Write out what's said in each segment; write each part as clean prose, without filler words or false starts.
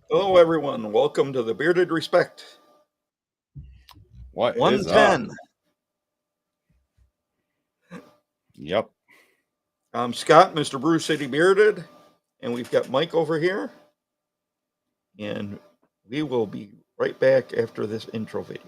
Hello, everyone. Welcome to the Bearded Respect. What is up? 110. Yep. I'm Scott, Mr. Brew City Bearded, and we've got Mike over here. And we will be right back after this intro video.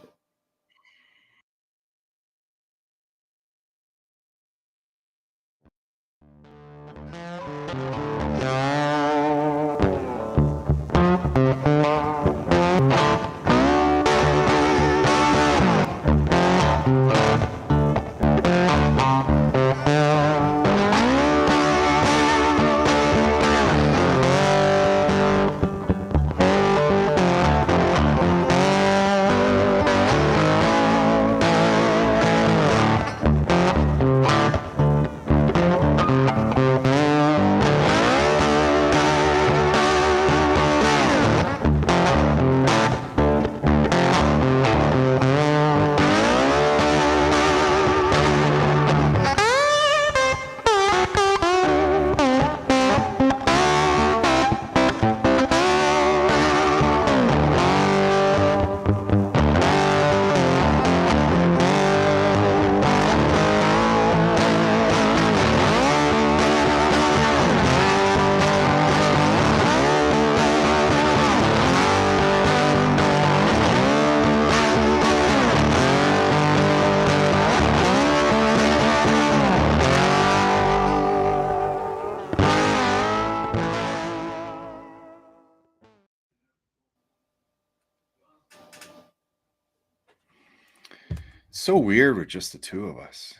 So weird with just the two of us.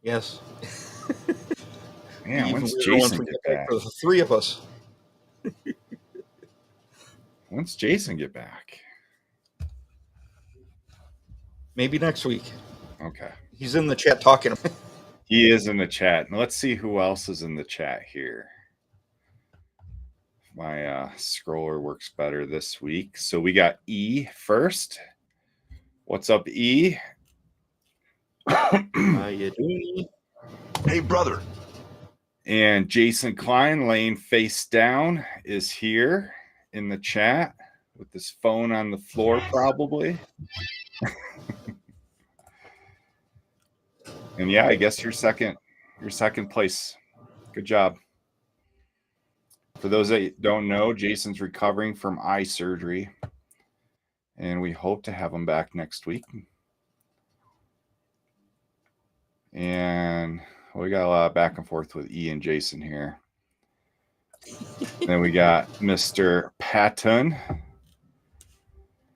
Yes. Man, when's Even Jason get back? For the three of us. When's Jason get back? Maybe next week. Okay. He's in the chat talking. He is in the chat. Now let's see who else is in the chat here. My scroller works better this week. So we got E first. What's up, E? How you doing? Hey, brother. And Jason Klein, laying face down, is here in the chat with his phone on the floor, probably. And yeah, I guess your second place. Good job. For those that don't know, Jason's recovering from eye surgery, and we hope to have him back next week. And we got a lot of back and forth with E and Jason here. Then we got Mr. Patton.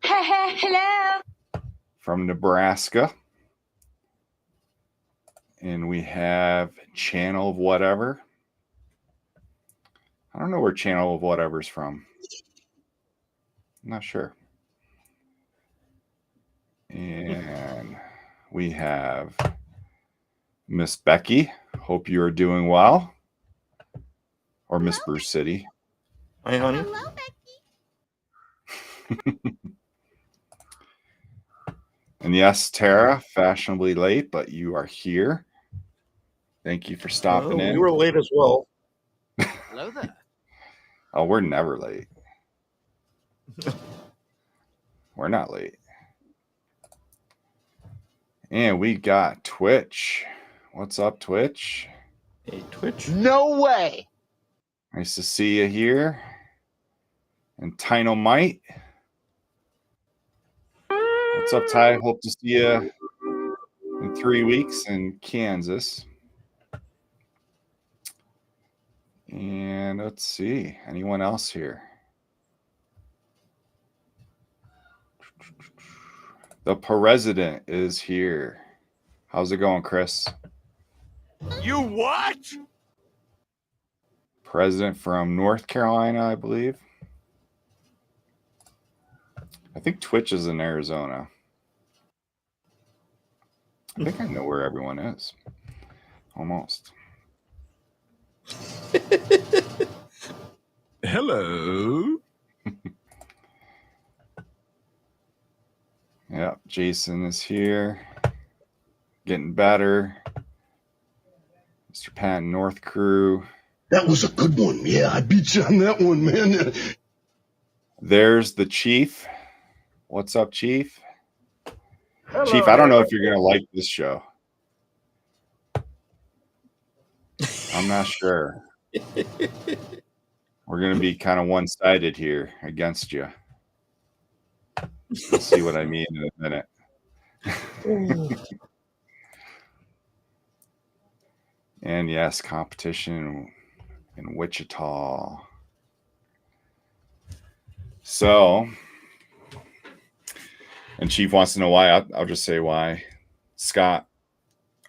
Hello. From Nebraska. And we have Channel of Whatever. I don't know where Channel of Whatever's from. I'm not sure. And we have Miss Becky. Hope you are doing well. Or Miss Bruce City. Hi, honey. Hello, Becky. And yes, Tara, fashionably late, but you are here. Thank you for stopping in. You were late as well. Hello there. Oh, we're never late. We're not late. And we got Twitch. What's up, Twitch? Hey, Twitch. No way. Nice to see you here. And Tynomite. What's up, Ty? Hope to see you in 3 weeks in Kansas. And let's see. Anyone else here? The president is here. How's it going, Chris? You what? President from North Carolina, I believe. I think Twitch is in Arizona. I think I know where everyone is. Almost. Hello. Yeah, Jason is here. Getting better. Mr. Pat North Crew. That was a good one. Yeah, I beat you on that one, man. There's the Chief. What's up, Chief? Hello Chief, I don't know there. if you're going to like this show. I'm not sure. We're going to be kind of one-sided here against you. You'll see what I mean in a minute. And yes, competition in Wichita. So, and Chief wants to know why. I'll just say why. Scott,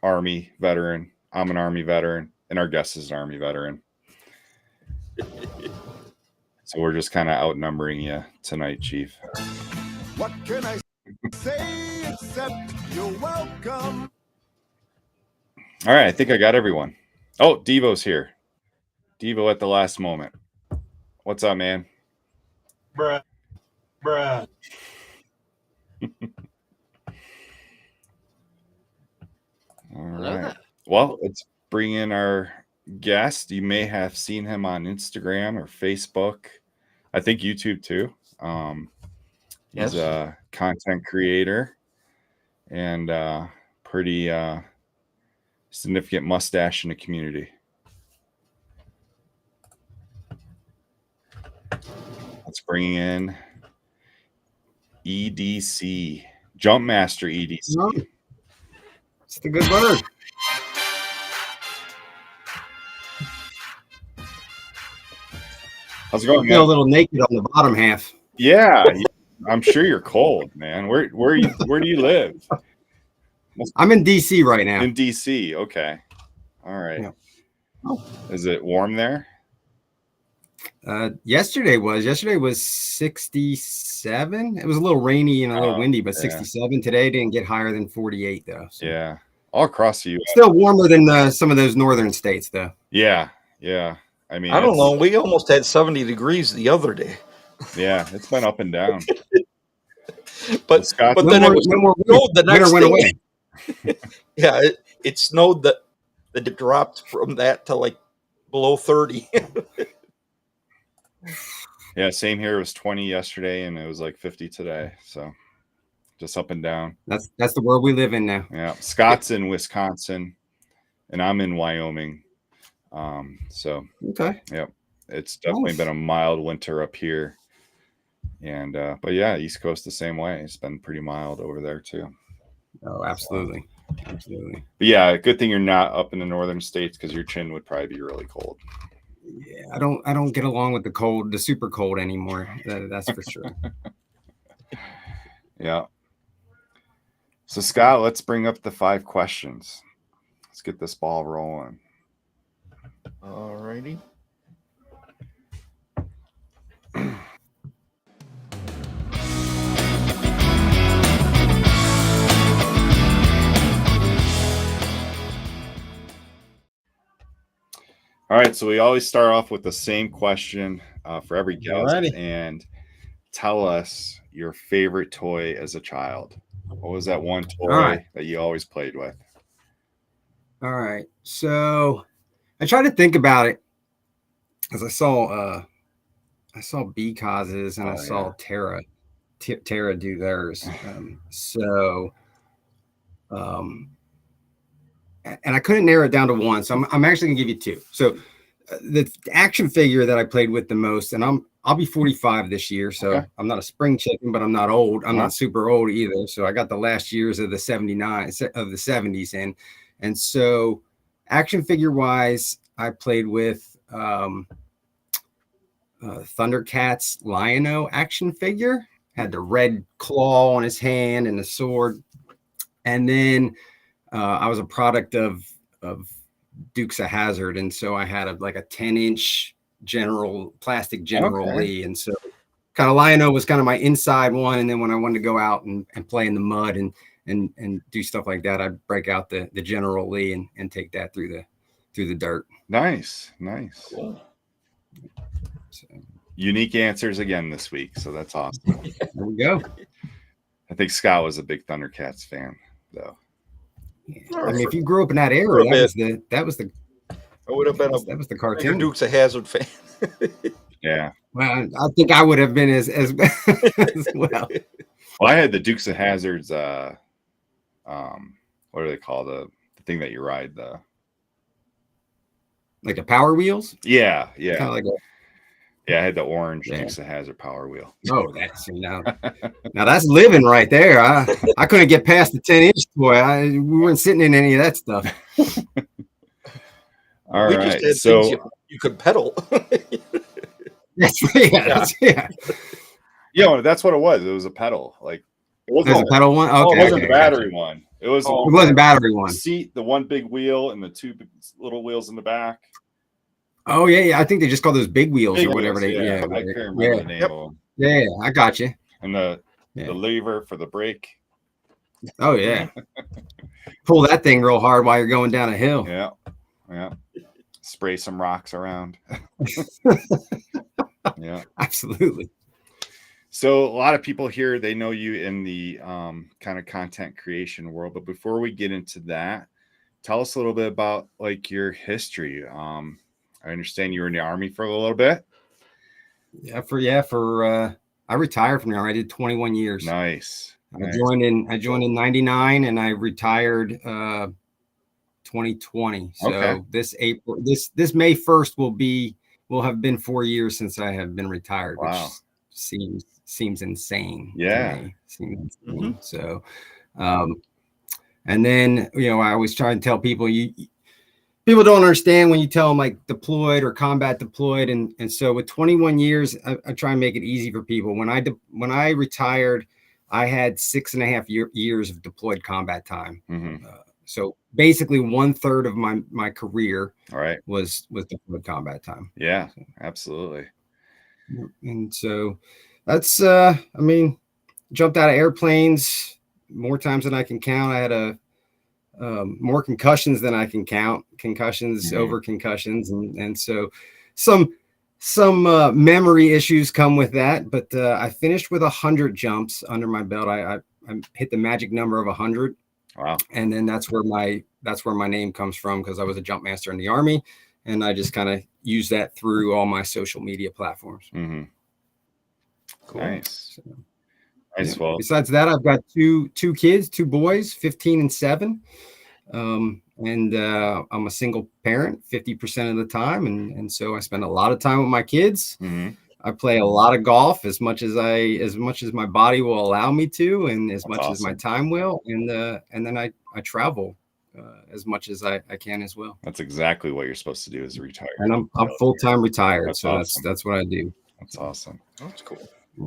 Army veteran. I'm an Army veteran. And our guest is an Army veteran. So we're just kind of outnumbering you tonight, Chief. What can I say except you're welcome? All right, I think I got everyone. Oh, Devo's here. Devo at the last moment. What's up, man? Bruh. All Hello right. there. Well, let's bring in our guest. You may have seen him on Instagram or Facebook. I think YouTube too. He's Yes. a content creator and pretty significant mustache in the community. Let's bring in EDC, Jump Master EDC. No, it's the good word. How's it I going, feel a man? little naked on the bottom half. Yeah, I'm sure you're cold, man. Where do you live? I'm in DC right now. In DC. Okay. All right. Yeah. Oh. Is it warm there? Yesterday was 67. It was a little rainy and a little windy, but yeah. 67. Today didn't get higher than 48 though. So. Yeah. All across the US. Still warmer than some of those northern states though. Yeah. Yeah. I mean, I don't know. We almost had 70 degrees the other day. Yeah, it's been up and down. But Scott, but No then more- it was no more snowed the next winter went day. Yeah, it snowed that it dropped from that to like below 30. yeah, same here. It was 20 yesterday and it was like 50 today. So just up and down. That's the world we live in now. Yeah. Scott's in Wisconsin and I'm in Wyoming. So Okay. yep. It's definitely Nice. been a mild winter up here. And but yeah, East Coast the same way. It's been pretty mild over there too. Oh, absolutely. Absolutely. But yeah, good thing you're not up in the northern states because your chin would probably be really cold. Yeah, I don't get along with the super cold anymore. That's for sure. Yeah. So Scott, let's bring up the 5 questions. Let's get this ball rolling. All righty. All right, so we always start off with the same question for every guest, Alrighty. and tell us your favorite toy as a child. What was that one toy right. that you always played with? All right. So I tried to think about it as I saw B causes and I saw Tara do theirs. And I couldn't narrow it down to one. So I'm actually gonna give you 2. So the action figure that I played with the most, and I'll be 45 this year. So Okay. I'm not a spring chicken, but I'm not old. I'm not super old either. So I got the last years of the 70s in. And so action figure wise, I played with Thundercats Lion-O action figure, had the red claw on his hand and the sword. And then I was a product of Dukes of Hazzard. And so I had a 10-inch plastic General Lee. And so kind of Lion-O was kind of my inside one. And then when I wanted to go out and play in the mud and do stuff like that, I'd break out the General Lee and take that through the dirt. Nice. Cool. So Unique answers again this week, so that's awesome. there we go. I think Scott was a big Thundercats fan, though. Yeah. I mean, if you grew up in that era, that was the I would have been that was the a cartoon. Dukes of Hazzard fan. Yeah. Well, I think I would have been as as well. Well, I had the Dukes of Hazzards. What do they call the thing that you ride? Like the Power Wheels. Yeah. Kind of like a, Yeah, I had the orange Yeah. Dukes of Hazzard Power Wheel. oh, that's now that's living right there. I couldn't get past the 10-inch toy. We weren't sitting in any of that stuff. All we right, just had so things you could pedal. yeah, that's what it was. It was a pedal. Like it There's wasn't, a pedal one. it Okay, wasn't okay, the battery one. It was It wasn't battery one. the seat, the one big wheel, and the two little wheels in the back. Oh yeah. I think they just call those big wheels Big or whatever wheels, they. Yeah, I can't remember yeah, the name Yep. of them. yeah. I got you. And the Yeah. lever for the brake. Oh yeah. Pull that thing real hard while you're going down a hill. Yeah. Spray some rocks around. Yeah. Absolutely. So a lot of people here, they know you in the kind of content creation world. But before we get into that, tell us a little bit about like your history. I understand you were in the Army for a little bit. I retired from the Army. I did 21 years. Nice. I joined in 99 and I retired 2020. So Okay. this May 1st will have been 4 years since I have been retired, Wow. which seems insane. to Yeah. me. Seems insane. So and then I always try and tell people people don't understand when you tell them like deployed or combat deployed. And so with 21 years, I try and make it easy for people. When I retired, I had 6.5 years of deployed combat time. Mm-hmm. So basically 1/3 of my career All right. was deployed combat time. Yeah, absolutely. And so that's, jumped out of airplanes more times than I can count. I had more concussions than I can count, concussions over concussions. And so some memory issues come with that, but I finished with 100 jumps under my belt. I hit the magic number of 100. Wow. And then that's where my name comes from, because I was a jump master in the Army, and I just kind of use that through all my social media platforms. Mm-hmm. Cool. Nice. So, Nice. yeah. Well, Besides that, I've got two kids, 2 boys, 15 and 7. I'm a single parent 50% of the time. And so I spend a lot of time with my kids. mm-hmm. I play a lot of golf as much as my body will allow me to, and as That's much as my awesome. time will. And then I travel as much as I can as well. That's exactly what you're supposed to do as a retired. And I'm full-time retired. That's So awesome. that's what I do. That's awesome. That's cool.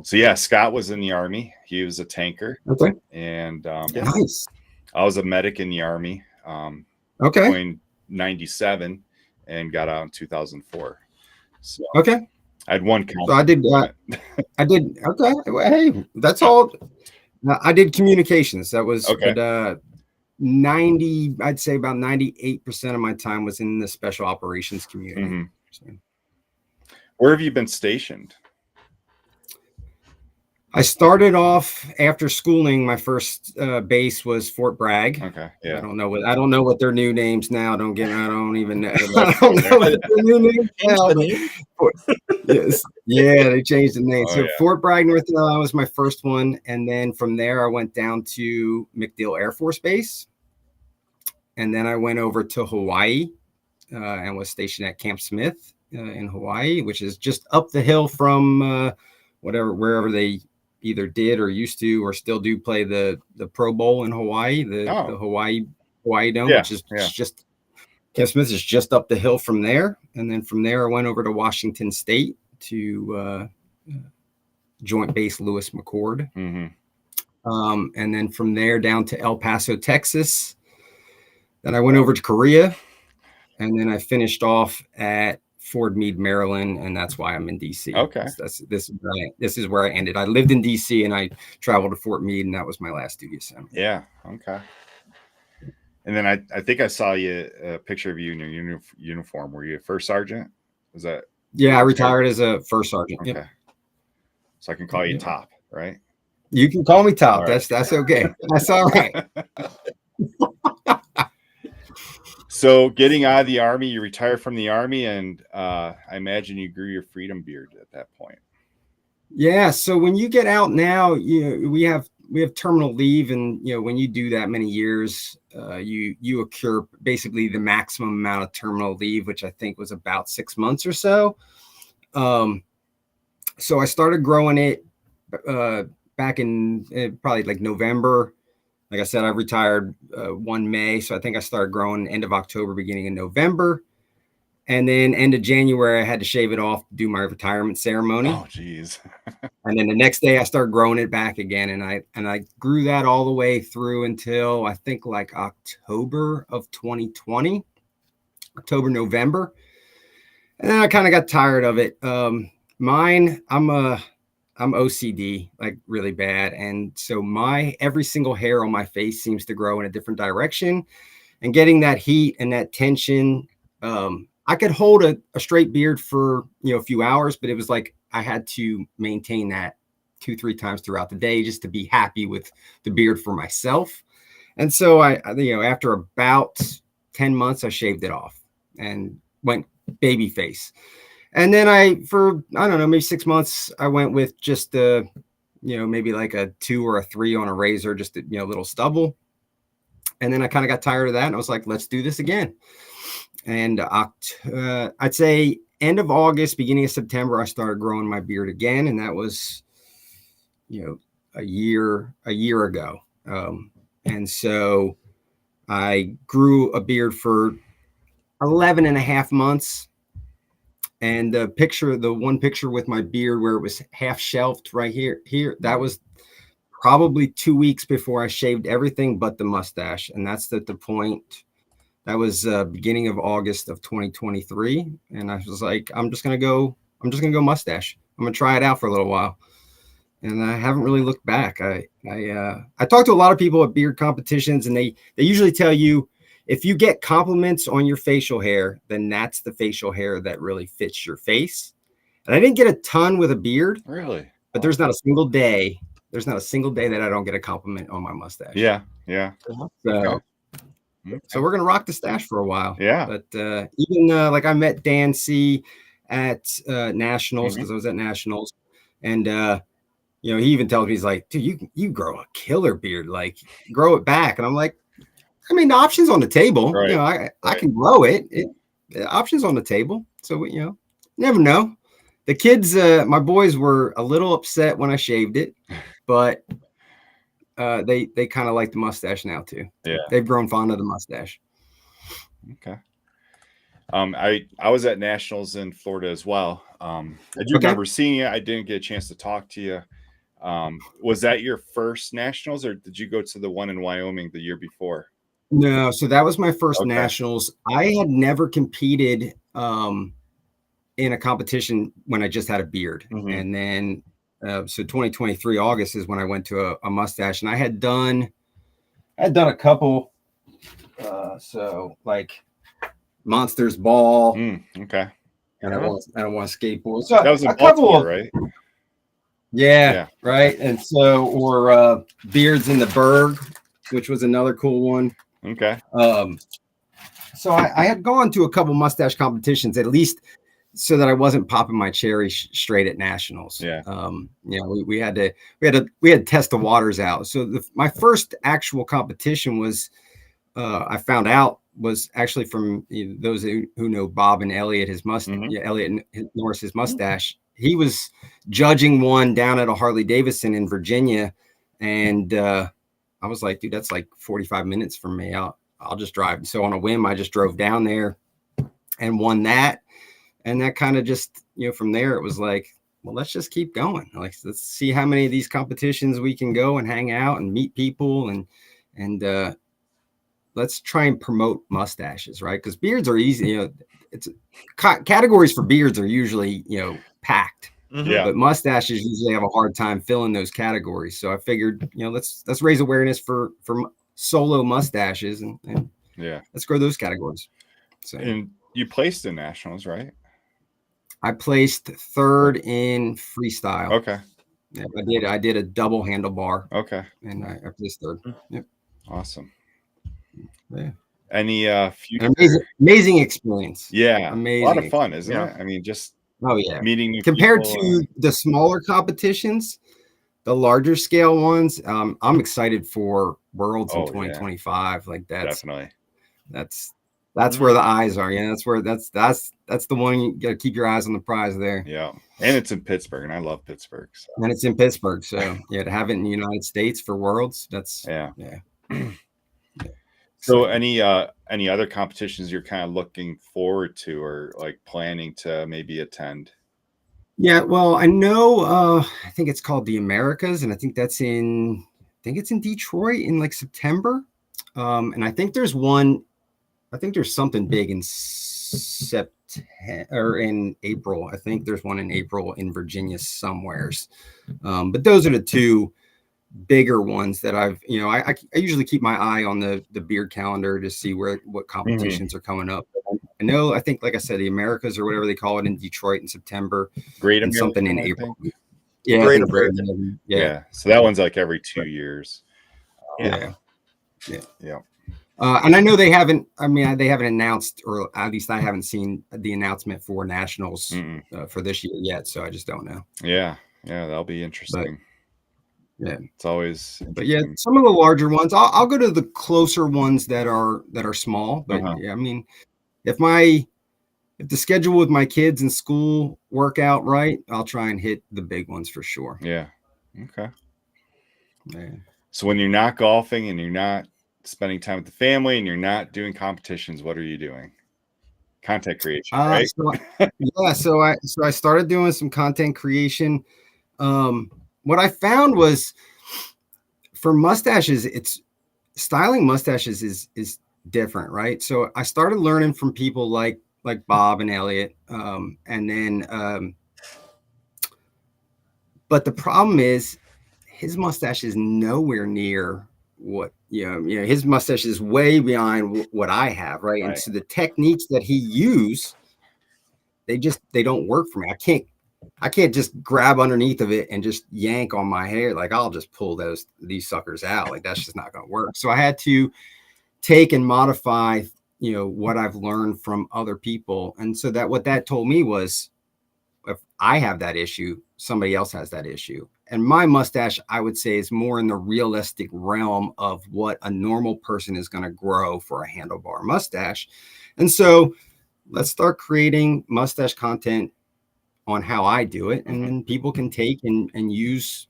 So yeah, Scott was in the Army. He was a tanker, Okay. and Nice. I was a medic in the Army. Okay. Joined 97 and got out in 2004. So Okay. I had one count. So I did. Okay. Well, hey, that's all. I did communications. That was Okay. but, 90. I'd say about 98% of my time was in the special operations community. Mhm. So Where have you been stationed? I started off after schooling. My first base was Fort Bragg. Okay. I Yeah. don't know what their new names now. I don't even know. I don't know what their new names now. The name? Yes. Yeah, they changed the name. Oh, So yeah. Fort Bragg, North Carolina was my first one. And then from there, I went down to MacDill Air Force Base. And then I went over to Hawaii and was stationed at Camp Smith in Hawaii, which is just up the hill from wherever they either did or used to or still do play the Pro Bowl in Hawaii, the Hawaii Dome, Yeah, which is just Camp Smith is just up the hill from there. And then from there, I went over to Washington State to Joint Base Lewis McChord. Mm-hmm. And then from there down to El Paso, Texas. Then I went over to Korea. And then I finished off at Fort Meade, Maryland, and that's why I'm in DC. Okay. This is where I ended. I lived in DC and I traveled to Fort Meade, and that was my last duty assignment. Yeah. Okay. And then I think I saw a picture of you in your uniform. Were you a first sergeant? Was that? Yeah, I retired as a first sergeant. Okay. Yep. So I can call you Top, right? You can call me Top. All right. That's okay. That's all right. So getting out of the Army, you retired from the Army, and I imagine you grew your freedom beard at that point. Yeah. So when you get out now, we have terminal leave, and when you do that many years, you accrue basically the maximum amount of terminal leave, which I think was about 6 months or so. So I started growing it back in probably like November. Like I said, I retired 1 May, so I think I started growing end of October, beginning of November. And then end of January, I had to shave it off to do my retirement ceremony. Oh, geez. And then the next day I started growing it back again. And I grew that all the way through until I think like October of 2020, October, November. And then I kind of got tired of it. Mine, I'm OCD, like really bad. And so every single hair on my face seems to grow in a different direction, and getting that heat and that tension, I could hold a straight beard for, a few hours, but it was like I had to maintain that 2-3 times throughout the day just to be happy with the beard for myself. And so after about 10 months, I shaved it off and went baby face. And then for maybe 6 months, I went with just maybe like a 2 or a 3 on a razor, just a little stubble. And then I kind of got tired of that, and I was like, let's do this again. And I'd say end of August, beginning of September, I started growing my beard again, and that was a year ago. And so I grew a beard for 11 and a half months. And the one picture with my beard where it was half shelved right here, that was probably 2 weeks before I shaved everything but the mustache. And that's at the point, that was beginning of August of 2023. And I was like, I'm just going to go mustache. I'm going to try it out for a little while. And I haven't really looked back. I talked to a lot of people at beard competitions, and they usually tell you, if you get compliments on your facial hair, then that's the facial hair that really fits your face. And I didn't get a ton with a beard. Really? But there's not a single day that I don't get a compliment on my mustache. Yeah. So we're gonna rock the stash for a while. Yeah. But even like I met Dan C at Nationals, because I was at Nationals, and he even tells me, he's like, dude, you grow a killer beard, like grow it back. And I'm like, I mean, the option's on the table. Right. I can grow it. The option's on the table. So never know. The kids, my boys were a little upset when I shaved it, but they kind of like the mustache now too. Yeah, they've grown fond of the mustache. Okay. I was at Nationals in Florida as well. I do remember seeing you. I didn't get a chance to talk to you. Was that your first Nationals, or did you go to the one in Wyoming the year before? No, so that was my first Nationals. I had never competed in a competition when I just had a beard. And then so 2023 August is when I went to a mustache, and I had done a couple so like Monsters Ball. Okay. And I don't want to skateboard. So that was a couple of, right? Yeah, right. And so, or Beards in the Berg, which was another cool one. Okay. So I had gone to a couple mustache competitions, at least so that I wasn't popping my cherry straight at Nationals. Yeah. We had to test the waters out. So my first actual competition was, I found out, was actually from those who know Bob and Elliot, his mustache, Elliot Norris, his mustache. He was judging one down at a Harley Davidson in Virginia, and I was like, dude, that's like 45 minutes from me. I'll just drive. And so on a whim, I just drove down there and won that. And that kind of just, from there, it was like, well, let's just keep going. Like, let's see how many of these competitions we can go and hang out and meet people, and let's try and promote mustaches, right? Because beards are easy. It's categories for beards are usually, packed. Yeah. But mustaches usually have a hard time filling those categories. So I figured, let's raise awareness for solo mustaches and let's grow those categories. So, and you placed in Nationals, right? I placed third in freestyle. Okay. Yeah, I did a double handlebar. Okay. And I placed third. Yep. Awesome. Yeah. Any An future? amazing experience. Yeah, Amazing. a lot of fun, isn't Yeah. it? I mean, just Oh yeah. meeting new Compared people. to the smaller competitions, the larger scale ones, I'm excited for Worlds in Oh, yeah. 2025. Like Definitely. that's where the eyes are. Yeah, that's the one you got to keep your eyes on the prize there. Yeah, and it's in Pittsburgh, and I love Pittsburgh. So. And it's in Pittsburgh, so yeah, to have it in the United States for Worlds, that's Yeah. yeah. So any other competitions you're kind of looking forward to or like planning to maybe attend? Yeah, well, I know I think it's called the Americas, and I think it's in Detroit in like September. And I think there's something big in September or in April. I think there's one in April in Virginia somewheres. But those are the two bigger ones that I usually keep my eye on the beard calendar to see what competitions are coming up. I know, I think, like I said, the Americas or whatever they call it in Detroit in September, Great and something in American, I April. think. Yeah, Great I think American. Yeah. So that one's like every 2 years. Yeah. Yeah. And I know they haven't announced, or at least I haven't seen the announcement for nationals for this year yet. So I just don't know. Yeah. Yeah. That'll be interesting. Yeah. It's always But yeah, some of the larger ones, I'll go to the closer ones that are small. But yeah, I mean, if the schedule with my kids and school work out right, I'll try and hit the big ones for sure. Yeah. Okay. Yeah. So when you're not golfing and you're not spending time with the family and you're not doing competitions, what are you doing? Content creation, right? So I started doing some content creation. What I found was for mustaches, styling mustaches is different, right? So I started learning from people like Bob and Elliot, and then but the problem is his mustache is nowhere near what his mustache is way behind what I have, right? And so the techniques that he used, they don't work for me. I can't just grab underneath of it and just yank on my hair. Like, I'll just pull these suckers out. Like, that's just not going to work. So I had to take and modify, what I've learned from other people. And so what that told me was, if I have that issue, somebody else has that issue. And my mustache, I would say, is more in the realistic realm of what a normal person is going to grow for a handlebar mustache. And so let's start creating mustache content on how I do it, and then people can take and use,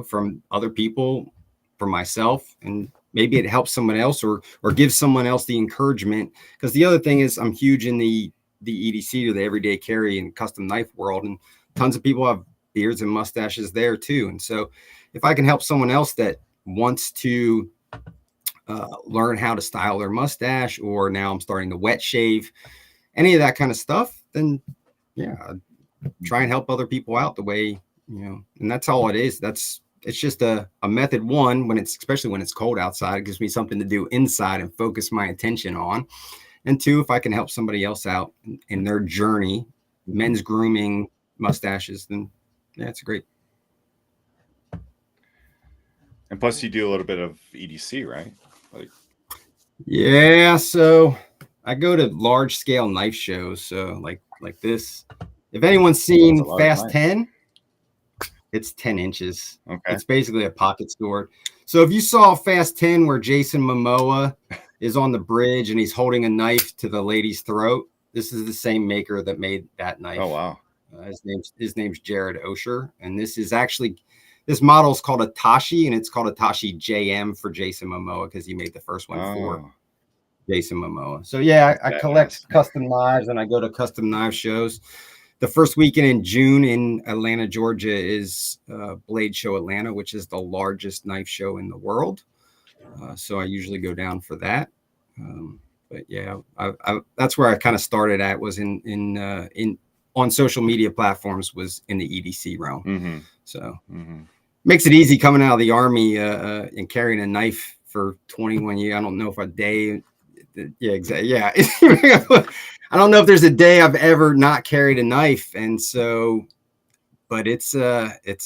from other people, from myself, and maybe it helps someone else or gives someone else the encouragement. Because the other thing is, I'm huge in the EDC, or the everyday carry and custom knife world, and tons of people have beards and mustaches there too. And so if I can help someone else that wants to learn how to style their mustache, or now I'm starting to wet shave, any of that kind of stuff, then yeah, try and help other people out the way, and that's all it is. It's just a method. One, especially when it's cold outside, it gives me something to do inside and focus my attention on. And two, if I can help somebody else out in their journey, men's grooming mustaches, then yeah, it's great. And plus you do a little bit of EDC, right? Yeah. So I go to large scale knife shows. So like this, if anyone's seen Fast 10, it's 10 inches. Okay. It's basically a pocket sword. So if you saw Fast 10 where Jason Momoa is on the bridge and he's holding a knife to the lady's throat, this is the same maker that made that knife. Oh, wow. His name's Jared Osher. And this model is called a Tashi, and it's called a Tashi JM for Jason Momoa because he made the first one for Jason Momoa. So yeah, I collect custom knives and I go to custom knife shows. The first weekend in June in Atlanta, Georgia is Blade Show Atlanta, which is the largest knife show in the world. So I usually go down for that. But yeah, that's where I kind of started at, was on social media platforms, was in the EDC realm. So makes it easy coming out of the Army and carrying a knife for 21 years. I don't know if a day. Yeah, exactly. Yeah. I don't know if there's a day I've ever not carried a knife. And so, but it's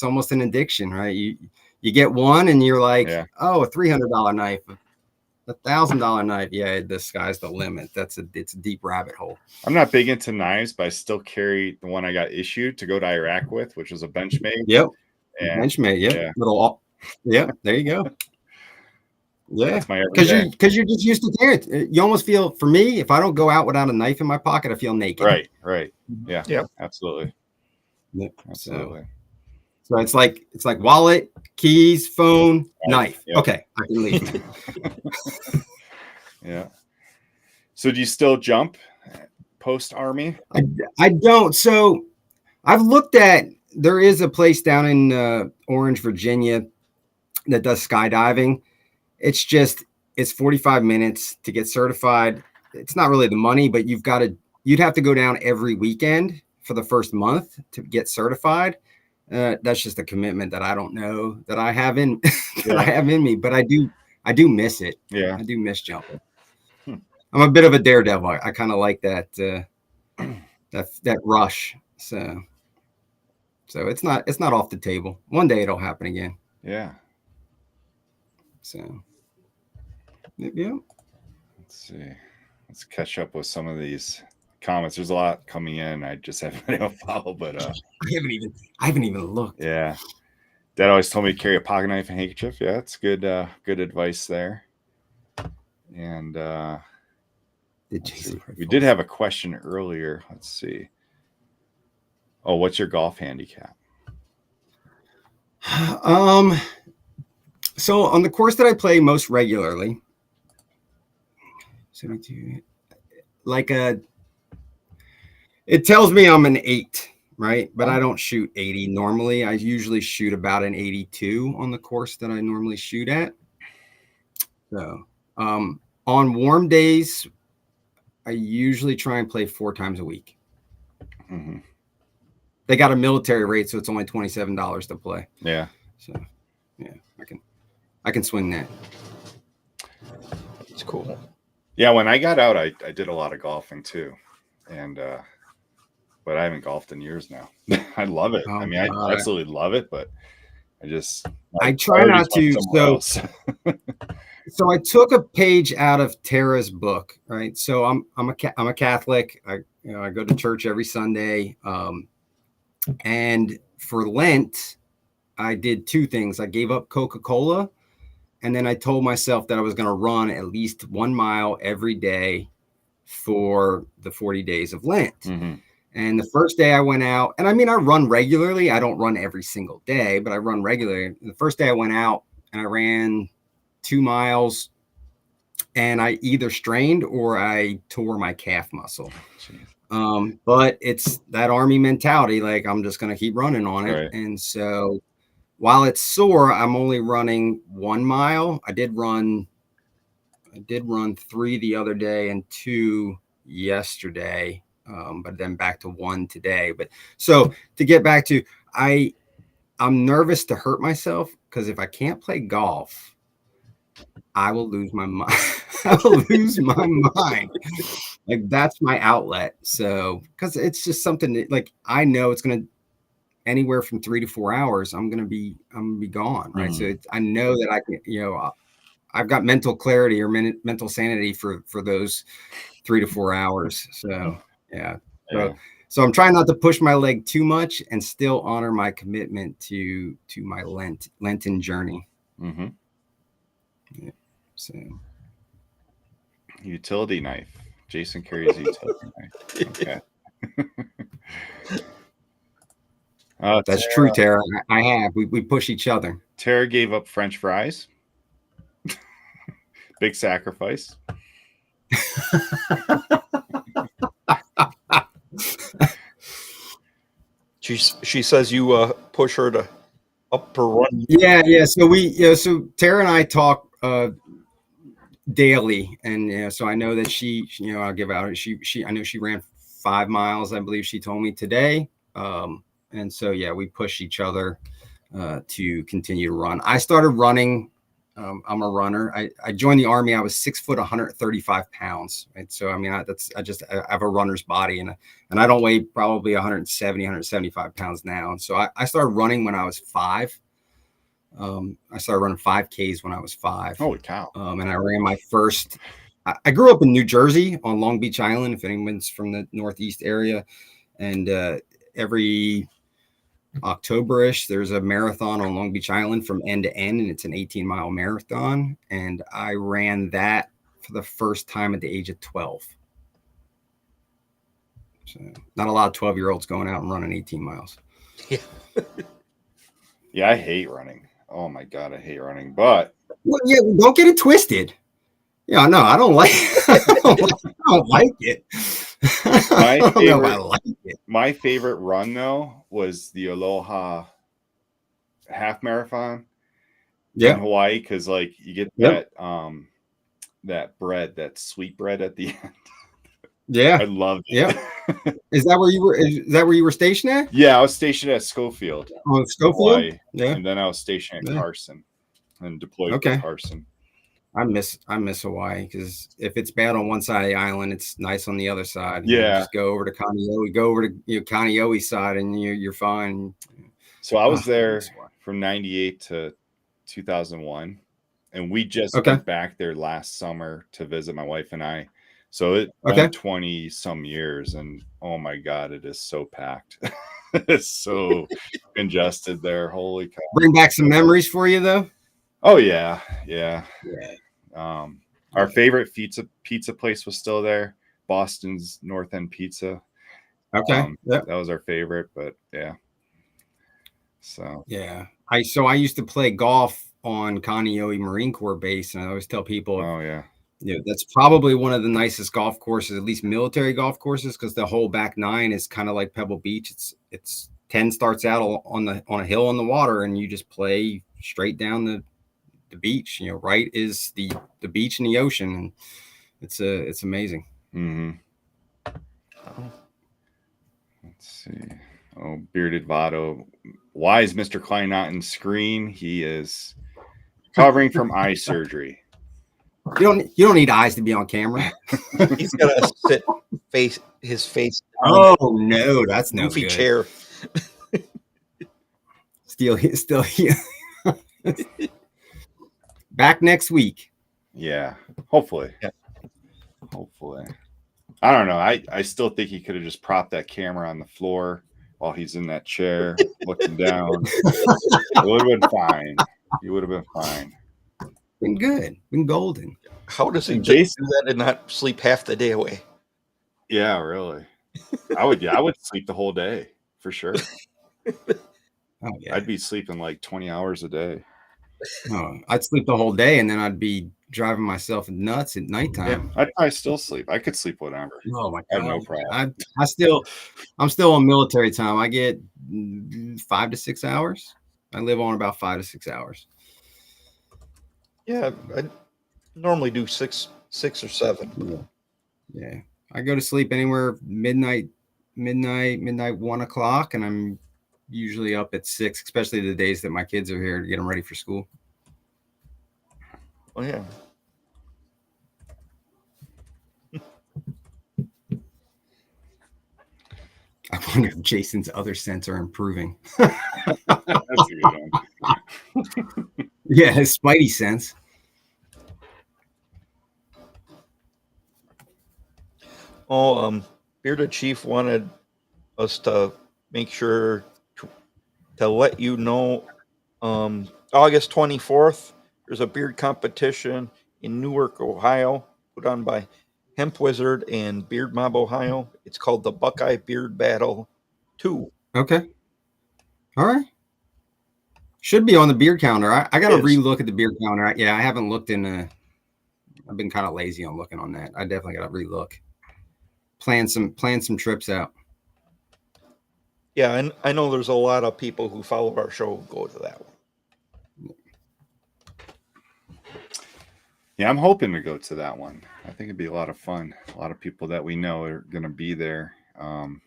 almost an addiction, right? You get one and you're like, oh, a $300 knife. $1,000 knife. Yeah, the sky's the limit. It's a deep rabbit hole. I'm not big into knives, but I still carry the one I got issued to go to Iraq with, which was a Benchmade. Yep. And Benchmade. Yep. yeah. Yeah. There you go. Yeah. That's my Because everyday. you're just used to carrying it. You almost feel, for me, if I don't go out without a knife in my pocket, I feel naked. Right. Yeah. Yep. Absolutely. Yep. Absolutely. So it's like wallet, keys, phone, knife. Yep. Okay, I can leave. Yeah. So do you still jump post Army? I don't. So I've looked at, there is a place down in Orange, Virginia that does skydiving. It's 45 minutes to get certified. It's not really the money, but you'd have to go down every weekend for the first month to get certified. That's just a commitment that I don't know that I have in I have in me, but I do miss it. Yeah. I do miss jumping. I'm a bit of a daredevil. I kind of like that that rush. So it's not off the table. One day it'll happen again. Yeah. So yeah. Let's see. Let's catch up with some of these comments. There's a lot coming in. I just haven't been able to follow, but I haven't even looked. yeah. Dad always told me to carry a pocket knife and handkerchief. Yeah, it's good advice there. And we did have a question earlier. Let's see. Oh, what's your golf handicap? So on the course that I play most regularly, 72, it tells me I'm an 8, right? But I don't shoot 80 normally. I usually shoot about an 82 on the course that I normally shoot at. So on warm days, I usually try and play 4 times a week. Mm-hmm. They got a military rate, so it's only $27 to play. Yeah. So yeah, I can swing that. It's cool. Yeah, when I got out, I did a lot of golfing too. And but I haven't golfed in years now. I love it. Oh, I mean, I absolutely love it, but I try not to. So I took a page out of Tara's book, right? So I'm a Catholic. I go to church every Sunday. And for Lent, I did 2 things. I gave up Coca-Cola, and then I told myself that I was going to run at least 1 mile every day for the 40 days of Lent. Mm-hmm. And the first day I went out, and I mean, I run regularly. I don't run every single day, but I run regularly. The first day I went out and I ran 2 miles, and I either strained or I tore my calf muscle. But it's that Army mentality. Like, I'm just going to keep running on it. Right. And so while it's sore, I'm only running 1 mile. I did run 3 the other day and 2 yesterday. But then back to 1 today. But so to get back to, I'm nervous to hurt myself, because if I can't play golf, I will lose my mind. I will lose my mind. Like, that's my outlet. So, because it's just something that, like, I know it's going to, anywhere from 3 to 4 hours, I'm going to be gone. Right. Mm-hmm. So I know that I can, I've got mental clarity or mental sanity for those 3 to 4 hours. So, yeah. So I'm trying not to push my leg too much and still honor my commitment to my Lenten journey. Mm-hmm. Yeah. So utility knife. Jason carries a utility knife. Okay. That's true, Tara. I have. We push each other. Tara gave up French fries. Big sacrifice. She says you push her to up her run. Yeah. So Tara and I talk daily, and so I know that she I'll give out I know she ran 5 miles, I believe she told me today. And so yeah, we push each other to continue to run. I started running. I'm a runner. I joined the Army. I was 6 foot, 135 pounds. Right? So I mean, I have a runner's body, and I don't weigh probably 170, 175 pounds now. And so I started running when I was 5. I started running 5Ks when I was 5. Holy cow. And I ran my first. I grew up in New Jersey on Long Beach Island, if anyone's from the Northeast area. And every October-ish, there's a marathon on Long Beach Island from end to end, and it's an 18-mile marathon. And I ran that for the first time at the age of 12. So not a lot of 12-year-olds going out and running 18 miles. Yeah, I hate running. Oh my God, I hate running. But Well, yeah, don't get it twisted. Yeah, no, I don't like I don't like it. I don't know if I like it. My favorite run though was the Aloha half marathon in Hawaii, because like you get that that bread, that sweet bread at the end. Yeah, I loved it. Yeah. Is that where you were stationed at? Yeah, I was stationed at Schofield. Oh, Schofield. Hawaii, Yeah, and then I was stationed at Carson and deployed to Carson. I miss Hawaii, because if it's bad on one side of the island, it's nice on the other side. Yeah, just go over to Kaneohe side, and you're fine. So I was there from '98 to 2001, and we just went back there last summer to visit my wife and I. So it's been 20 some years, and oh my God, it is so packed. It's so congested there. Holy cow! Bring back some memories for you, though. Oh yeah. Our favorite pizza place was still there, Boston's North End Pizza. That was our favorite, but yeah. So yeah, I used to play golf on Kaneohe Marine Corps Base, and I always tell people, that's probably one of the nicest golf courses, at least military golf courses, because the whole back nine is kind of like Pebble Beach. It's 10 starts out on a hill on the water, and you just play straight down the beach. Right is the beach and the ocean, and it's amazing. Let's see. Oh, Bearded Votto. Why is Mr. Klein not in screen? He is recovering from eye surgery. You don't need eyes to be on camera. He's got to sit his face. Oh no, that's no goofy good. Chair. Still here. Back next week. Yeah, hopefully. Yeah. Hopefully. I don't know. I still think he could have just propped that camera on the floor while he's in that chair looking down. It would have been fine. He would have been fine. Been good. Been golden. How does he just do that and not sleep half the day away? Yeah, really. I would sleep the whole day for sure. Oh, yeah. I'd be sleeping like 20 hours a day. Oh, I'd sleep the whole day, and then I'd be driving myself nuts at nighttime. Yeah, I'd probably still sleep. I could sleep whatever. Oh my God, I have no problem. I'm still on military time. I get 5 to 6 hours. I live on about 5 to 6 hours. Yeah, I normally do six or 7. Yeah. I go to sleep anywhere midnight, 1 o'clock, and I'm usually up at 6, especially the days that my kids are here to get them ready for school. Oh yeah. I wonder if Jason's other scents are improving. That's a good one. Yeah, his spidey sense. Oh, Bearded Chief wanted us to make sure to let you know, August 24th, there's a beard competition in Newark, Ohio, put on by Hemp Wizard and Beard Mob Ohio. It's called the Buckeye Beard Battle 2. Okay. All right. Should be on the beard counter. I got to relook at the beard counter. I haven't looked in. I've been kind of lazy on looking on that. I definitely got to relook. Plan some trips out. Yeah, and I know there's a lot of people who follow our show who go to that one. Yeah, I'm hoping to go to that one. I think it'd be a lot of fun. A lot of people that we know are going to be there. I'm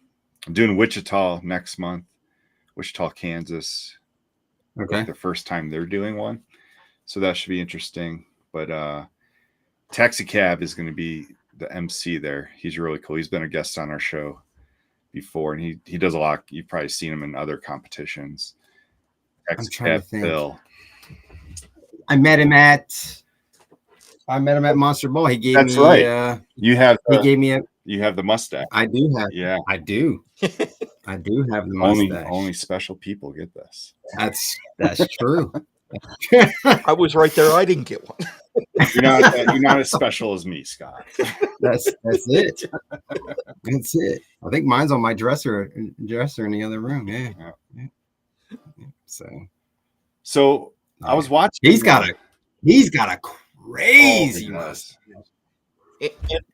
doing Wichita next month, Wichita, Kansas. Okay. The first time they're doing one. So that should be interesting. But Taxicab is going to be the MC there. He's really cool. He's been a guest on our show before, and he does a lot. You've probably seen him in other competitions. Taxicab Phil. I met him at Monster Ball. He gave That's me right. You have he gave me a you have the mustache. I do have Yeah. I do have the mustache. Only special people get this. That's true. I was right there. I didn't get one. You're not as special as me, Scott. That's it. That's it. I think mine's on my dresser in the other room. Yeah. So I was watching. He's got a crazy mustache.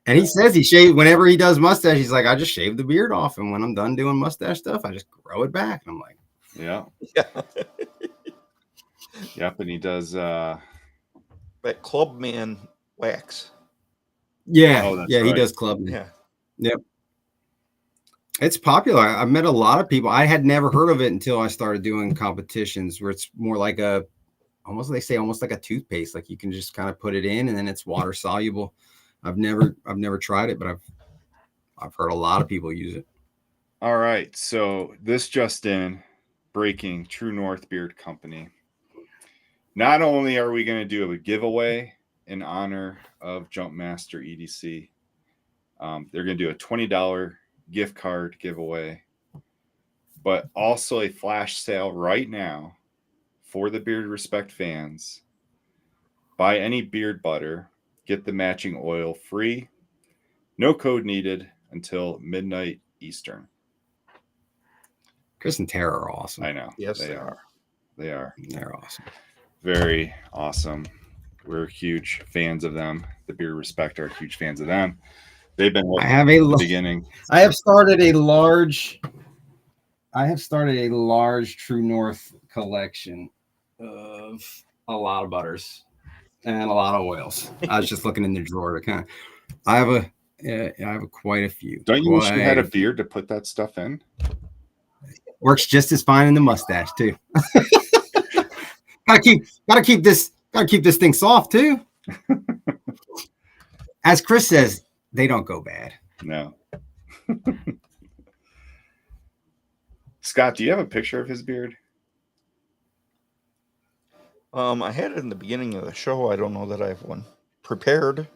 And he says he shaves whenever he does mustache. He's like, I just shave the beard off, and when I'm done doing mustache stuff, I just grow it back. And I'm like, yeah. Yep, and he does that Clubman wax. yeah, Oh, that's yeah, he right. does club. Yeah. Yep. It's popular. I've met a lot of people. I had never heard of it until I started doing competitions where it's more like almost like a toothpaste. Like you can just kind of put it in and then it's water soluble. I've never tried it, but I've heard a lot of people use it. All right. So this just in, breaking True North Beard Company. Not only are we going to do a giveaway in honor of Jumpmaster EDC, they're going to do a $20 gift card giveaway, but also a flash sale right now for the Beard Respect fans. Buy any beard butter, get the matching oil free. No code needed until midnight Eastern. Chris and Tara are awesome. I know. Yes, they are. They are. They're awesome. Very awesome. We're huge fans of them. The Beard Respect are huge fans of them. They've been I have the beginning. I have started a large True North collection of a lot of butters and a lot of oils. I was just looking in the drawer to kind of. I have quite a few. Don't you wish you had a beard to put that stuff in? Works just as fine in the mustache too. gotta keep this thing soft too. As Chris says, they don't go bad. No. Scott, do you have a picture of his beard? I had it in the beginning of the show. I don't know that I have one prepared.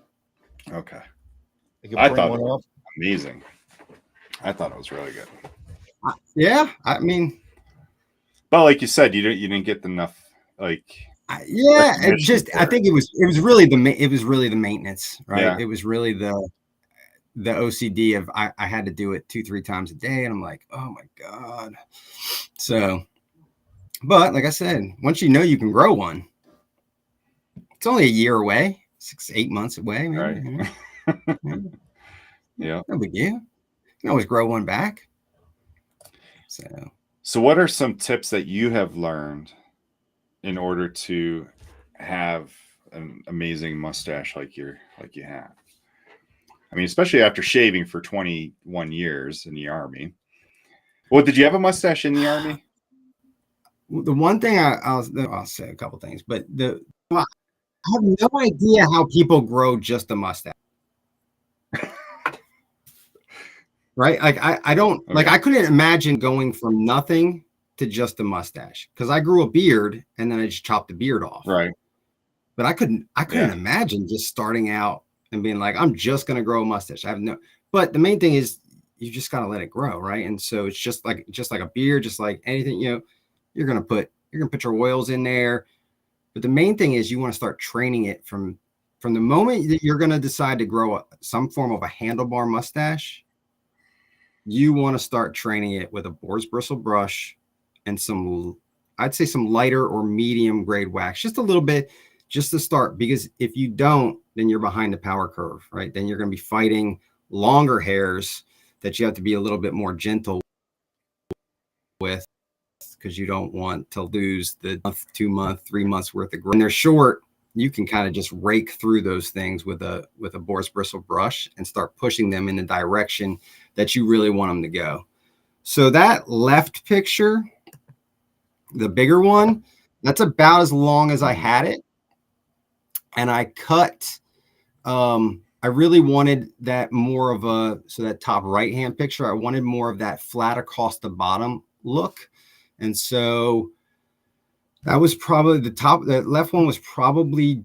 Okay. I thought one up. Amazing. I thought it was really good. Yeah, I mean, but like you said, you didn't get enough. Like, yeah, it just I think it was really the maintenance, right? Yeah. It was really the OCD of I had to do it 2-3 times a day, and I'm like, oh my god. So, but like I said, once you know you can grow one, it's only a year away, 6-8 months away, maybe. Right. Yeah. No big deal. You can always grow one back. So what are some tips that you have learned in order to have an amazing mustache like you have? I mean, especially after shaving for 21 years in the Army. Well, did you have a mustache in the Army? The one thing I'll say a couple things, but I have no idea how people grow just a mustache. Right? Like I don't like I couldn't imagine going from nothing to just a mustache because I grew a beard and then I just chopped the beard off. Right. But I couldn't imagine just starting out and being like, I'm just gonna grow a mustache. But the main thing is you just gotta let it grow, right? And so it's just like a beard, just like anything, you're gonna put your oils in there. But the main thing is you want to start training it from the moment that you're gonna decide to grow some form of a handlebar mustache. You want to start training it with a boar's bristle brush and I'd say some lighter or medium grade wax, just a little bit, just to start. Because if you don't, then you're behind the power curve, right? Then you're going to be fighting longer hairs that you have to be a little bit more gentle with because you don't want to lose the month, 2 month, 3 months worth of growth. When they're short, you can kind of just rake through those things with a boar's bristle brush and start pushing them in the direction that you really want them to go. So that left picture, the bigger one, that's about as long as I had it. And I cut, I really wanted that more of that top right-hand picture, I wanted more of that flat across the bottom look. And so That was probably the top. The left one was probably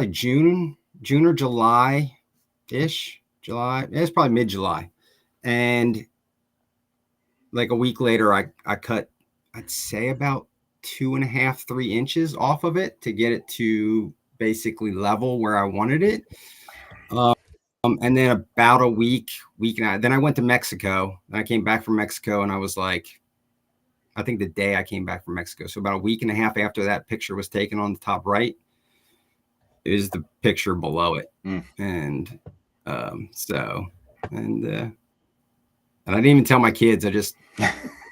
June or July ish. July. It's probably mid-July. And like a week later, I cut, I'd say about 2.5, 3 inches off of it to get it to basically level where I wanted it. And then about a week and a half, then I went to Mexico. And I came back from Mexico, and I was like, I think the day I came back from Mexico. So about a week and a half after that picture was taken on the top right is the picture below it. And and I didn't even tell my kids. I just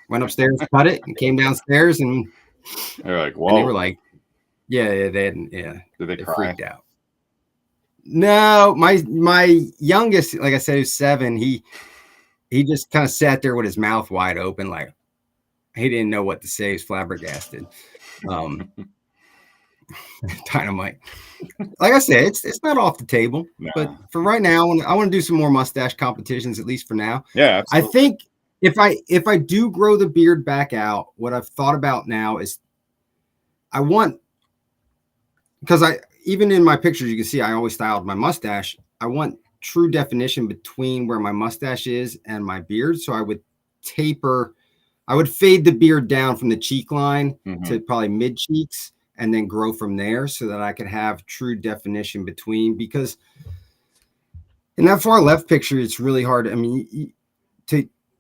went upstairs, cut it, and came downstairs, and they're like, "Whoa!" And they were like, "Yeah, they hadn't, yeah." Did they cry? Freaked out. No, my youngest, like I said, who's 7. He just kind of sat there with his mouth wide open, like he didn't know what to say. He's flabbergasted. Dynamite. Like I said, it's not off the table, but for right now, I want to do some more mustache competitions, at least for now. Yeah, absolutely. I think if I do grow the beard back out, what I've thought about now is I want, because even in my pictures, you can see I always styled my mustache. I want true definition between where my mustache is and my beard. So I would fade the beard down from the cheek line to probably mid cheeks, and then grow from there so that I could have true definition between, because in that far left picture, it's really hard. I mean,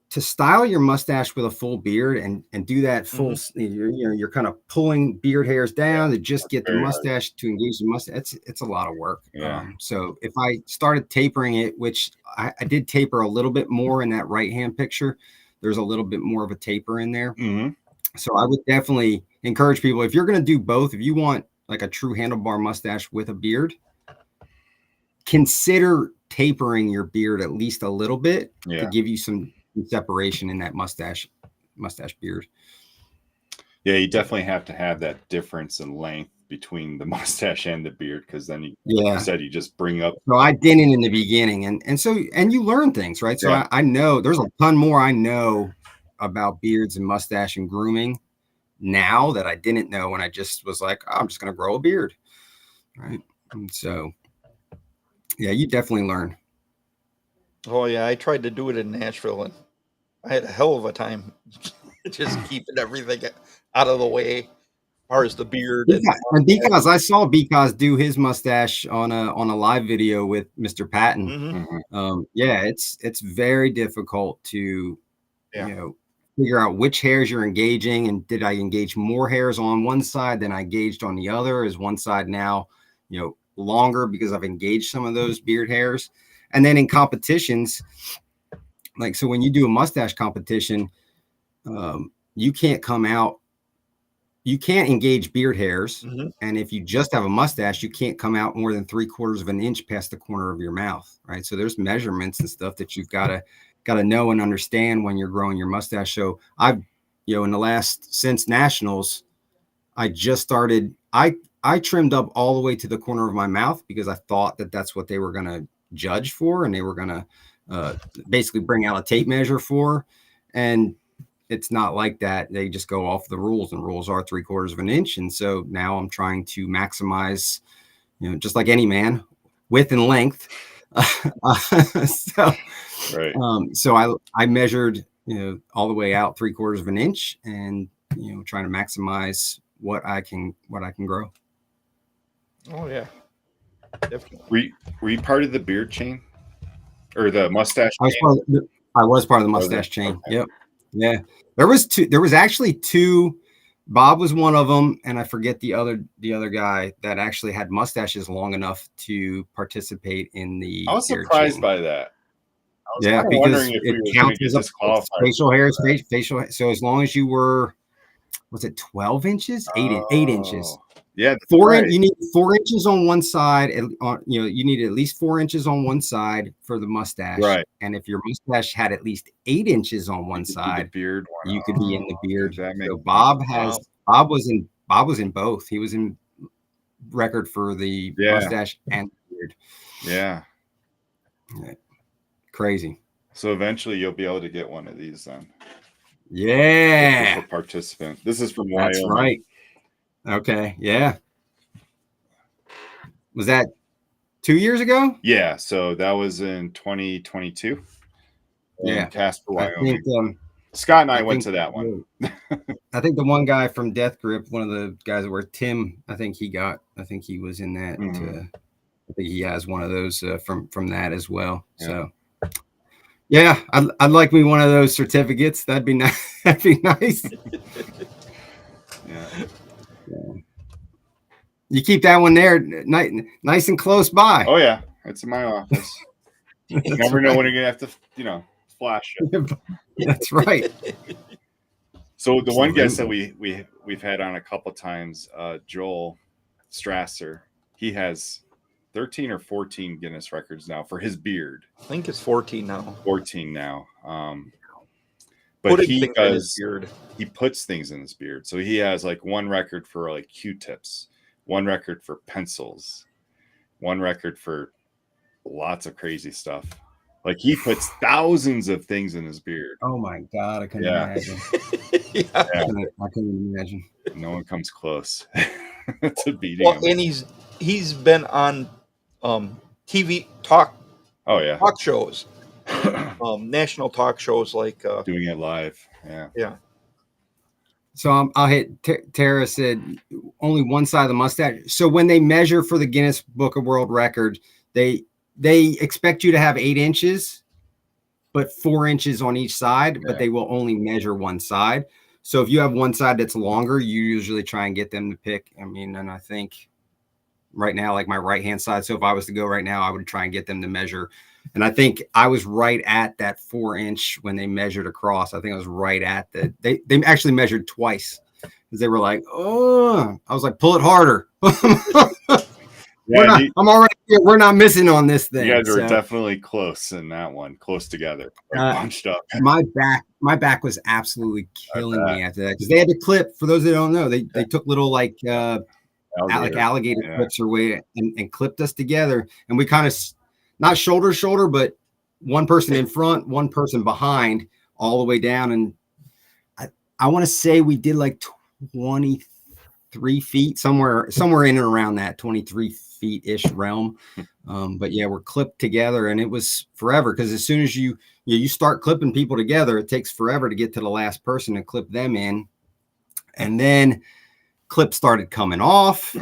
to style your mustache with a full beard and do that full, you're kind of pulling beard hairs down to just get the mustache to engage the mustache. It's a lot of work. Yeah. So if I started tapering it, which I did taper a little bit more in that right-hand picture, there's a little bit more of a taper in there. So I would definitely encourage people, if you're going to do both, if you want like a true handlebar mustache with a beard, consider tapering your beard at least a little bit to give you some separation in that mustache beard. Yeah, you definitely have to have that difference in length between the mustache and the beard, because then you said you just bring up. So I didn't in the beginning, and you learn things, right? So I know there's a ton more I know about beards and mustache and grooming now that I didn't know when I just was like, oh, I'm just going to grow a beard, right? And so, yeah, you definitely learn. Oh yeah, I tried to do it in Nashville, and I had a hell of a time just keeping everything out of the way, as far as the beard. Because I saw Because do his mustache on a live video with Mr. Patton. It's very difficult to figure out which hairs you're engaging, and did I engage more hairs on one side than I engaged on the other? Is one side now longer because I've engaged some of those beard hairs? And then in competitions, like, so when you do a mustache competition, you can't engage beard hairs. And if you just have a mustache, you can't come out more than 3/4 of an inch past the corner of your mouth, right? So there's measurements and stuff that you've got to know and understand when you're growing your mustache. So I've, in the last, since nationals, I just started, I trimmed up all the way to the corner of my mouth because I thought that that's what they were going to judge for, and they were going to basically bring out a tape measure for. And it's not like that. They just go off the rules, and rules are 3/4 of an inch. And so now I'm trying to maximize, just like any man, width and length. So I measured, all the way out 3/4 of an inch, and, trying to maximize what I can grow. Oh yeah, definitely. Were you part of the beard chain or the mustache? I was part of the mustache chain. Okay. Yep. Yeah. There was actually 2. Bob was one of them, and I forget the other guy that actually had mustaches long enough to participate in the. I was surprised by that. Yeah, because it counts as facial hairs, facial. So as long as you were, was it 12 inches? 8 inches. Yeah, 4 inch. You need 4 inches on one side. You need at least 4 inches on one side for the mustache. Right. And if your mustache had at least 8 inches on one side, beard, you could be in the beard. So Bob was in both. He was in record for the mustache and the beard. Yeah. Crazy. So eventually you'll be able to get one of these then. Yeah, official participant. This is from that's Wyoming. right. Okay, yeah. Was that 2 years ago? Yeah, so that was in 2022. Yeah. In Casper, I Wyoming. think Scott and I I went think to that one. I think the one guy from Death Grip, one of the guys that were Tim, I think he was in that. Mhm. I think he has one of those from that as well. Yeah. So yeah, I'd like me one of those certificates. That'd be nice. That'd be nice. Yeah. You keep that one there, nice and close by. Oh yeah, it's in my office. You That's never know right. when you're gonna have to, flash it. That's right. So the one guest that Absolutely. we've had on a couple times, Joel Strasser, he has 13 or 14 Guinness records now for his beard. I think it's 14 now. 14 now. But Putting he things in his does beard. he puts things in his beard. So he has like one record for like Q-tips, one record for pencils, one record for lots of crazy stuff. Like he puts thousands of things in his beard. Oh my God, I couldn't Yeah. imagine. Yeah. I couldn't imagine. No one comes close to beating Well, him. and he's been on TV talk Oh yeah, shows, national talk shows like doing it live. Yeah. So I'll hit. Tara said only one side of the mustache. So when they measure for the Guinness Book of World Records, they expect you to have 8 inches, but 4 inches on each side. But they will only measure one side. So if you have one side that's longer, you usually try and get them to pick. I mean, and I think right now, like my right hand side. So if I was to go right now, I would try and get them to measure. And I think I was right at that 4-inch when they measured across. I think I was right at the. They actually measured twice because they were like, "Oh," I was like, "Pull it harder." I'm already here. We're not missing on this thing. You guys were definitely close in that one, close together, bunched up. My back was absolutely killing me after that because they had to clip. For those that don't know, they took little like alligator clips or way and clipped us together, and we kind of not shoulder to shoulder, but one person in front, one person behind, all the way down. And I want to say we did like 23 feet, somewhere in and around that 23 feet ish realm. But yeah, we're clipped together, and it was forever because as soon as you start clipping people together, it takes forever to get to the last person and clip them in. And then clips started coming off.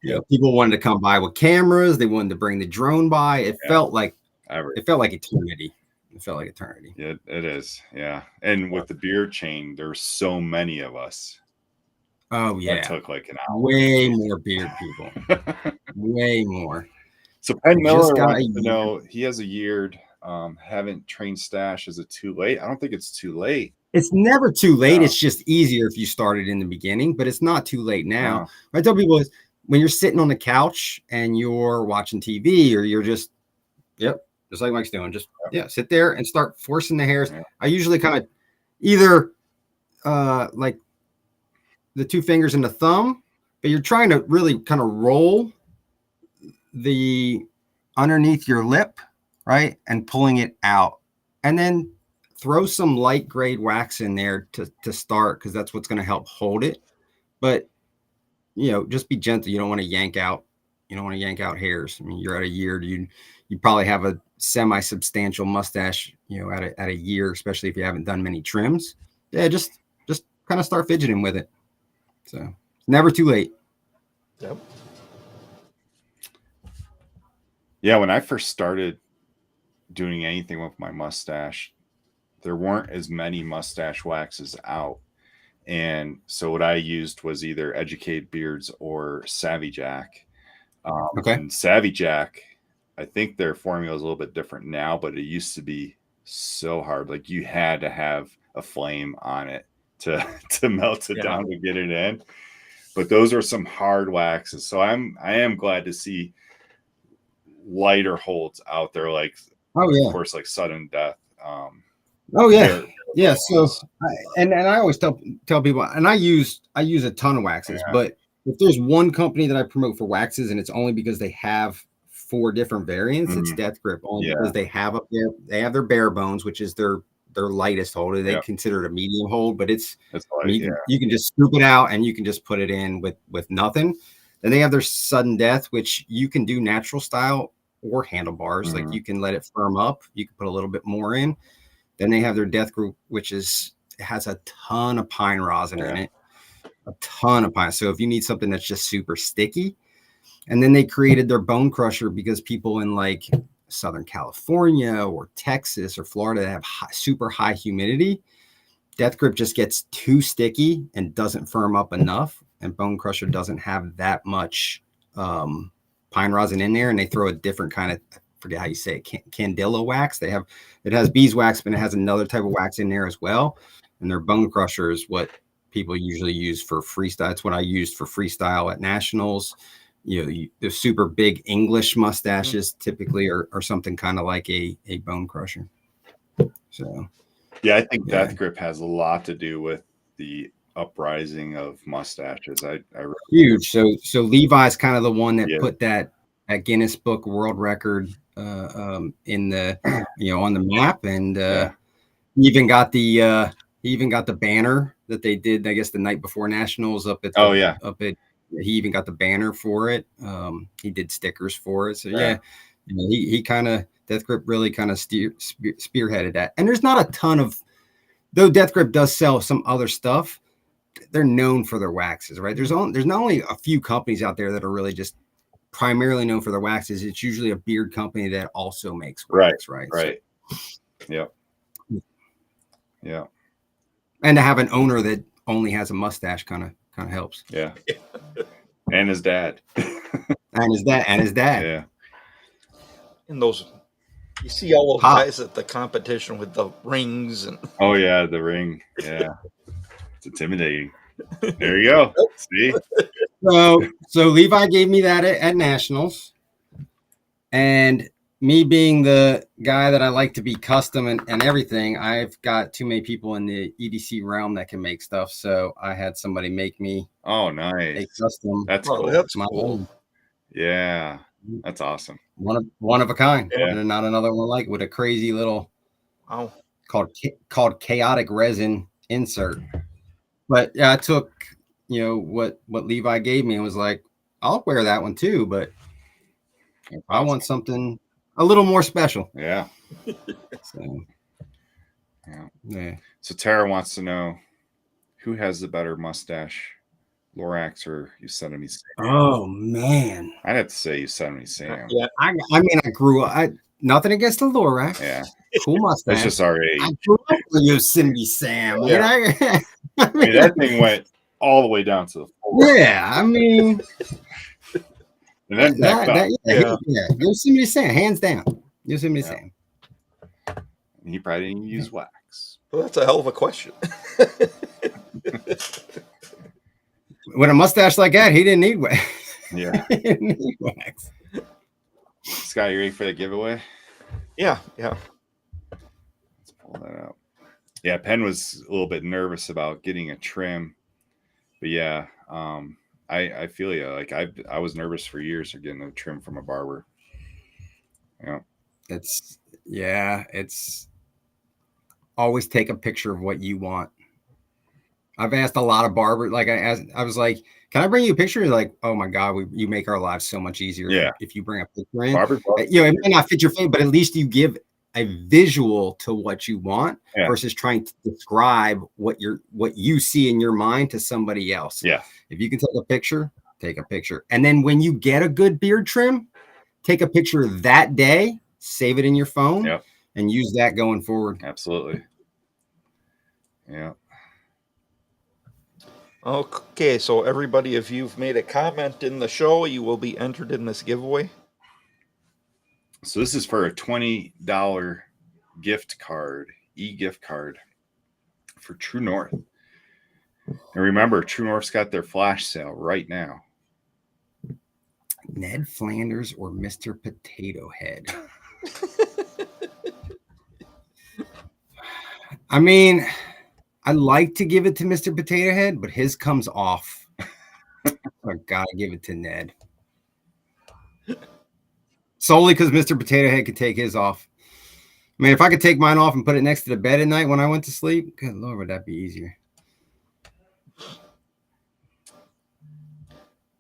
Yeah. People wanted to come by with cameras. They wanted to bring the drone by. It felt like eternity. It felt like eternity. Yeah, it is. Yeah. And with the beard chain, there's so many of us. Oh yeah. That took like an hour. Way more beard people. Way more. So Penn Miller wants to know, he has a yeared, haven't trained stash. Is it too late? I don't think it's too late. It's never too late. No. It's just easier if you started in the beginning, but it's not too late now. No. I tell people when you're sitting on the couch and you're watching TV or you're just like Mike's doing, just sit there and start forcing the hairs. Yeah. I usually kind of either like the 2 fingers and the thumb, but you're trying to really kind of roll the underneath your lip, right? And pulling it out. And then throw some light grade wax in there to start, because that's what's going to help hold it. But just be gentle. You don't want to yank out hairs. I mean, you're at a year, you probably have a semi-substantial mustache, at a year, especially if you haven't done many trims. Yeah, just kind of start fidgeting with it. So it's never too late. Yep. Yeah, when I first started doing anything with my mustache, there weren't as many mustache waxes out. And so what I used was either Educated Beards or Savvy Jack. And Savvy Jack, I think their formula is a little bit different now, but it used to be so hard. Like you had to have a flame on it to melt it down to get it in. But those are some hard waxes. So I am glad to see lighter holds out there, like of course, like Sudden Death. So I always tell people, and I use a ton of waxes, but if there's one company that I promote for waxes, and it's only because they have 4 different variants, it's Death Grip, only because they have up there, they have their bare bones, which is their their lightest hold. They Yep. consider it a medium hold, but it's That's I like, mean, you can just scoop it out and you can just put it in with nothing. Then they have their sudden death, which you can do natural style or handlebars. Like Mhm. you can let it firm up. You can put a little bit more in. Then they have their death group, which has a ton of pine rosin in it, a ton of pine. So if you need something that's just super sticky, and then they created their bone crusher because people in like Southern California or Texas or Florida that have super high humidity, death grip just gets too sticky and doesn't firm up enough. And bone crusher doesn't have that much pine rosin in there. And they throw a different kind of, I forget how you say it, candilla wax. It has beeswax, but it has another type of wax in there as well. And their bone crusher is what people usually use for freestyle. It's what I used for freestyle at nationals. The super big English mustaches typically are something kind of like a bone crusher. So yeah, I think death grip has a lot to do with the uprising of mustaches. I really, huge. So Levi's kind of the one that Yeah. put that Guinness Book World Record in the on the map, and he even got the banner that they did, I guess, the night before nationals up at he even got the banner for it. He did stickers for it. So he kind of, Death Grip really kind of spearheaded that. And there's not a ton of, though Death Grip does sell some other stuff, they're known for their waxes, right? There's not only a few companies out there that are really just primarily known for their waxes. It's usually a beard company that also makes wax, right? Right. So, yeah. And to have an owner that only has a mustache kind of helps. Yeah. And his dad. And his dad. Yeah. And those, you see all those guys at the competition with the rings and. Oh yeah, the ring. Yeah, it's intimidating. There you go. See. So Levi gave me that at nationals, and me being the guy that I like to be custom and everything, I've got too many people in the EDC realm that can make stuff. So I had somebody make me. Oh, nice. A custom. That's cool. That's cool. Yeah, that's awesome. One of a kind. Yeah. And not another one like, with a crazy little called chaotic resin insert. But yeah, I took what Levi gave me and was like, I'll wear that one too, but if I want something a little more special. Yeah. So So Tara wants to know, who has the better mustache, Lorax or Yosemite Sam? Oh man, I'd have to say Yosemite Sam. Yeah, I mean, I grew up. Nothing against the Lorax. Yeah, cool mustache. It's just our age. I grew up with Yosemite Sam. Yeah. I mean, that thing went all the way down to the floor. Yeah, I mean, and then Yosemite Sam, hands down. Yosemite Sam. He probably didn't use wax. Well, that's a hell of a question. With a mustache like that, he didn't need wax. Yeah. He didn't need wax. Scott, you ready for the giveaway? Yeah. Let's pull that out. Yeah, Penn was a little bit nervous about getting a trim, but yeah, I feel you. Like I was nervous for years of getting a trim from a barber. Yeah, it's always take a picture of what you want. I've asked a lot of barbers. Like I was like, "Can I bring you a picture?" You're like, "Oh my god, you make our lives so much easier if you bring a picture in." It may not fit your face, but at least you give a visual to what you want versus trying to describe what you see in your mind to somebody else. Yeah. If you can take a picture. And then when you get a good beard trim, take a picture that day, save it in your phone, and use that going forward. Absolutely. Yeah. Okay, so everybody, if you've made a comment in the show, you will be entered in this giveaway. So this is for a $20 gift card, e-gift card for True North. And remember, True North's got their flash sale right now. Ned Flanders or Mr. Potato Head? I mean, I like to give it to Mr. Potato Head, but his comes off. I gotta give it to Ned. Solely because Mr. Potato Head could take his off. I mean, if I could take mine off and put it next to the bed at night when I went to sleep, good Lord, would that be easier?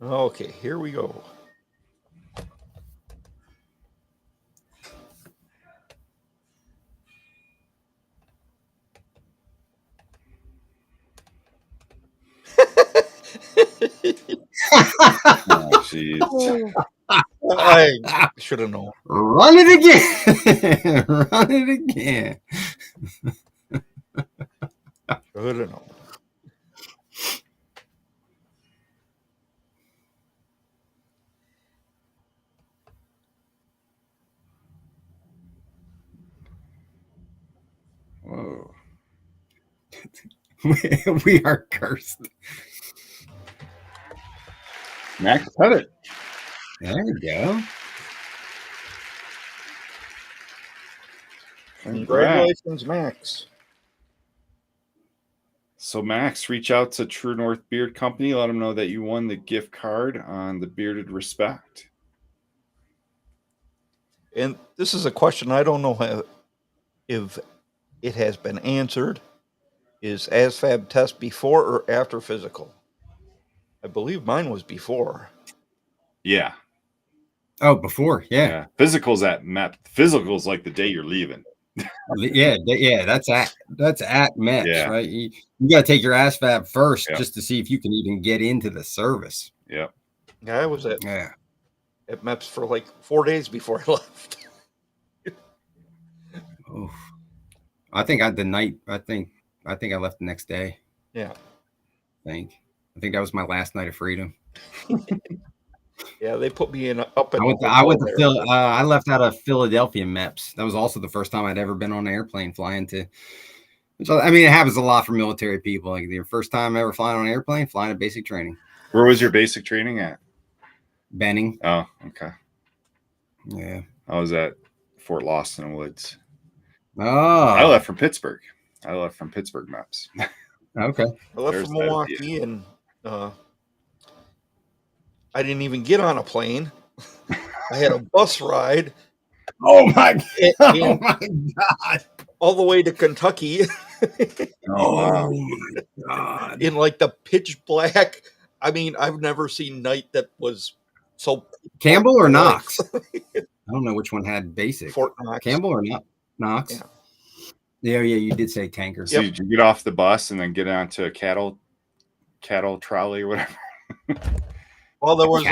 Okay, here we go. Oh, jeez. I should have known. Run it again. Run it again. Should have known. Whoa. We are cursed. Max, cut it. There we go. Congratulations, Max. So, Max, reach out to True North Beard Company. Let them know that you won the gift card on the Bearded Respect. And this is a question I don't know if it has been answered. Is ASFAB test before or after physical? I believe mine was before. Yeah. Oh, before, yeah. Physical's at MEP. Physical's like the day you're leaving. Yeah. That's at MEPS, Yeah. right? You got to take your ASFAB first Yep. just to see if you can even get into the service. Yep. Yeah, I was at MEPS for like 4 days before I left. Oh, I think I left the next day. Yeah. I think that was my last night of freedom. Yeah, they put me in up. I left out of Philadelphia MEPS. That was also the first time I'd ever been on an airplane flying to. So I mean, it happens a lot for military people. Like their first time ever flying on an airplane, flying a basic training. Where was your basic training at? Benning. Oh, okay. Yeah. I was at Fort Lawson Woods. Oh. I left from Pittsburgh. MEPS. Okay. I left from Milwaukee and I didn't even get on a plane. I had a bus ride. Oh my God. All the way to Kentucky. Oh my God. In like the pitch black. I mean, I've never seen night that was so. Campbell or Knox? I don't know which one had basic. Fort Knox. Campbell or Knox? Yeah, you did say tanker. So did you get off the bus and then get onto a cattle trolley or whatever? Well, there was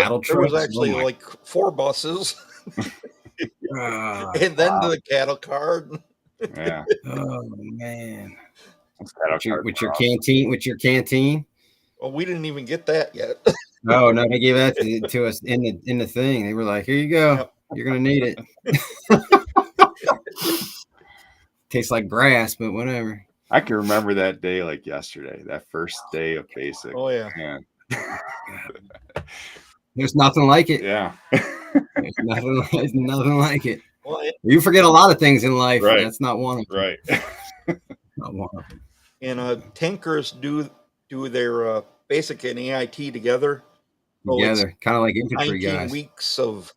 actually like 4 buses. And then to the cattle car. Yeah. Oh man. With your canteen. Well, we didn't even get that yet. No, they gave that to us in the thing. They were like, "Here you go. Yep. You're gonna need it." Tastes like grass, but whatever. I can remember that day like yesterday. That first day of basic. Oh yeah. Man. There's nothing like it. Yeah. There's nothing like it. Well, you forget a lot of things in life. Right. That's not one of them. Right. Not one of them. And tankers do their basic and AIT together. Together, kind of like infantry 19 guys. weeks of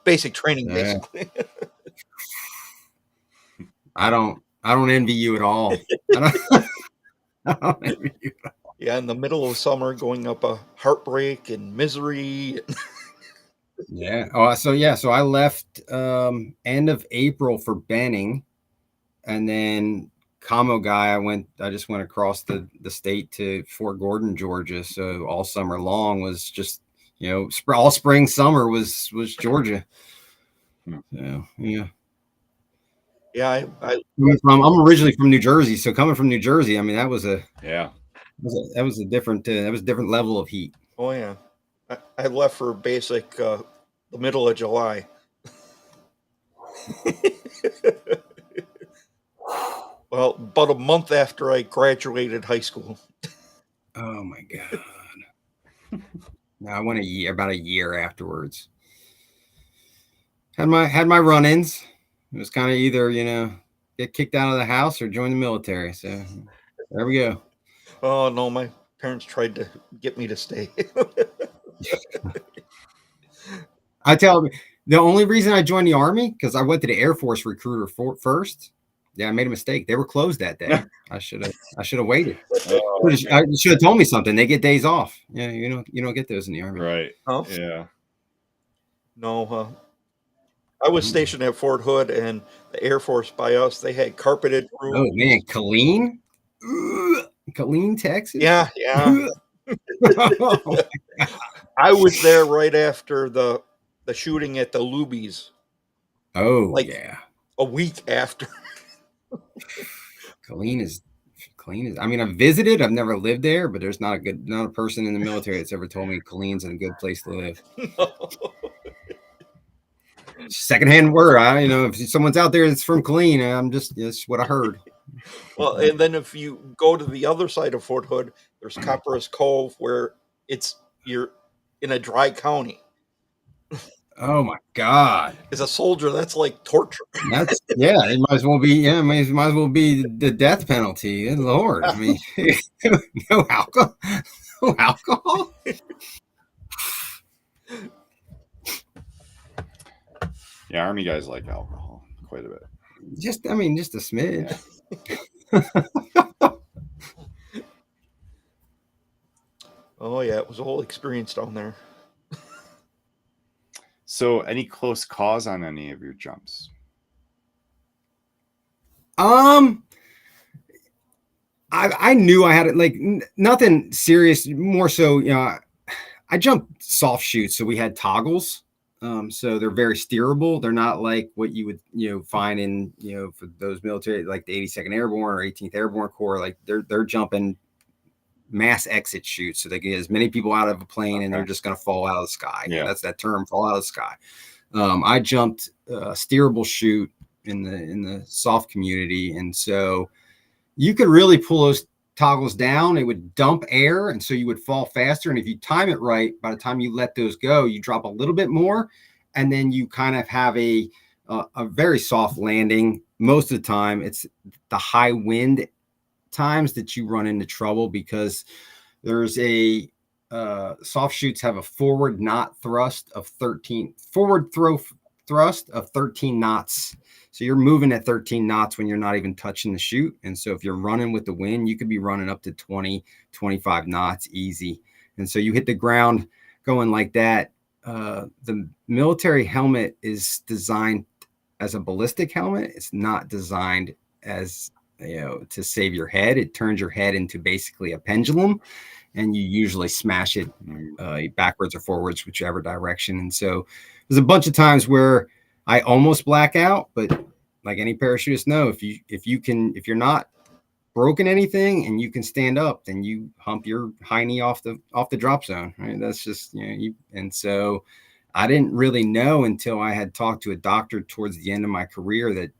basic training, basically. I don't envy you at all. I don't envy you at all. Yeah, in the middle of summer, going up a heartbreak and misery. Yeah. Oh, so I left end of April for Benning, and then Commo guy. I just went across the state to Fort Gordon, Georgia. So all summer long was just all spring, summer was Georgia. So yeah. Yeah, I'm originally from New Jersey, so coming from New Jersey, I mean that was a different level of heat. Oh yeah, I left for basic the middle of July. Well, about a month after I graduated high school. Oh my God! No, I went about a year afterwards. Had my run-ins. It was kind of either, get kicked out of the house or join the military. So there we go. Oh, no, my parents tried to get me to stay. I tell The only reason I joined the Army, because I went to the Air Force recruiter first. Yeah, I made a mistake. They were closed that day. I should have waited. Oh, I should have told me something. They get days off. Yeah, you don't get those in the Army. right. Huh? Yeah. No, I was stationed at Fort Hood, and the Air Force by us, they had carpeted rooms. Oh man, Killeen, Killeen, Texas. Yeah. I was there right after the shooting at the Lubies, Oh Like- yeah, a week after. Killeen is. I mean, I've visited. I've never lived there, but there's not a person in the military that's ever told me Killeen's a good place to live. Secondhand word. If someone's out there that's from Killeen, that's what I heard. Well, and then if you go to the other side of Fort Hood, there's Copper's Cove, where you're in a dry county. Oh my God. As a soldier, that's like torture. That's it might as well be might as well be the death penalty. Good Lord. I mean no alcohol. No alcohol. Yeah, Army guys like alcohol quite a bit. Just a smidge. Oh yeah, it was a whole experience down there. So, any close calls on any of your jumps? I knew I had it, like nothing serious. More so, I jumped soft chutes, so we had toggles. So they're very steerable. They're not like what you would find in for those military, like the 82nd Airborne or 18th Airborne Corps. Like they're jumping mass exit chutes, so they get as many people out of a plane, and they're just going to fall out of the sky. Yeah, that's that term, fall out of the sky. I jumped a steerable chute in the soft community, and so you could really pull those toggles down. It would dump air, and so you would fall faster. And if you time it right, by the time you let those go, you drop a little bit more, and then you kind of have a very soft landing. Most of the time, it's the high wind times that you run into trouble, because there's a soft chutes have a forward knot thrust of 13 thrust of 13 knots. So you're moving at 13 knots when you're not even touching the chute. And so if you're running with the wind, you could be running up to 20, 25 knots easy. And so you hit the ground going like that. The military helmet is designed as a ballistic helmet. It's not designed as to save your head. It turns your head into basically a pendulum, and you usually smash it backwards or forwards, whichever direction. And so there's a bunch of times where I almost black out, but like any parachutist know, if you're not broken anything and you can stand up, then you hump your high knee off the drop zone. Right? That's just and so I didn't really know until I had talked to a doctor towards the end of my career that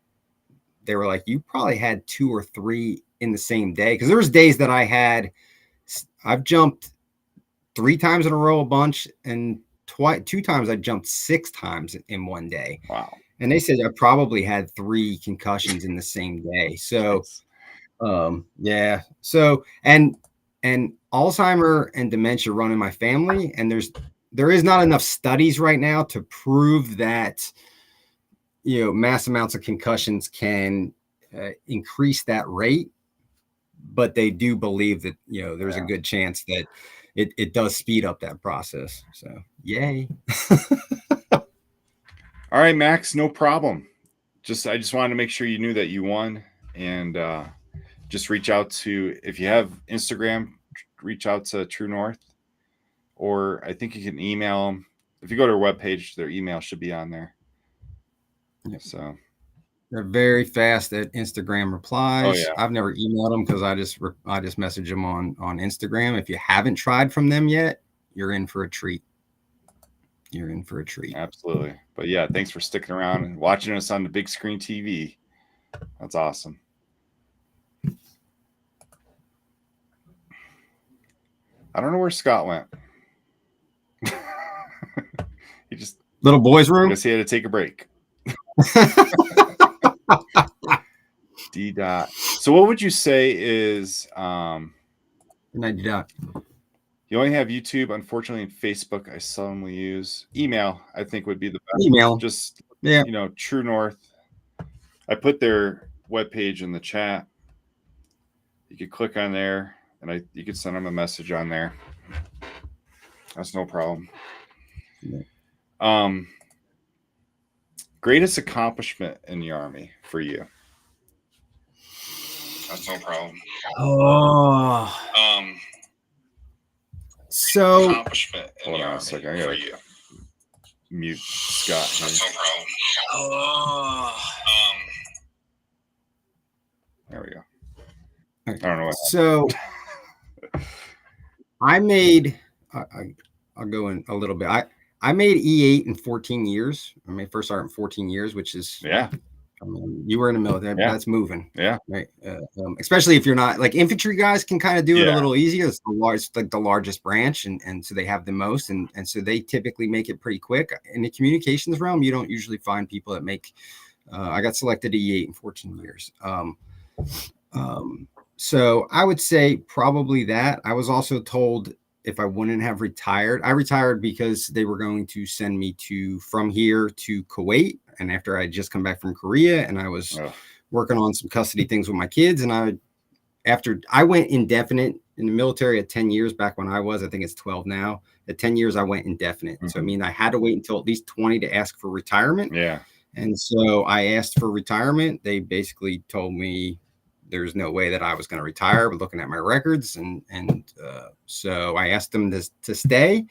they were like, you probably had 2 or 3 in the same day. Because there was days that I've jumped 3 times in a row a bunch, and 2 times I jumped 6 times in one day. Wow. And they said I probably had 3 concussions in the same day. So, yeah. So, and Alzheimer and dementia run in my family, and there is not enough studies right now to prove that mass amounts of concussions can increase that rate, but they do believe that there's a good chance that it does speed up that process. So yay. All right, Max, no problem. I just wanted to make sure you knew that you won, and just reach out to, if you have Instagram, reach out to True North, or I think you can email them. If you go to their webpage, their email should be on there. Yep. So they're very fast at Instagram replies. Oh, yeah. I've never emailed them because I just message them on Instagram. If you haven't tried from them yet, you're in for a treat. You're in for a treat. Absolutely. But yeah, thanks for sticking around and watching us on the big screen TV. That's awesome. I don't know where Scott went. He just Little boy's room. I guess he had to take a break. D dot. So what would you say is Night, D dot. You only have YouTube, unfortunately, and Facebook. I seldomly use email. I think would be the best. Email. Just Yeah. True North. I put their webpage in the chat. You could click on there, and you could send them a message on there. That's no problem. Yeah. Greatest accomplishment in the Army for you? That's no problem. Oh. So Accomplishment in the Army for you. Mute Scott here. That's no problem. Oh. There we go. Okay. I don't know what. So I made. I'll go in a little bit. I made E8 in 14 years. I made first sergeant in 14 years, which is I mean, you were in the military. Yeah. That's moving. Yeah. Right. Especially if you're not like infantry guys can kind of do it a little easier. It's the largest branch, and so they have the most, and so they typically make it pretty quick. In the communications realm, you don't usually find people that make. I got selected E8 in 14 years. So I would say probably that. I was also told if I wouldn't have retired, I retired because they were going to send me from here to Kuwait. And after I had just come back from Korea, and I was working on some custody things with my kids, and after I went indefinite in the military at 10 years back when I think it's 12 now. At 10 years, I went indefinite. So I mean, I had to wait until at least 20 to ask for retirement. Yeah. And so I asked for retirement. They basically told me there's no way that I was going to retire, but looking at my records. And so I asked them to stay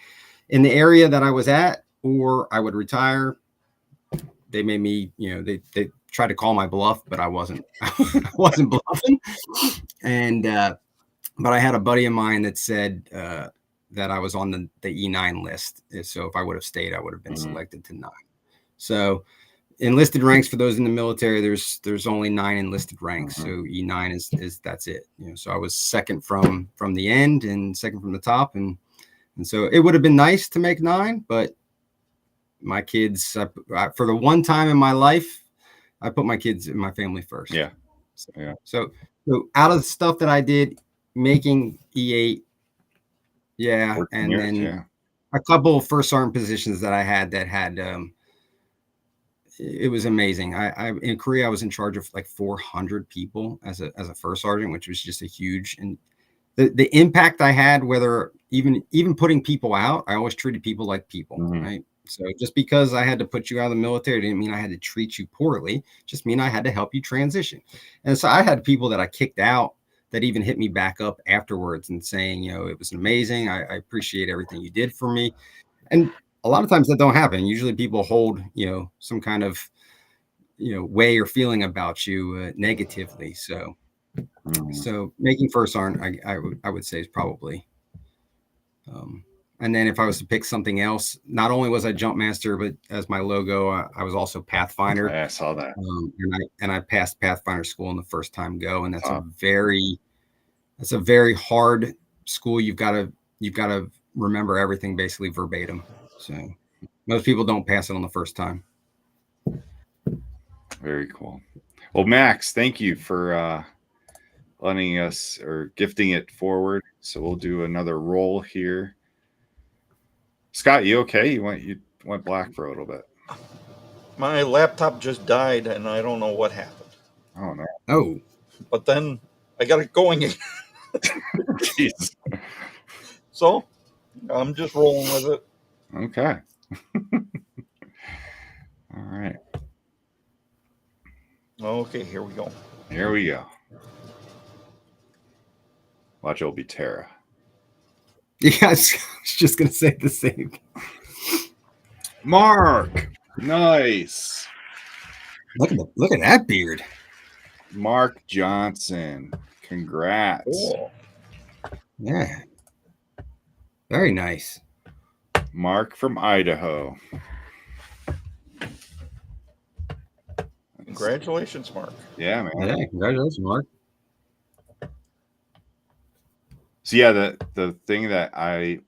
in the area that I was at, or I would retire. They made me, they tried to call my bluff, but I wasn't bluffing. And, but I had a buddy of mine that said that I was on the E9 list. So if I would have stayed, I would have been selected to 9. So enlisted ranks, for those in the military, there's only 9 enlisted ranks. So E9 is that's it. So I was second from the end and second from the top. And so it would have been nice to make 9, but my kids, for the one time in my life, I put my kids and my family first. Yeah. So out of the stuff that I did, making E8, and then a couple of first sergeant positions that I had it was amazing. I in Korea, I was in charge of like 400 people as a first sergeant, which was just a huge, and the impact I had, whether even putting people out, I always treated people like people, right? So just because I had to put you out of the military didn't mean I had to treat you poorly. Just mean I had to help you transition. And so I had people that I kicked out that even hit me back up afterwards and saying, it was amazing. I appreciate everything you did for me. And a lot of times that don't happen. Usually people hold, some kind of, way or feeling about you negatively. So making first sergeant, I would say is probably. And then if I was to pick something else, not only was I jump master, but as my logo, I was also Pathfinder. I saw that. And I passed Pathfinder school in the first time go. And that's a very hard school. You've got to remember everything basically verbatim. So most people don't pass it on the first time. Very cool. Well, Max, thank you for letting us or gifting it forward. So we'll do another roll here. Scott, you okay? You went black for a little bit. My laptop just died, and I don't know what happened. Oh no! Oh, but then I got it going again. Jeez. So I'm just rolling with it. Okay. All right. Okay, here we go. Here we go. Watch, it'll be Tara. Yeah, I was just gonna say the same. Mark, nice. Look at that beard. Mark Johnson, congrats. Cool. Yeah, very nice. Mark from Idaho. Congratulations, Mark. Yeah, man. Yeah, congratulations, Mark. So yeah, the thing that I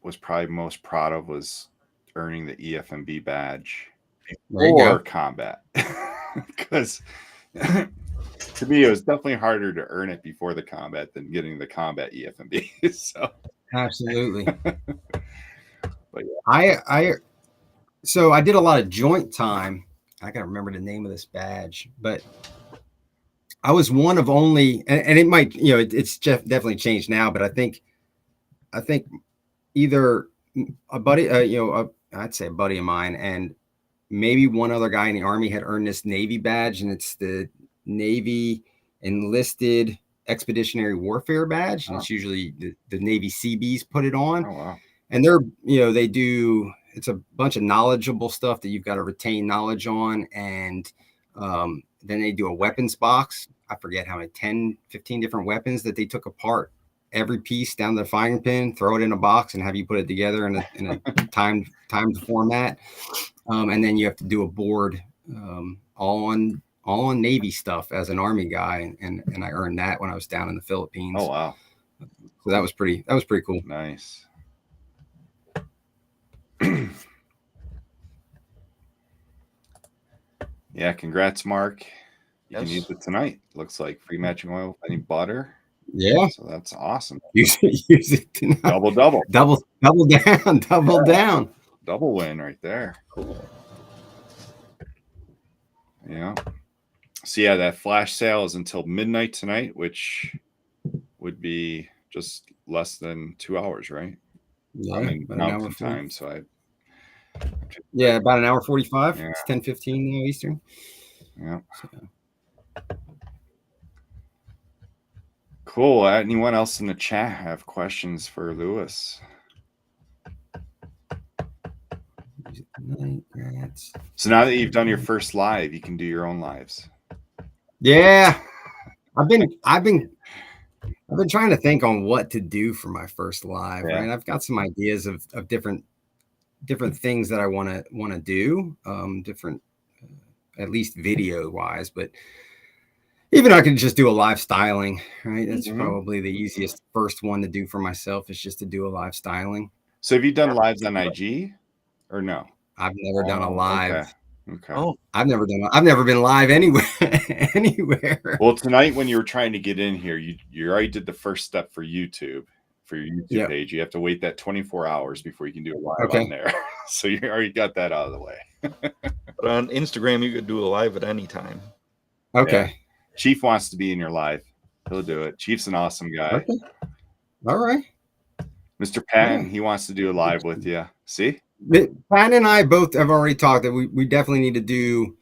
was probably most proud of was earning the EFMB badge before combat. Because to me, it was definitely harder to earn it before the combat than getting the combat EFMB. So Absolutely. But yeah. So I did a lot of joint time. I gotta remember the name of this badge, but I was one of only, and it might, it's definitely changed now, but I think either a buddy, I'd say a buddy of mine, and maybe one other guy in the Army had earned this Navy badge, and it's the Navy Enlisted Expeditionary Warfare badge, and it's usually the Navy Seabees put it on. Oh, wow. And they do, it's a bunch of knowledgeable stuff that you've got to retain knowledge on. And then they do a weapons box. I forget how many, 10, 15 different weapons that they took apart, every piece down to the firing pin, throw it in a box and have you put it together in a timed format. And then you have to do a board all on Navy stuff as an Army guy. And I earned that when I was down in the Philippines. Oh, wow. So that was pretty cool. Nice. Yeah, congrats, Mark. You can use it tonight. Looks like free matching oil with any butter. Yeah. So that's awesome. Use it tonight. Double down. Double down. Double win right there. Cool. Yeah. So yeah, that flash sale is until midnight tonight, which would be just less than 2 hours, right? Yeah, I'm in about Mountain Time, so about an hour 45. Yeah. It's 10:15 now Eastern. Yeah. So. Cool. Anyone else in the chat have questions for Lewis? So now that you've done your first live, you can do your own lives. Yeah, I've been trying to think on what to do for my first live. Yeah. Right, I've got some ideas of different things that I want to do, different, at least video wise, but even I can just do a live styling, right? That's probably the easiest first one to do for myself, is just to do a live styling. So have you done lives on IG or no? I've never done a live. Okay. Oh, I've never been live anywhere. Well, tonight when you were trying to get in here, you already did the first step for YouTube, for your YouTube page. You have to wait that 24 hours before you can do a live on there. So you already got that out of the way. But on Instagram, you could do a live at any time. Okay. Yeah. Chief wants to be in your live. He'll do it. Chief's an awesome guy. Okay. All right. Mr. Patton, he wants to do a live with you. See? Patton and I both have already talked that we definitely need to do,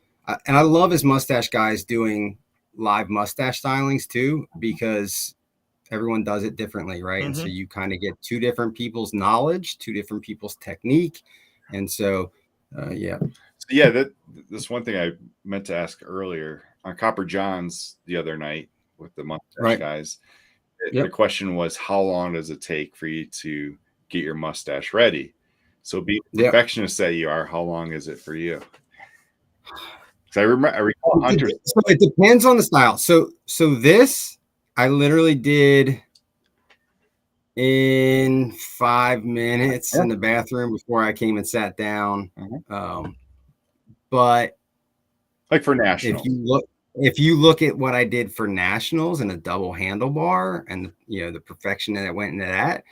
and I love his mustache guys doing live mustache stylings too, because everyone does it differently, right? And so you kind of get two different people's knowledge, two different people's technique. And so, that's one thing I meant to ask earlier on Copper John's the other night with the mustache guys. The question was, how long does it take for you to get your mustache ready? So be the perfectionist that you are, how long is it for you? Because I recall Hunter. So it depends on the style. So this I literally did in 5 minutes in the bathroom before I came and sat down. But like for nationals, if you look at what I did for nationals and a double handlebar and the perfection that went into that,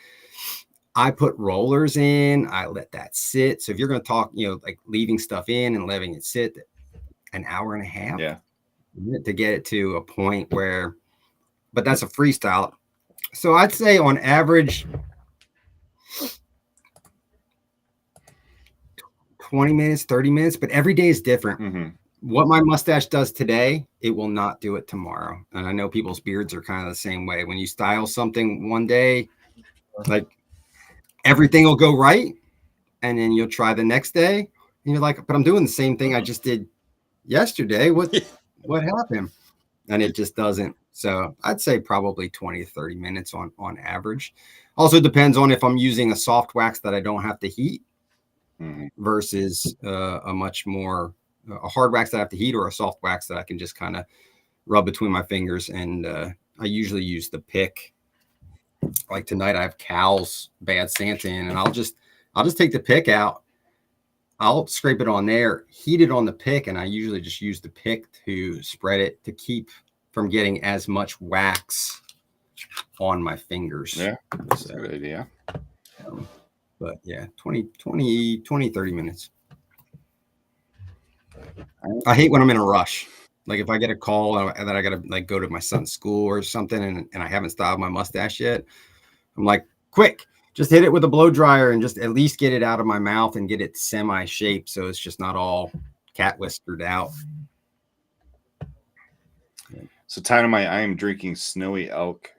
I put rollers in, I let that sit. So if you're going to talk, like leaving stuff in and letting it sit, an hour and a half to get it to a point where, but that's a freestyle. So I'd say on average, 20 minutes, 30 minutes, but every day is different. What my mustache does today, it will not do it tomorrow. And I know people's beards are kind of the same way. When you style something one day, like everything will go right. And then you'll try the next day and you're like, but I'm doing the same thing I just did yesterday. What happened? And it just doesn't. So I'd say probably 20 to 30 minutes on average. Also depends on if I'm using a soft wax that I don't have to heat versus a much more a hard wax that I have to heat, or a soft wax that I can just kind of rub between my fingers. And I usually use the pick. Like tonight I have Cal's Bad Santa in, and I'll just take the pick out. I'll scrape it on there, heat it on the pick, and I usually just use the pick to spread it to keep from getting as much wax on my fingers. Yeah, that's a So, good idea. but yeah, 30 minutes. I hate when I'm in a rush. Like if I get a call and then I gotta like go to my son's school or something, and I haven't styled my mustache yet, I'm like, quick, just hit it with a blow dryer and just at least get it out of my mouth and get it semi-shaped so it's just not all cat whiskered out. So Dynamite, I am drinking Snowy Elk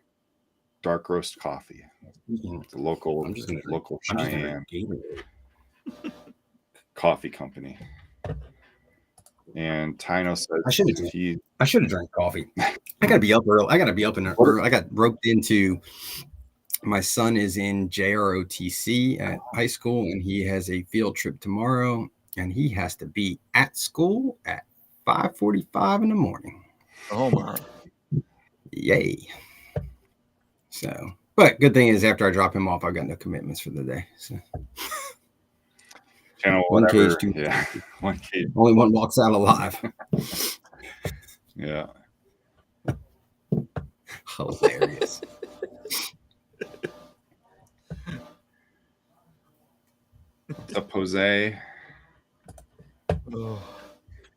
dark roast coffee. The local Cheyenne coffee company. And Tino says I should have drank coffee. I gotta be up early. I gotta be up early. I got roped into. My son is in JROTC at high school, and he has a field trip tomorrow, and he has to be at school at 5:45 in the morning. Oh my! Yay! So, but good thing is after I drop him off, I've got no commitments for the day. So. Channel One whatever. cage, two Yeah. cages. One cage. Only one walks out alive. Yeah. Hilarious. What's up, Jose? Oh.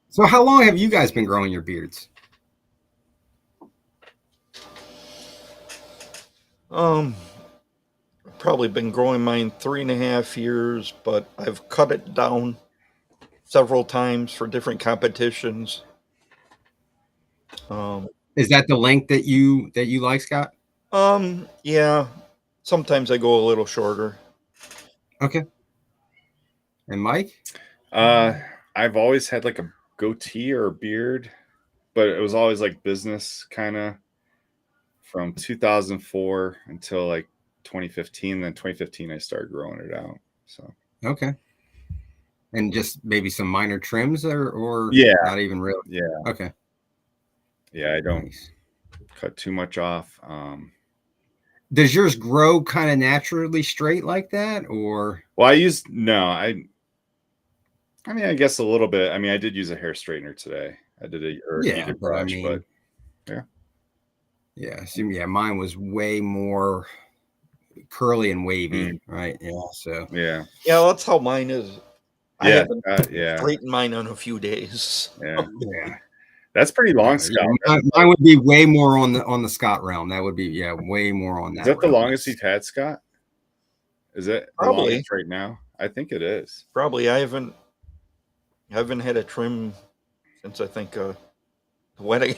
So how long have you guys been growing your beards? Probably been growing mine 3.5 years, but I've cut it down several times for different competitions. Is that the length that you like, Scott? Yeah. Sometimes I go a little shorter. Okay. And Mike? I've always had like a goatee or a beard, but it was always like business kind of from 2004 until like 2015. Then 2015 I started growing it out. So okay. And just maybe some minor trims or yeah, not even really. Yeah. Okay. Yeah, I don't cut too much off. Does yours grow kind of naturally straight like that, or? Well, I mean, I guess a little bit. I mean, I did use a hair straightener today. I did a brush, but yeah. Yeah. So, yeah, mine was way more curly and wavy, right? Yeah. So yeah, that's how mine is. I haven't yeah. straightened mine in a few days. Yeah. Yeah. That's pretty long, Scott. Mine would be way more on the Scott realm. That would be way more on that. Is that the longest you've had, Scott? Is it probably the longest right now? I think it is. Probably. I haven't had a trim since I think the wedding.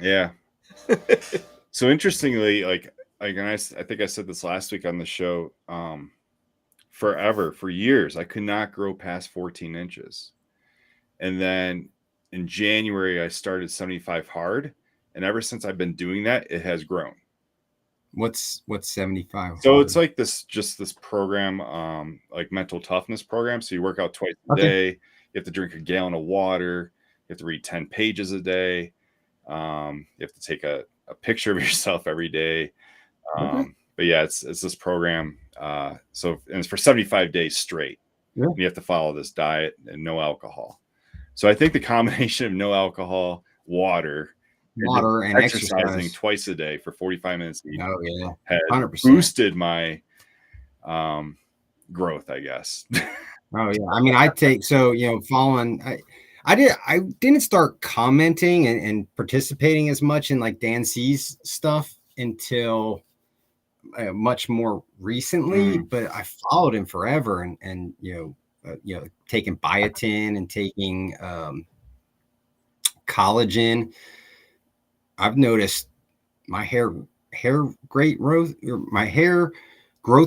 Yeah. So interestingly, like and I think I said this last week on the show. For years, I could not grow past 14 inches, and then in January I started 75 hard, and ever since I've been doing that, it has grown. What's 75? So hard? It's like this program, like mental toughness program. So you work out twice a day. You have to drink a gallon of water. You have to read 10 pages a day. You have to take a picture of yourself every day. But yeah, it's this program. And it's for 75 days straight. Yeah. You have to follow this diet and no alcohol. So I think the combination of no alcohol, water and exercising twice a day for 45 minutes each has 100%. Boosted my growth, I guess. Oh yeah. I mean, following I didn't start commenting and participating as much in like Dan C's stuff until much more recently, but I followed him forever and taking biotin and taking collagen. I've noticed my hair growth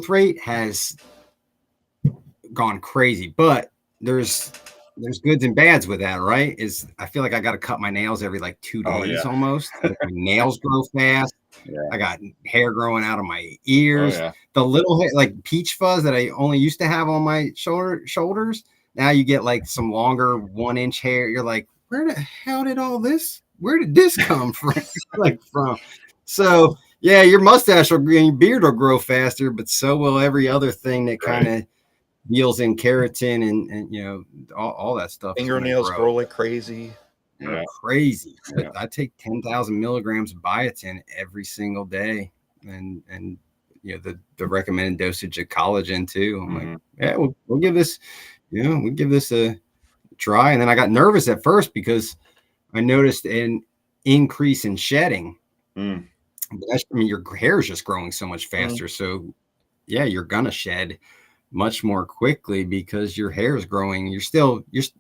rate has gone crazy, but there's goods and bads with that, right? I feel like I got to cut my nails every like 2 days almost. My nails grow fast. Yeah. I got hair growing out of my ears. The little hair, like peach fuzz that I only used to have on my shoulders. Now you get like some longer 1-inch hair. You're like, where the hell where did this come from? So yeah, your mustache and your beard will grow faster, but so will every other thing that kind of deals in keratin and all that stuff. Fingernails grow like crazy. Yeah. Crazy. Yeah. I take 10,000 milligrams of biotin every single day. and the recommended dosage of collagen too. I'm Mhm. like, yeah, we'll give this, we'll give this a try. And then I got nervous at first because I noticed an increase in shedding. Mm. But your hair is just growing so much faster. So yeah, you're gonna shed much more quickly because your hair is growing.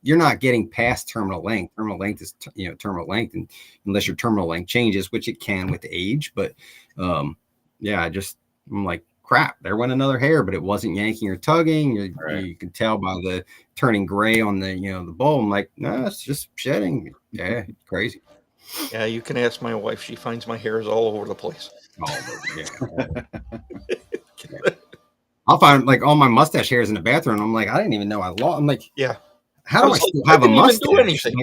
You're not getting past terminal length. Terminal length is terminal length, and unless your terminal length changes, which it can with age. But yeah, I'm like, crap, there went another hair, but it wasn't yanking or tugging. Right. You can tell by the turning gray on the the bowl. I'm like, no, it's just shedding. Yeah, it's crazy. Yeah, you can ask my wife. She finds my hairs all over the place. All over, yeah. I'll find like all my mustache hairs in the bathroom. I'm like, I didn't even know I lost. I'm like, Yeah. how do I still have a didn't even mustache? do anything.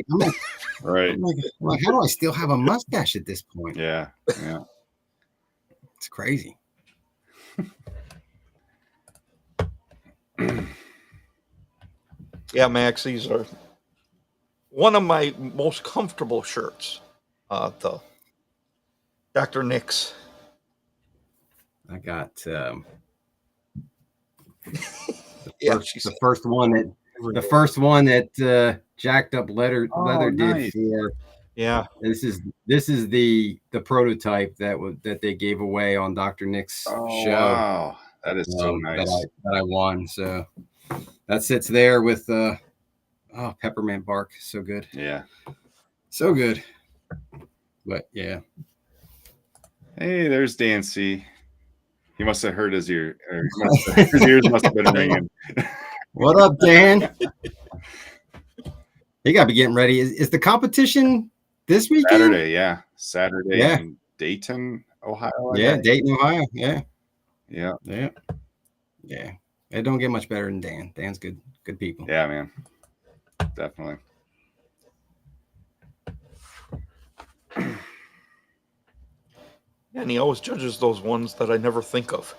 Right. I'm like, how do I still have a mustache at this point? Yeah. Yeah. It's crazy. Yeah, Max, these are one of my most comfortable shirts. The Dr. Nick's. I got the Yeah, first one that jacked up leather Oh, did nice. for. Yeah. This is the prototype that they gave away on Dr. Nick's Oh, show. wow. That is so nice. that I won. So that sits there with peppermint bark. So good. Yeah. So good. But yeah. Hey, there's Dan C. He must have heard his ear. His ears must have been ringing. What up, Dan? You got to be getting ready. Is the competition this weekend? Saturday in Dayton, Ohio. Dayton, Ohio. Yeah. Yeah. It don't get much better than Dan. Dan's good people. Yeah, man. Definitely. And he always judges those ones that I never think of.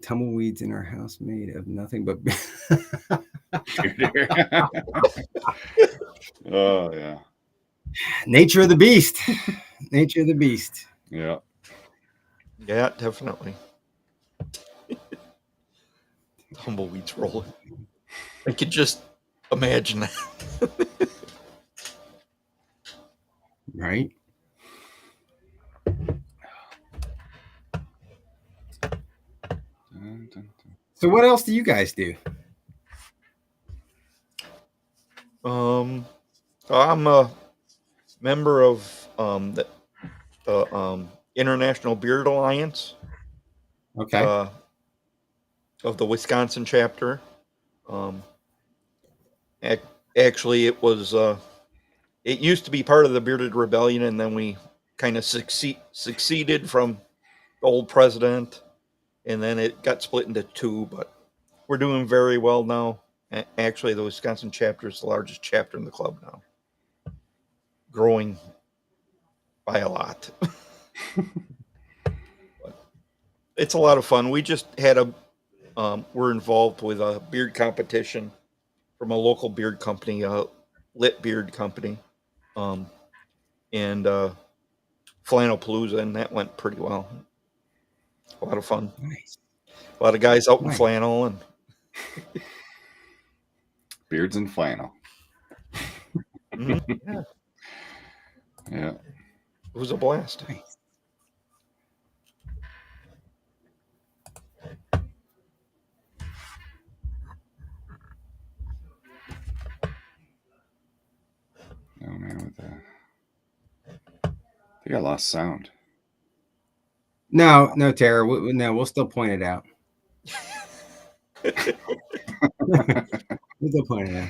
Tumbleweeds in our house made of nothing but. Oh yeah. Nature of the beast. Nature of the beast. Yeah. Yeah, definitely. Tumbleweeds rolling. I could just imagine that. Right. So what else do you guys do? I'm a member of the International Beard Alliance. Okay. Of the Wisconsin chapter. Actually, it was. It used to be part of the Bearded Rebellion, and then we kind of succeeded from the old president, and then it got split into two. But we're doing very well now. Actually, the Wisconsin chapter is the largest chapter in the club now, growing by a lot. It's a lot of fun. We just had we're involved with a beard competition from a local beard company, Lit Beard Company, and Flannelpalooza, and that went pretty well. A lot of fun. Nice. A lot of guys out in flannel and beards and flannel. Yeah. Yeah. It was a blast. Nice. Oh man, with that. I think I lost sound. No, Tara. We'll still point it out. We'll still point it out.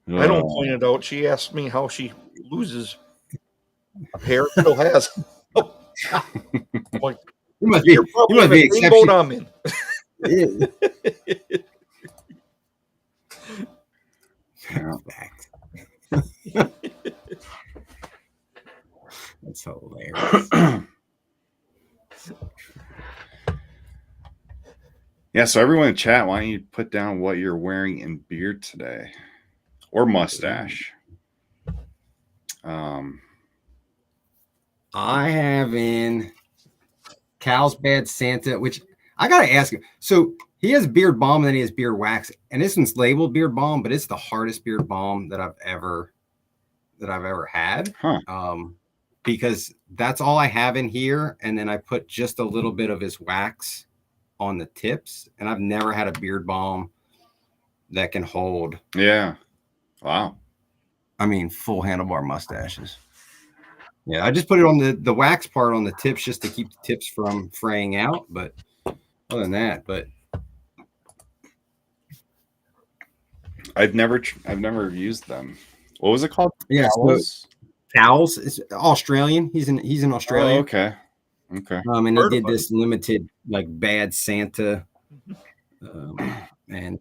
I don't point it out. She asked me how she loses hair. Still has. Like, You must be boat I'm in. That's hilarious. Yeah, so everyone in chat, why don't you put down what you're wearing in beard today? or mustache. I have in Carlsbad Santa, which I gotta ask him. So he has beard balm and then he has beard wax, and this one's labeled beard balm, but it's the hardest beard balm that I've ever had. Because that's all I have in here, and then I put just a little bit of his wax on the tips, and I've never had a beard balm that can hold. Yeah. Wow. I mean, full handlebar mustaches. Yeah, I just put it on the wax part on the tips just to keep the tips from fraying out. But other than that, I've never used them. What was it called? Yeah, Cowls is Australian. He's in Australia. Oh, okay. Okay. And he did this limited like Bad Santa, and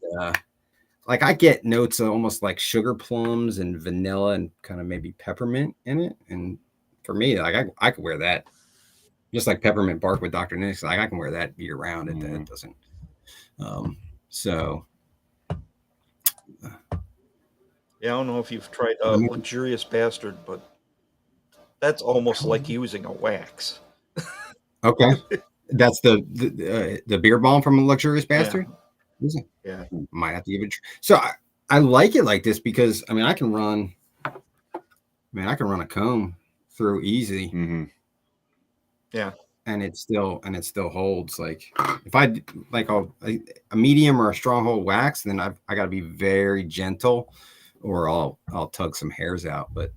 like I get notes of almost like sugar plums and vanilla and kind of maybe peppermint in it. And for me, like I could wear that, just like peppermint bark with Dr. Nick's. Like I can wear that year round. It doesn't. So. Yeah, I don't know if you've tried Luxurious Bastard, but that's almost like using a wax. Okay, that's the beer balm from a Luxurious Bastard. Yeah, might have to give it. So I like it like this because I mean I can run a comb through easy. Mm-hmm. Yeah, and it still holds. Like if I like a medium or a stronghold wax, then I got to be very gentle, or I'll tug some hairs out. But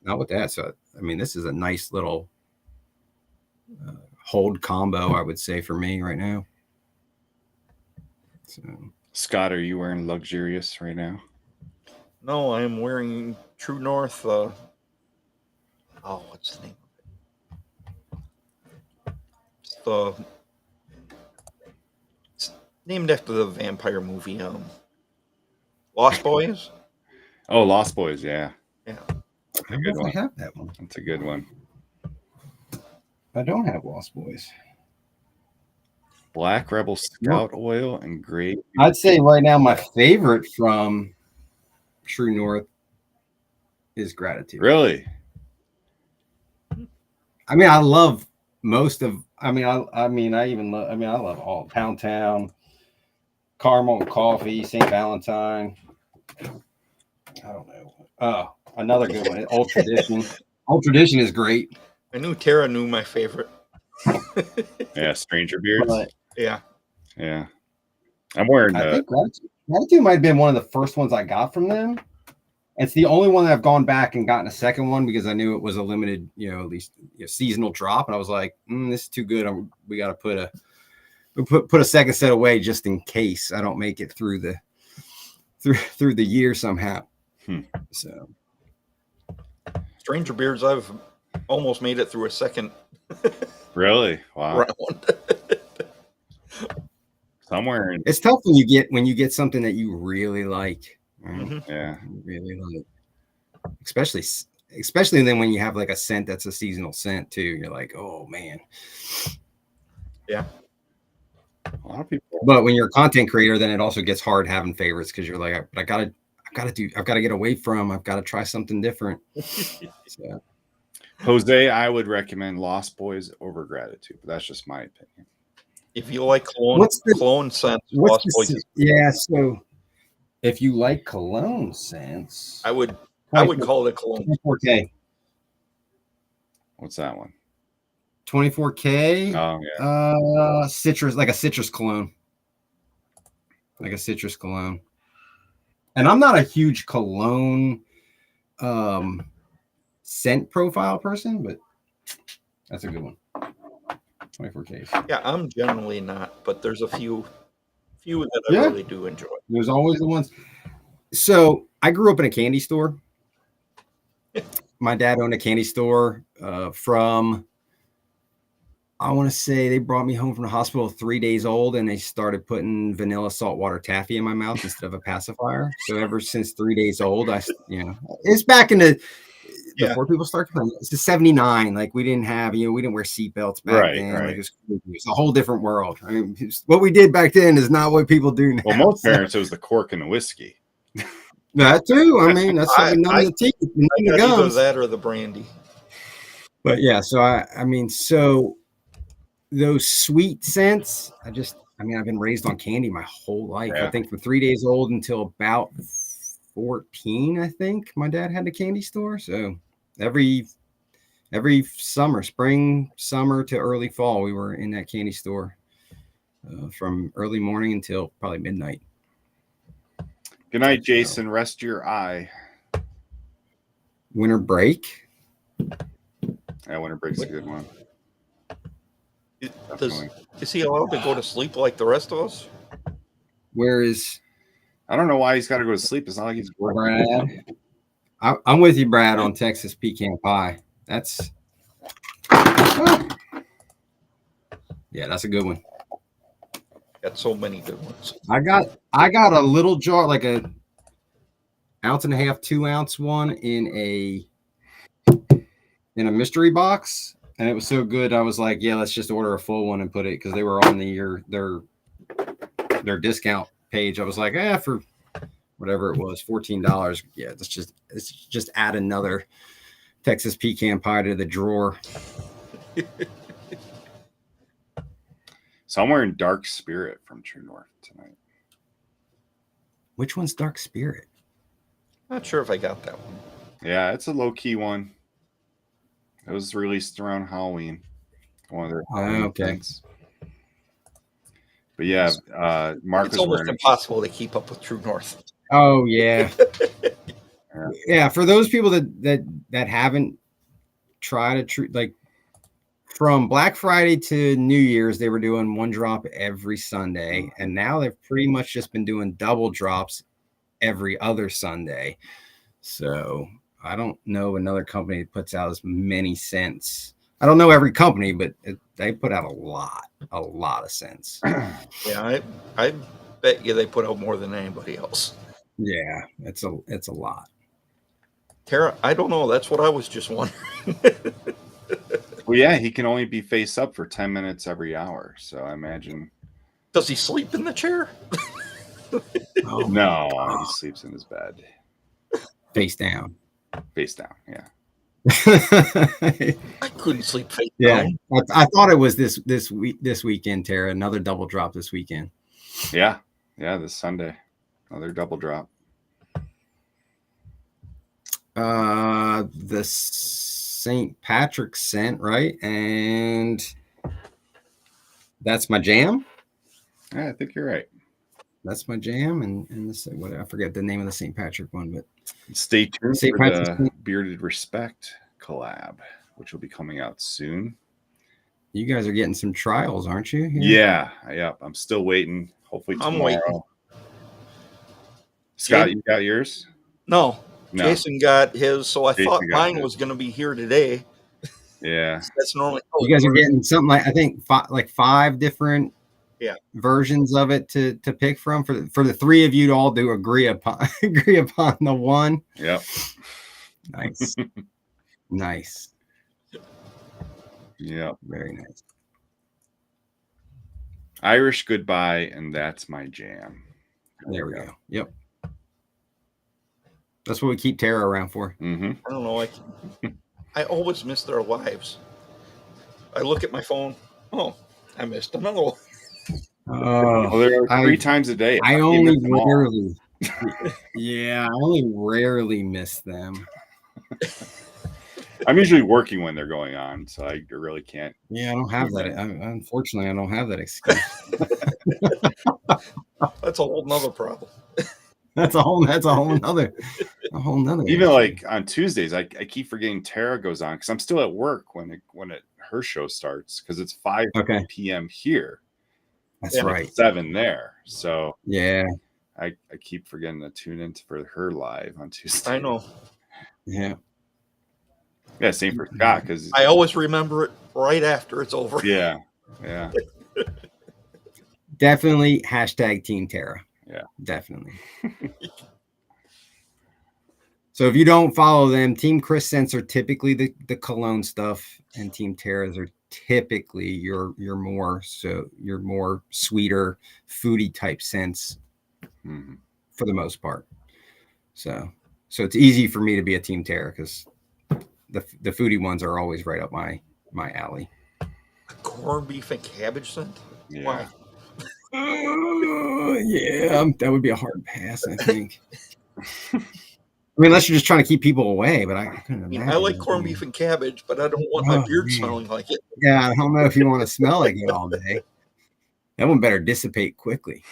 not with that. So I mean, this is a nice little hold combo, I would say, for me right now. So Scott, are you wearing Luxurious right now? No, I'm wearing True North. What's the name of it? It's named after the vampire movie, Lost Boys. Oh, Lost Boys, yeah. I don't know if I have that one. That's a good one. I don't have Lost Boys. Black Rebel Scout Oil and Great. I'd say right now my favorite from True North is Gratitude. Really? I mean, I love most of. I love all Pound Town, Caramel Coffee, St. Valentine. I don't know. Another good one. Old Tradition. Old Tradition is great. I knew Tara knew my favorite. Yeah, Stranger Beards. But, yeah. I'm wearing. I think Gratitude might have been one of the first ones I got from them. It's the only one that I've gone back and gotten a second one because I knew it was a limited, at least seasonal drop, and I was like, "This is too good. We got to put a second set away just in case I don't make it through the year somehow." So, Stranger Beards, I've almost made it through a second. Really? Wow. Round. Somewhere. It's tough when you get something that you really like. Right? Mm-hmm. Yeah. You really like, especially then when you have like a scent that's a seasonal scent too. You're like, oh man. Yeah. A lot of people. But when you're a content creator, then it also gets hard having favorites because you're like, I've got to get away from. I've got to try something different. So. Jose, I would recommend Lost Boys over Gratitude, but that's just my opinion. If you like cologne scents, Lost Boys. Yeah, so if you like cologne scents, I would call it a cologne. 24K. What's that one? 24K. Oh yeah. Citrus, like a citrus cologne. Like a citrus cologne. And I'm not a huge cologne scent profile person, but that's a good one. 24K. Yeah, I'm generally not, but there's a few that I really do enjoy. There's always the ones. So I grew up in a candy store. My dad owned a candy store from, I want to say they brought me home from the hospital 3 days old, and they started putting vanilla saltwater taffy in my mouth instead of a pacifier. So ever since 3 days old, it's back in the before people start complaining. It's the 79. Like we didn't have, we didn't wear seatbelts back then. Right. Like it was a whole different world. I mean, what we did back then is not what people do now. Well, most parents, it was the cork and the whiskey. That too. I mean, that's how we numb I the teeth, numb I the got either gums. that or the brandy. But yeah, so I mean, so those sweet scents, I mean, I've been raised on candy my whole life. Yeah. I think from 3 days old until about 14, I think my dad had a candy store. So every summer, spring, summer to early fall, we were in that candy store from early morning until probably midnight. Good night, Jason. Rest your eye. Winter break. Yeah, winter break's a good one. Is he allowed to go to sleep like the rest of us? Where is I don't know why he's got to go to sleep. It's not like he's working. Brad? I'm with you, Brad, on Texas pecan pie. That's that's a good one. Got so many good ones. I got a little jar, like a 1.5 ounce, 2 ounce one in a mystery box, and it was so good. I was like, yeah, let's just order a full one and put it, because they were on their discount page. I was like, for whatever it was, $14. Yeah, let's just add another Texas pecan pie to the drawer. Somewhere in Dark Spirit from True North tonight. Which one's Dark Spirit? Not sure if I got that one. Yeah, it's a low key one. It was released around Halloween. One of their Halloween okay. things. But yeah, Mark It's was almost wearing impossible to keep up with True North. Oh yeah. Yeah, for those people that haven't tried like from Black Friday to New Year's, they were doing one drop every Sunday, and now they've pretty much just been doing double drops every other Sunday. So I don't know another company that puts out as many scents. I don't know every company, but they put out a lot of scents. Yeah, I bet you they put out more than anybody else. Yeah, it's a lot. Tara, I don't know. That's what I was just wondering. Well, yeah, he can only be face up for 10 minutes every hour. So I imagine. Does he sleep in the chair? Oh, no, he sleeps in his bed. Face down. Face down, yeah. I couldn't sleep face down. Yeah, I thought it was this weekend, Tara. Another double drop this weekend. Yeah, this Sunday. Another double drop. The St. Patrick's scent, right? And that's my jam. Yeah, I think you're right. That's my jam, and this, what, I forget the name of the St. Patrick one, but stay tuned St. for Patrick's the Bearded Respect collab, which will be coming out soon. You guys are getting some trials, aren't you? Yeah. I'm still waiting. Hopefully tomorrow. I'm waiting. Scott, you got yours? No. Jason got his, so I thought mine his. was going to be here today. Yeah. That's normally. You guys are getting something like, I think, five different versions of it to pick from for the three of you to all agree upon the one. Yep. Nice. Nice. Yep. Very nice. Irish Goodbye, and that's my jam. There we go. Yep. That's what we keep Tara around for. Mm-hmm. I don't know. I always miss their lives. I look at my phone. Oh, I missed another one. Well, there are 3 times a day. I only rarely. Yeah, I only rarely miss them. I'm usually working when they're going on, so I really can't. Yeah, I don't have that. Unfortunately, I don't have that excuse. That's a whole nother problem. That's a whole nother. Even issue. like on Tuesdays, I keep forgetting Tara goes on because I'm still at work when her show starts because it's 5 p.m. here. That's right. It's 7 there. So yeah, I keep forgetting to tune in for her live on Tuesday. I know. Yeah. Yeah, same for Scott because I always remember it right after it's over. Yeah. Definitely hashtag Team Tara. Yeah, definitely. So if you don't follow them, Team Chris scents are typically the cologne stuff, and Team Tara's are typically your more sweeter, foodie type scents for the most part. So it's easy for me to be a Team Tara because the foodie ones are always right up my alley. Corned beef and cabbage scent? Yeah. Why? Yeah, that would be a hard pass, I think. I mean, unless you're just trying to keep people away, but I couldn't imagine. I like corned beef and cabbage, but I don't want my beard smelling like it. Yeah, I don't know if you want to smell like it all day. That one better dissipate quickly.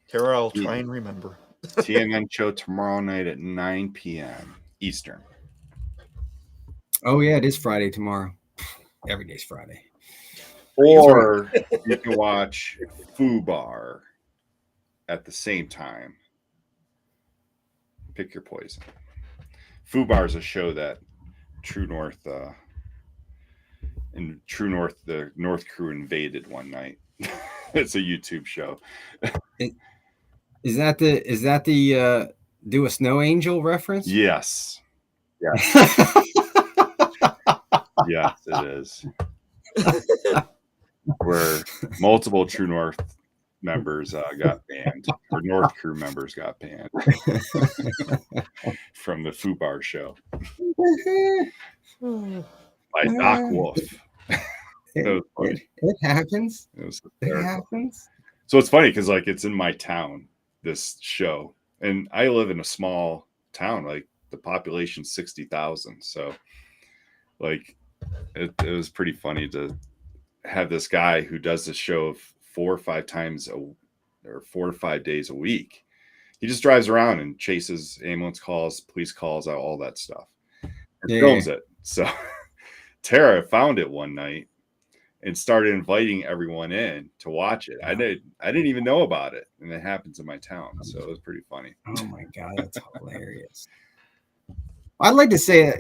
Tara, I'll try and remember. TNN show tomorrow night at 9 p.m. Eastern. Oh yeah, it is Friday tomorrow. Every day's Friday. Or you can watch FUBAR at the same time. Pick your poison. FUBAR is a show that True North, the North crew invaded one night. It's a YouTube show. Is that the Do a Snow Angel reference? Yes. Yes. Yes, it is. Where multiple True North members got banned, or North crew members got banned from the FUBAR show by Doc Wolf. It happens. It happens. So it's funny because like it's in my town, this show, and I live in a small town, like the population's 60,000. So like it was pretty funny to have this guy who does this show 4 or 5 times or 4 to 5 days a week. He just drives around and chases ambulance calls, police calls, all that stuff, and films it. So Tara found it one night and started inviting everyone in to watch it. I didn't even know about it, and it happens in my town, so it was pretty funny. Oh my god, that's hilarious. I'd like to say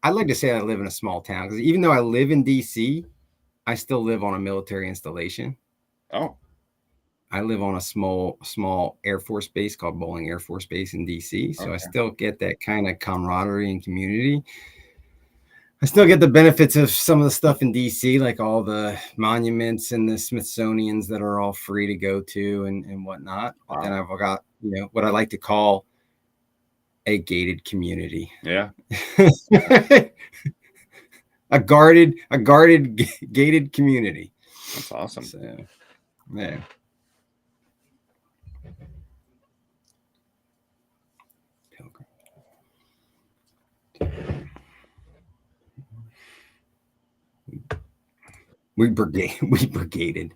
I live in a small town because even though I live in DC, I still live on a military installation. Oh, I live on a small Air Force base called Bowling Air Force Base in DC, so I still get that kind of camaraderie and community. I still get the benefits of some of the stuff in DC, like all the monuments and the Smithsonian's that are all free to go to and whatnot. But then I've got, what I like to call a gated community. Yeah. a guarded gated community. That's awesome. So, yeah. We brigaded.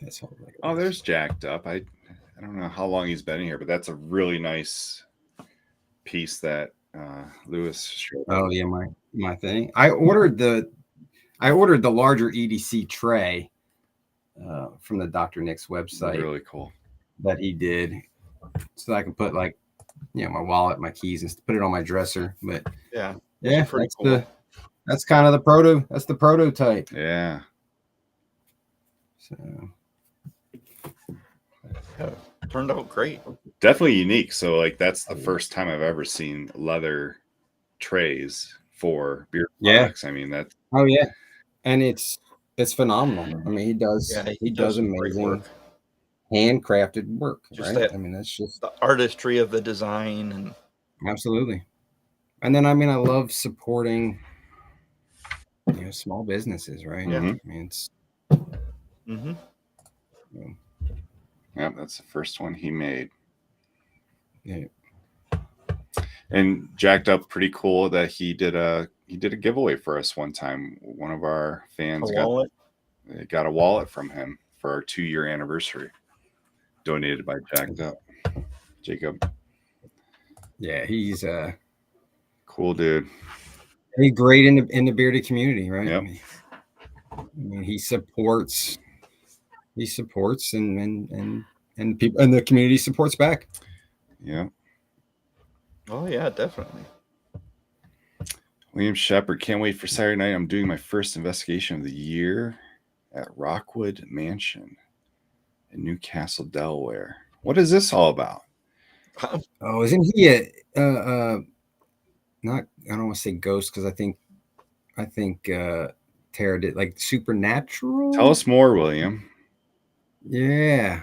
That's all right. Oh, there's Jacked Up. I don't know how long he's been in here, but that's a really nice piece that Lewis showed. Oh yeah, my thing. I ordered the larger EDC tray from the Dr. Nick's website. Really cool. That he did, so I can put my wallet, my keys, and put it on my dresser. But yeah, that's cool. That's kind of the prototype. Yeah. So Turned out great. Definitely unique. So like that's the first time I've ever seen leather trays for beer products. I mean that's and it's phenomenal. I mean he does amazing handcrafted work. Just right? That, I mean that's just the artistry of the design and absolutely. And then I love supporting small businesses, right? Yeah. I mean it's yeah, that's the first one he made. Yeah. And Jacked Up, pretty cool that he did a giveaway for us one time. One of our fans got a wallet from him for our 2-year anniversary, donated by Jacked Up. Jacob. Yeah, he's cool dude. He's great in the bearded community, right? Yep. I mean he supports and people and the community supports back. Yeah. Oh yeah, definitely. William Shepard, can't wait for Saturday night. I'm doing my first investigation of the year at Rockwood Mansion in Newcastle, Delaware. What is this all about? Oh, isn't he not, I don't want to say ghost because I think Tara did like supernatural. Tell us more, William. Yeah.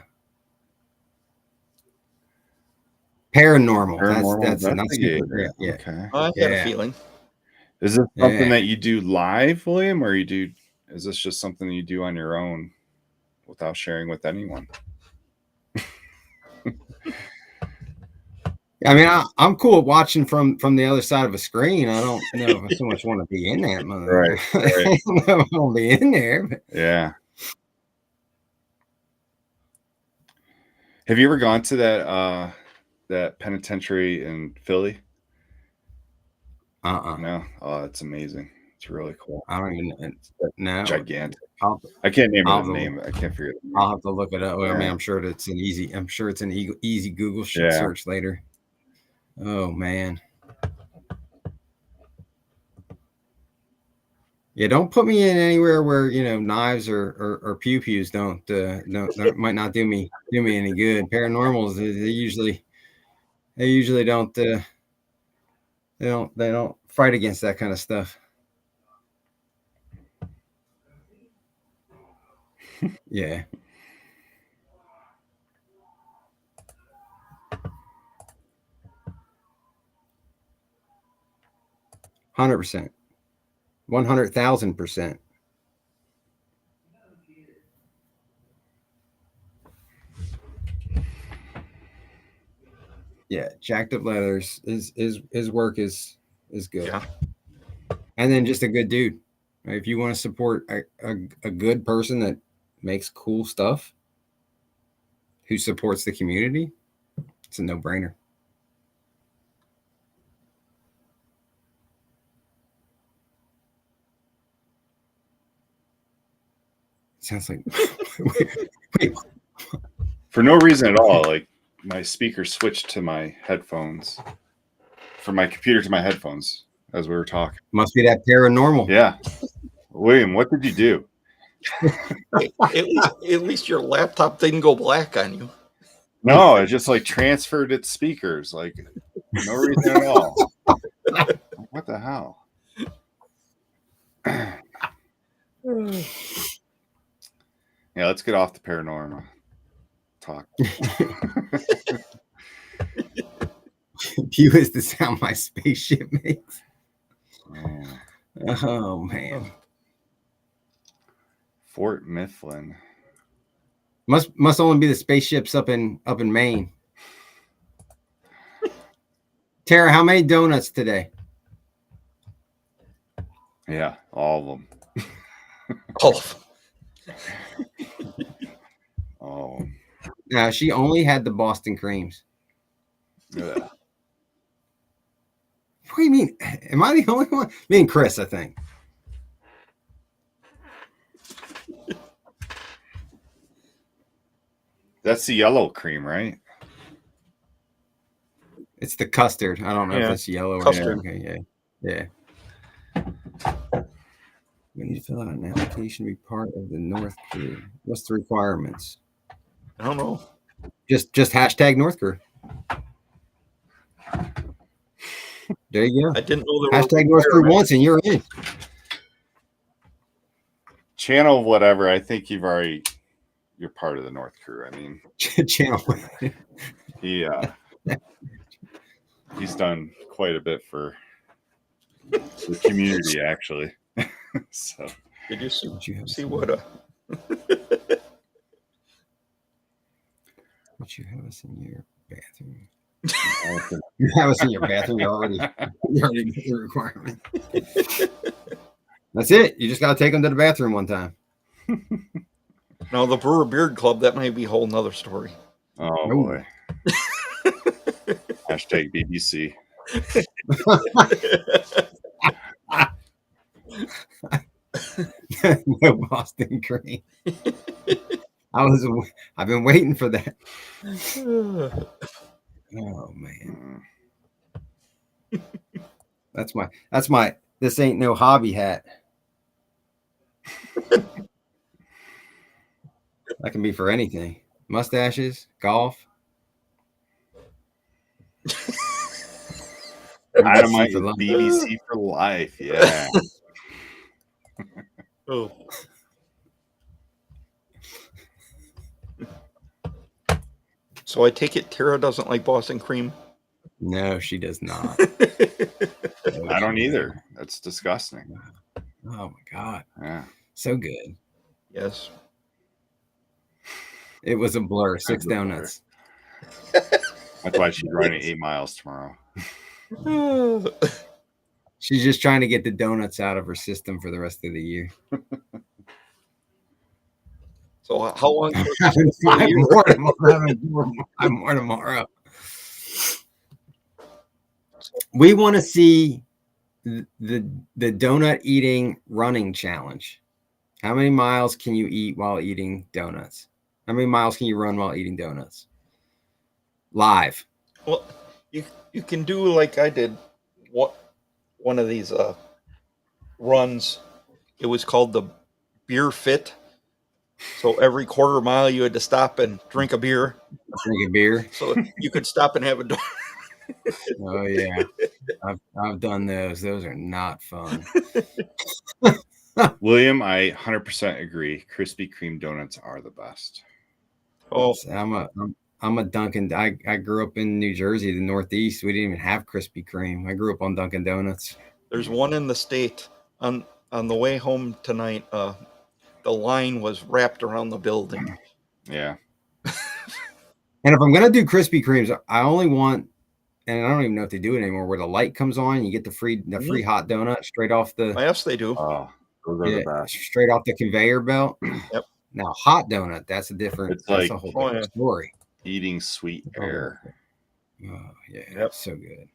Paranormal. Paranormal That's not investigator. super. Yeah. Okay. I had Yeah. a feeling. Is this something Yeah. that you do live, William, or is this just something you do on your own without sharing with anyone? I mean, I'm cool at watching from the other side of a screen. I don't know if I so much want to be in that mother. Right. I don't know if I want to be in there. But Yeah. Have you ever gone to that penitentiary in Philly? No. Oh, it's amazing. It's really cool. I don't even know. Gigantic. I'll I can't name I'll the have to- name. I can't figure it I'll out. have to look it up. Well, I mean, Yeah. I'm sure it's an easy Google Yeah. search later. Oh man. Yeah, don't put me in anywhere where knives or pew pews don't might not do me any good. Paranormals they usually don't they don't fight against that kind of stuff. Yeah. %100%. 100,000%. Yeah, jacked up leathers. His work is good. Yeah. And then just a good dude. If you want to support a good person that makes cool stuff, who supports the community, it's a no-brainer. Sounds like wait. For no reason at all. Like my speaker switched to my headphones, from my computer to my headphones as we were talking. Must be that paranormal. Yeah. William, what did you do? At least your laptop didn't go black on you. No, it just like transferred its speakers. Like no reason at all. What the hell? Yeah, let's get off the paranormal talk. Pew is the sound my spaceship makes. Oh. Oh man. Fort Mifflin. Must only be the spaceships up in Maine. Tara, how many donuts today? Yeah, all of them. Oh, Oh, She only had the Boston creams. yeah. What do you mean? Am I the only one? Me and Chris, I think. That's the yellow cream, right? It's the custard. I don't know if Yeah, it's yellow custard. or okay, yeah. We need to fill out an application to be part of the North Crew. What's the requirements? I don't know. Just hashtag North Crew. There you go. I didn't know there Hashtag were North Crew requirements. once and you're in. Channel whatever. I think you're part of the North Crew. I mean, Channel. he's done quite a bit for the community, actually. So Did you see, What you have see us what What you have us in your bathroom? You have us in your bathroom. You already get the requirement. That's it. You just got to take them to the bathroom one time. Now the Brewer Beard Club, that might be a whole nother story. Oh Ooh. boy. Hashtag BBC. No Boston cream. I've been waiting for that. Oh man. That's my this ain't no hobby hat. That can be for anything. Mustaches, golf. Dynamite for life. BBC for life. Yeah. Oh, So I take it Tara doesn't like Boston cream. No, she does not. I don't either. That's disgusting. Oh my god, Yeah. so good. Yes. It was a blur. 6 It's a blur. donuts. That's why she's running 8 miles tomorrow. She's just trying to get the donuts out of her system for the rest of the year. So how long? Having 5 more tomorrow. Having 5 more tomorrow. We want to see the donut eating running challenge. How many miles can you eat while eating donuts? How many miles can you run while eating donuts? Live. Well, you can do like I did. One of these runs. It was called the Beer Fit. So every quarter mile you had to stop and drink a beer. Drink a beer. So you could stop and have a donut. Oh yeah, I've done those. Those are not fun. William, I 100% agree. Krispy Kreme donuts are the best. Oh, I'm a Dunkin'. I grew up in New Jersey, the Northeast. We didn't even have Krispy Kreme. I grew up on Dunkin' Donuts. there's one in the state. On the way home tonight, the line was wrapped around the building. Yeah. And if I'm gonna do Krispy Kremes, I only want, and I don't even know if they do it anymore, where the light comes on, you get the free hot donut straight off the Yes, they do. Oh, those are the best. straight off the conveyor belt. Yep. Now hot donut, that's a different. It's that's like- a whole different story. Eating sweet air. Oh yeah, Yep. so good.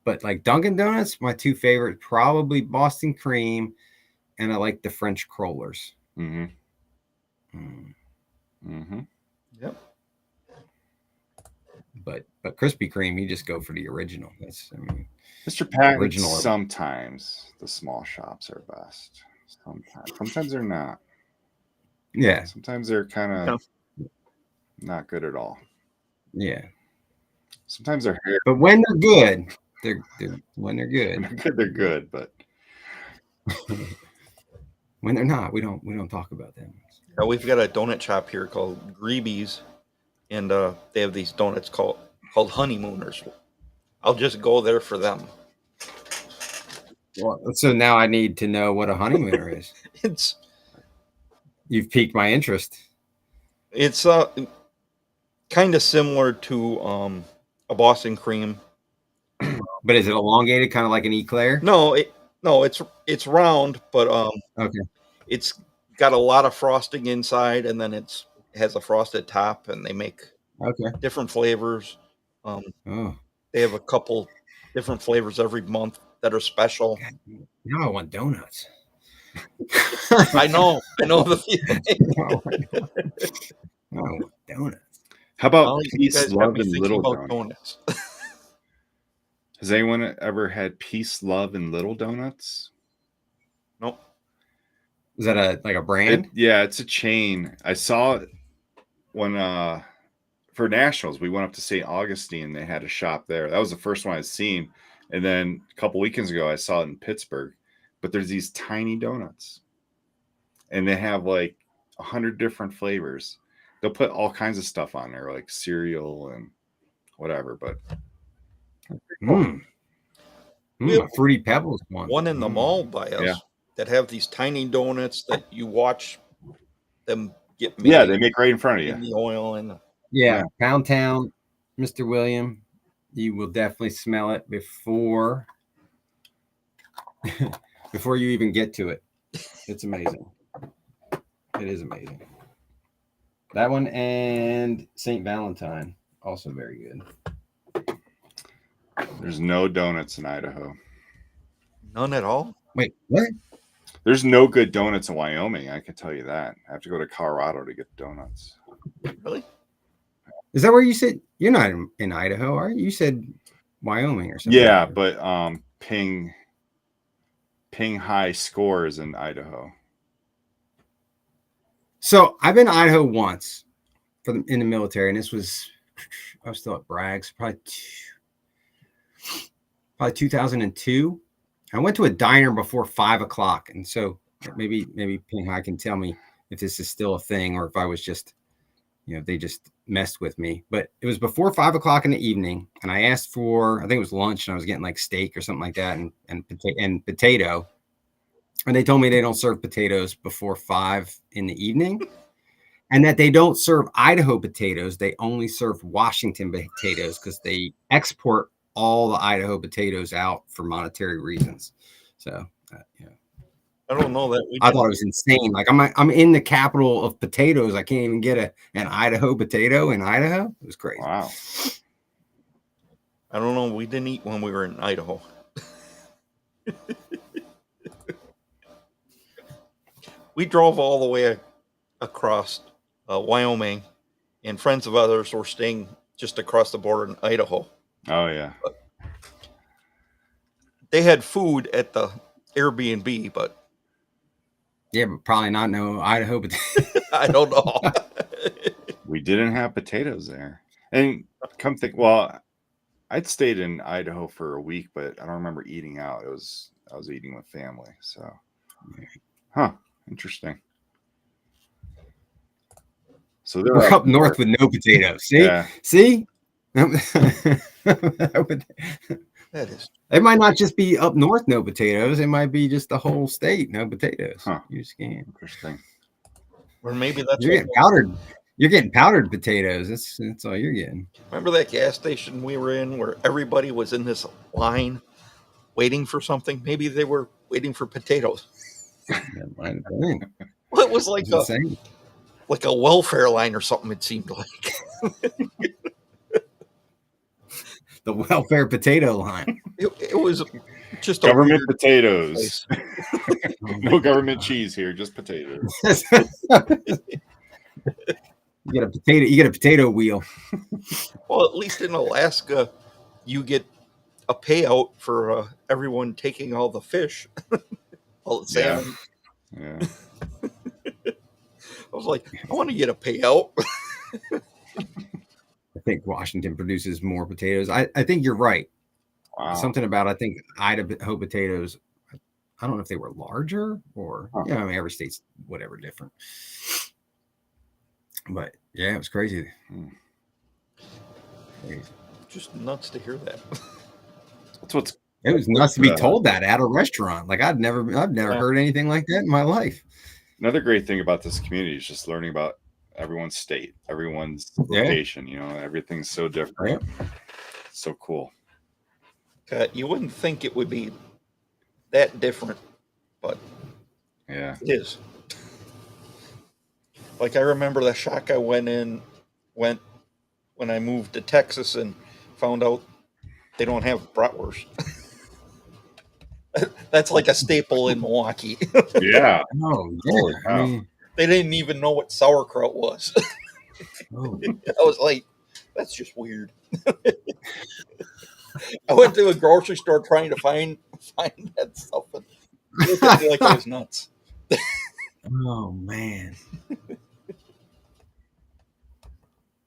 But like Dunkin' Donuts, my 2 favorite probably Boston Cream, and I like the French Crullers. Mm-hmm. Mm. Mm-hmm. Yep. But Krispy Kreme, you just go for the original. That's Mr. Patton, Original. sometimes the small shops are best. Sometimes they're not. yeah, Sometimes they're kind of not good at all. yeah. Sometimes they're hair. But when they're good, they're when they're good. They're good, but When they're not, we don't talk about them. We've got a donut shop here called Greeby's, and they have these donuts called Honeymooners. I'll just go there for them. Well, so now I need to know what a honeymooner is. It's You've piqued my interest. kind of similar to a Boston cream. But is it elongated, kind of like an eclair? No, it's round, but Okay. it's got a lot of frosting inside, and then it has a frosted top, and they make Okay. different flavors. Oh, They have a couple different flavors every month that are special. now I want donuts. I know the feeling. I want donuts. how about Well, you peace, guys got love, me and thinking little about donuts? donuts. Has anyone ever had peace, love, and little donuts? Nope. Is that a brand? Yeah, it's a chain. I saw it when for nationals we went up to St. Augustine. They had a shop there. That was the first one I'd seen. And then a couple weekends ago I saw it in Pittsburgh. But there's these tiny donuts, and they have like 100 different flavors. They'll put all kinds of stuff on there, like cereal and whatever. But A Fruity Pebbles One in the mall by us Yeah. that have these tiny donuts that you watch them get made. yeah, they make right in front of in you. the oil and Yeah, Pound Town, Mr. William. You will definitely smell it before before you even get to it. It's amazing. It is amazing. That one and St. Valentine, also very good. There's no donuts in Idaho. none at all. Wait, what? There's no good donuts in Wyoming. I can tell you that. I have to go to Colorado to get donuts. Really? Is that where you said you're not in Idaho, are you? You said Wyoming or something. Yeah, but Ping High scores in Idaho. So I've been to Idaho once in the military, and this was I was still at Bragg's, probably 2002. I went to a diner before 5 o'clock, and so maybe Ping Hai can tell me if this is still a thing or if I was just, they just messed with me. But it was before 5 o'clock in the evening, and I asked for, I think it was lunch, and I was getting like steak or something like that, and potato. And they told me they don't serve potatoes before 5 in the evening, and that they don't serve Idaho potatoes. They only serve Washington potatoes because they export all the Idaho potatoes out for monetary reasons. So, yeah. I don't know that. I thought it was insane. Like I'm in the capital of potatoes. I can't even get an Idaho potato in Idaho. It was crazy. Wow. I don't know. We didn't eat when we were in Idaho. We drove all the way across Wyoming, and friends of others were staying just across the border in Idaho. Oh yeah. They had food at the Airbnb, but Yeah, but probably not no Idaho potato. I don't know. We didn't have potatoes there. And come think, well, I'd stayed in Idaho for a week, but I don't remember eating out. I was eating with family. So, interesting. So they're We're up north with no potatoes. See, Yeah. see. That is. It might not just be up north no potatoes. It might be just the whole state no potatoes. Huh. You just can't. Interesting. Or maybe that's You're getting powdered. You're getting powdered potatoes. That's all you're getting. Remember that gas station we were in where everybody was in this line waiting for something? Maybe they were waiting for potatoes. That might have been. Well, it was like It's insane. a welfare line or something, it seemed like. The welfare potato line. It was just a Government weird potatoes. place. No government cheese here, just potatoes. You get a potato wheel. Well, at least in Alaska, you get a payout for everyone taking all the fish, all the salmon. Yeah. I was like, I want to get a payout. I think Washington produces more potatoes. I think you're right. Wow. Something about, I think Idaho potatoes, I don't know if they were larger or, I mean, every state's whatever different. But yeah, it was crazy. Crazy. Just nuts to hear that. That's what's It was nuts to be told that at a restaurant. Like I've never heard anything like that in my life. another great thing about this community is just learning about everyone's state, everyone's location. You know, everything's so different. Yeah. So cool. You wouldn't think it would be that different, but Yeah. it is. Like I remember the shock I went when I moved to Texas and found out they don't have bratwurst. That's like a staple in Milwaukee. Yeah. Oh, Holy yeah. I cow. mean, They didn't even know what sauerkraut was. oh, I was like, that's just weird. I went to a grocery store trying to find that stuff, and they looked at me like I was nuts. oh man.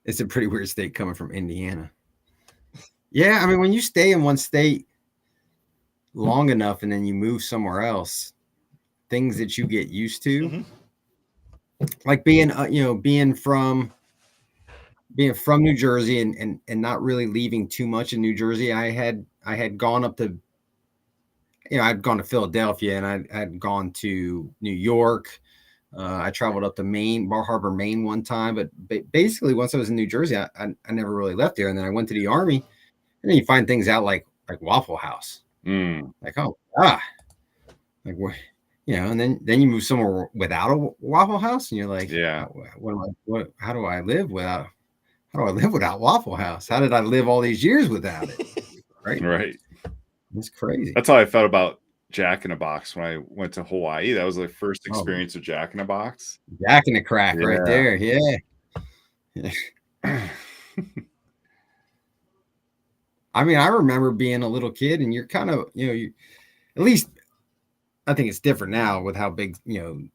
It's a pretty weird state coming from Indiana. Yeah, I mean, when you stay in one state long enough and then you move somewhere else, things that you get used to, like being from New Jersey and not really leaving too much in New Jersey. I had gone up to, I'd gone to Philadelphia and I'd gone to New York. I traveled up to Maine, Bar Harbor, Maine one time, but basically once I was in New Jersey, I never really left there. And then I went to the Army, and then you find things out like Waffle House, like, oh, like what, and then you move somewhere without a Waffle House, and you're like, Yeah. How do I live without Waffle House? How did I live all these years without it? Right. Right. It's crazy. That's how I felt about Jack in a Box when I went to Hawaii. That was the first experience with Jack in a Box. Jack in the Crack right there. Yeah. I mean, I remember being a little kid, and you're kind of, at least I think it's different now with how big,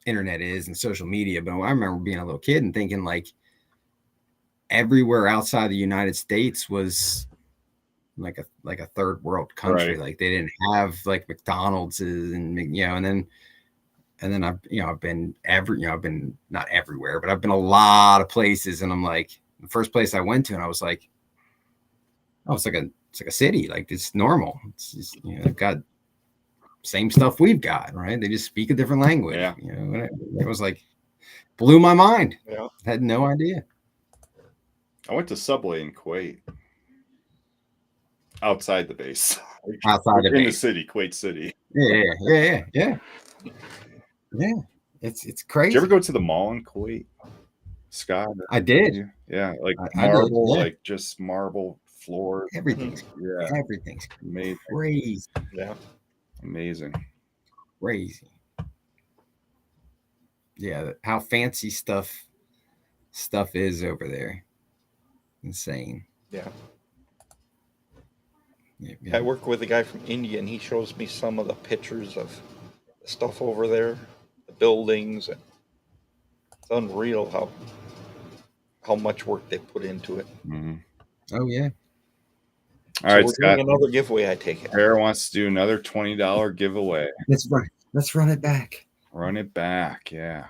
internet is and social media. But I remember being a little kid and thinking like everywhere outside the United States was like a third world country. Right. Like they didn't have like McDonald's and then I've been I've been not everywhere, but I've been a lot of places, and I'm like, The first place I went to, and I was like, oh, it's like a city. Like it's normal. It's just, they've got same stuff we've got, right? They just speak a different language. Yeah. It was like blew my mind. Yeah. Had no idea. I went to Subway in Kuwait. Outside the base. Outside the in the base. city, Kuwait City. Yeah. It's crazy. Did you ever go to the mall in Kuwait, Scott? I did. Yeah, like I did, marble, yeah. like just marble floor. Everything's Amazing. crazy. Yeah. Amazing. Crazy. Yeah, how fancy stuff is over there. Insane. Yeah. Yeah. I work with a guy from India, and he shows me some of the pictures of the stuff over there, the buildings, and it's unreal how much work they put into it. Mm-hmm. Oh yeah. All right, we're Scott. doing another giveaway, I take it. Bear wants to do another $20 giveaway. Let's run it back. Run it back, yeah.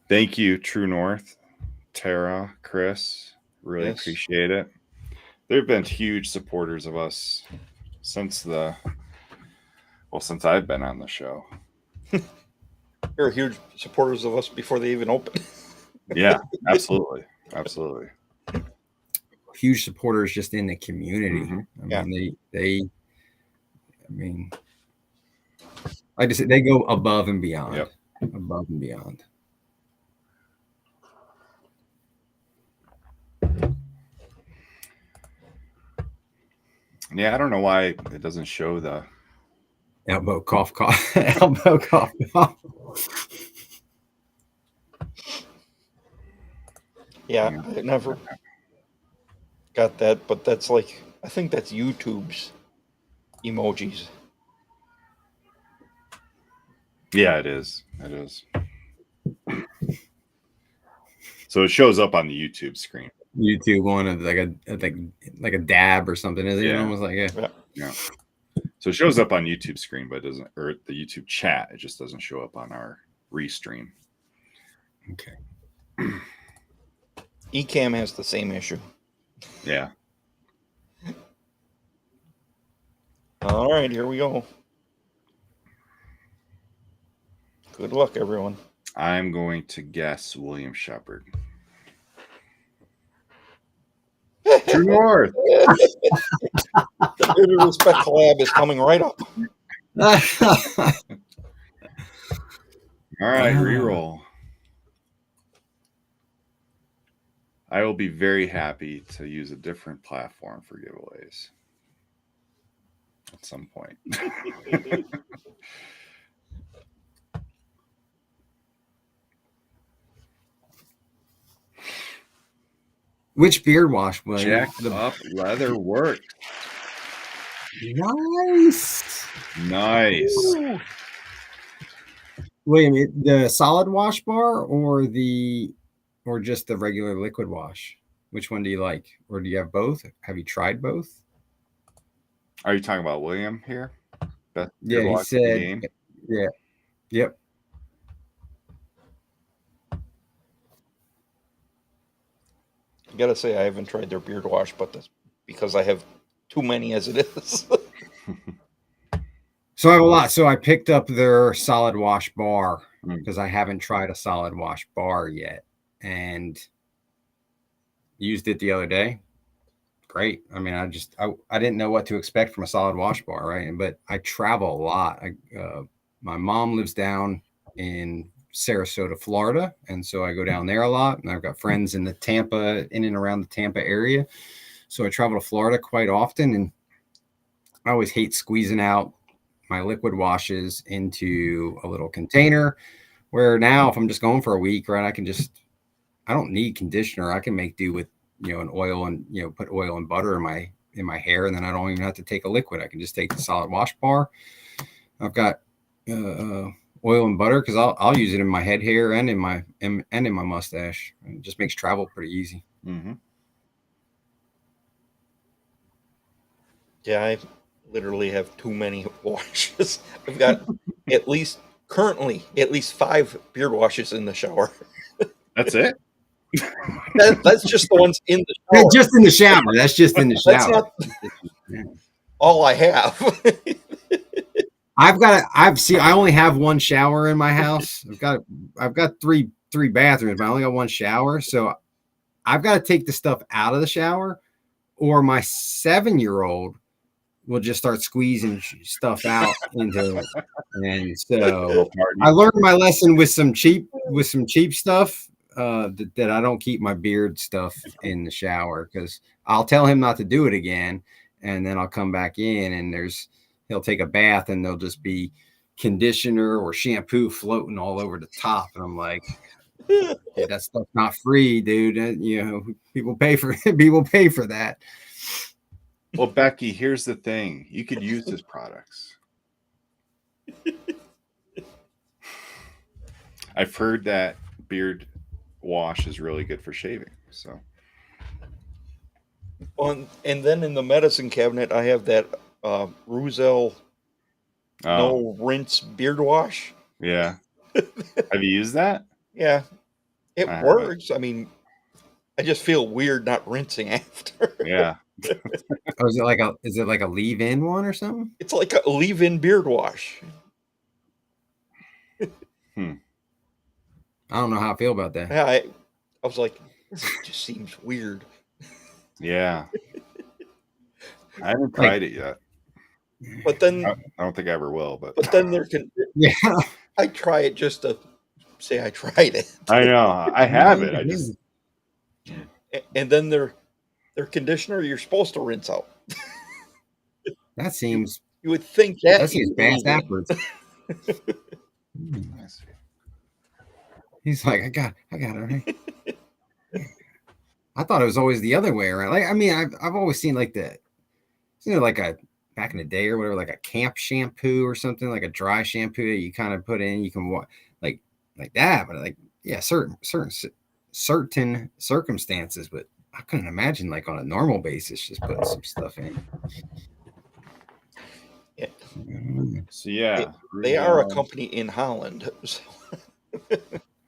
Thank you, True North, Tara, Chris. Really appreciate it. They've been huge supporters of us since I've been on the show. They're huge supporters of us before they even open. Yeah, absolutely. Absolutely. Huge supporters just in the community. Mm-hmm. I mean, like I said, they go above and beyond. Yep. Above and beyond. Yeah, I don't know why it doesn't show the elbow cough. Elbow cough. Yeah, I never got that, but that's like, I think that's YouTube's emojis. Yeah, it is. It is. So it shows up on the YouTube screen. YouTube one of like a dab or something, is it? Yeah. Almost like Yeah. So it shows up on YouTube screen, but it doesn't, or the YouTube chat. It just doesn't show up on our restream. Okay. Ecamm has the same issue. Yeah. All right, here we go. Good luck, everyone. I'm going to guess William Shepard. True North. The Bit of Respect collab is coming right up. All right, reroll. I will be very happy to use a different platform for giveaways at some point. Which beard wash, William? Jacked up leather work. Nice. Nice. William, the solid wash bar or just the regular liquid wash? Which one do you like? Or do you have both? Have you tried both? Are you talking about William here? Yeah, he said. Yeah. Yep. I gotta say, I haven't tried their beard wash, but that's because I have too many as it is. So I have a lot. So I picked up their solid wash bar because I haven't tried a solid wash bar yet, and used it the other day. Great. I mean, I didn't know what to expect from a solid wash bar, right? But I travel a lot. My mom lives down in Sarasota, Florida, and so I go down there a lot, and I've got friends in and around the Tampa area, so I travel to Florida quite often, and I always hate squeezing out my liquid washes into a little container, where now if I'm just going for a week, right, I don't need conditioner. I can make do with an oil and put oil and butter in my hair, and then I don't even have to take a liquid. I can just take the solid wash bar. I've got oil and butter because I'll use it in my head hair and in my mustache. It just makes travel pretty easy. Mm-hmm. Yeah, I literally have too many washes. I've got at least currently at least 5 beard washes in the shower. That's it. That's just the ones in the shower. Just in the shower. That's just in the That's shower. not all I have. I only have one shower in my house. I've got three bathrooms, but I only got one shower. So I've got to take the stuff out of the shower, or my 7-year-old will just start squeezing stuff out into it. And so I learned my lesson with some cheap stuff, that I don't keep my beard stuff in the shower, because I'll tell him not to do it again, and then I'll come back in and he'll take a bath and there'll just be conditioner or shampoo floating all over the top, and I'm like, hey, that stuff's not free, dude. People pay for that. Well, Becky, here's the thing. You could use his products. I've heard that beard wash is really good for shaving. So, And then in the medicine cabinet, I have that Ruzel no rinse beard wash. Yeah. Have you used that? Yeah, it I works. I mean, I just feel weird not rinsing after. Yeah. Oh, is it like a leave-in one or something? It's like a leave-in beard wash. I don't know how I feel about that. Yeah, I was like, this just seems weird. Yeah. I haven't tried it yet. But then I don't think I ever will, but then there can. Yeah. I try it just to say I tried it. I know. I have it. I just And then their conditioner, you're supposed to rinse out. That seems You would think that seems bad backwards. He's like, I got it. Right? I thought it was always the other way around. Like, I mean, I've always seen like like a back in the day or whatever, like a camp shampoo or something, like a dry shampoo that you kind of put in. You can like that, but like, yeah, certain circumstances. But I couldn't imagine like on a normal basis just putting some stuff in. Yeah. So yeah, they are a company in Holland. So.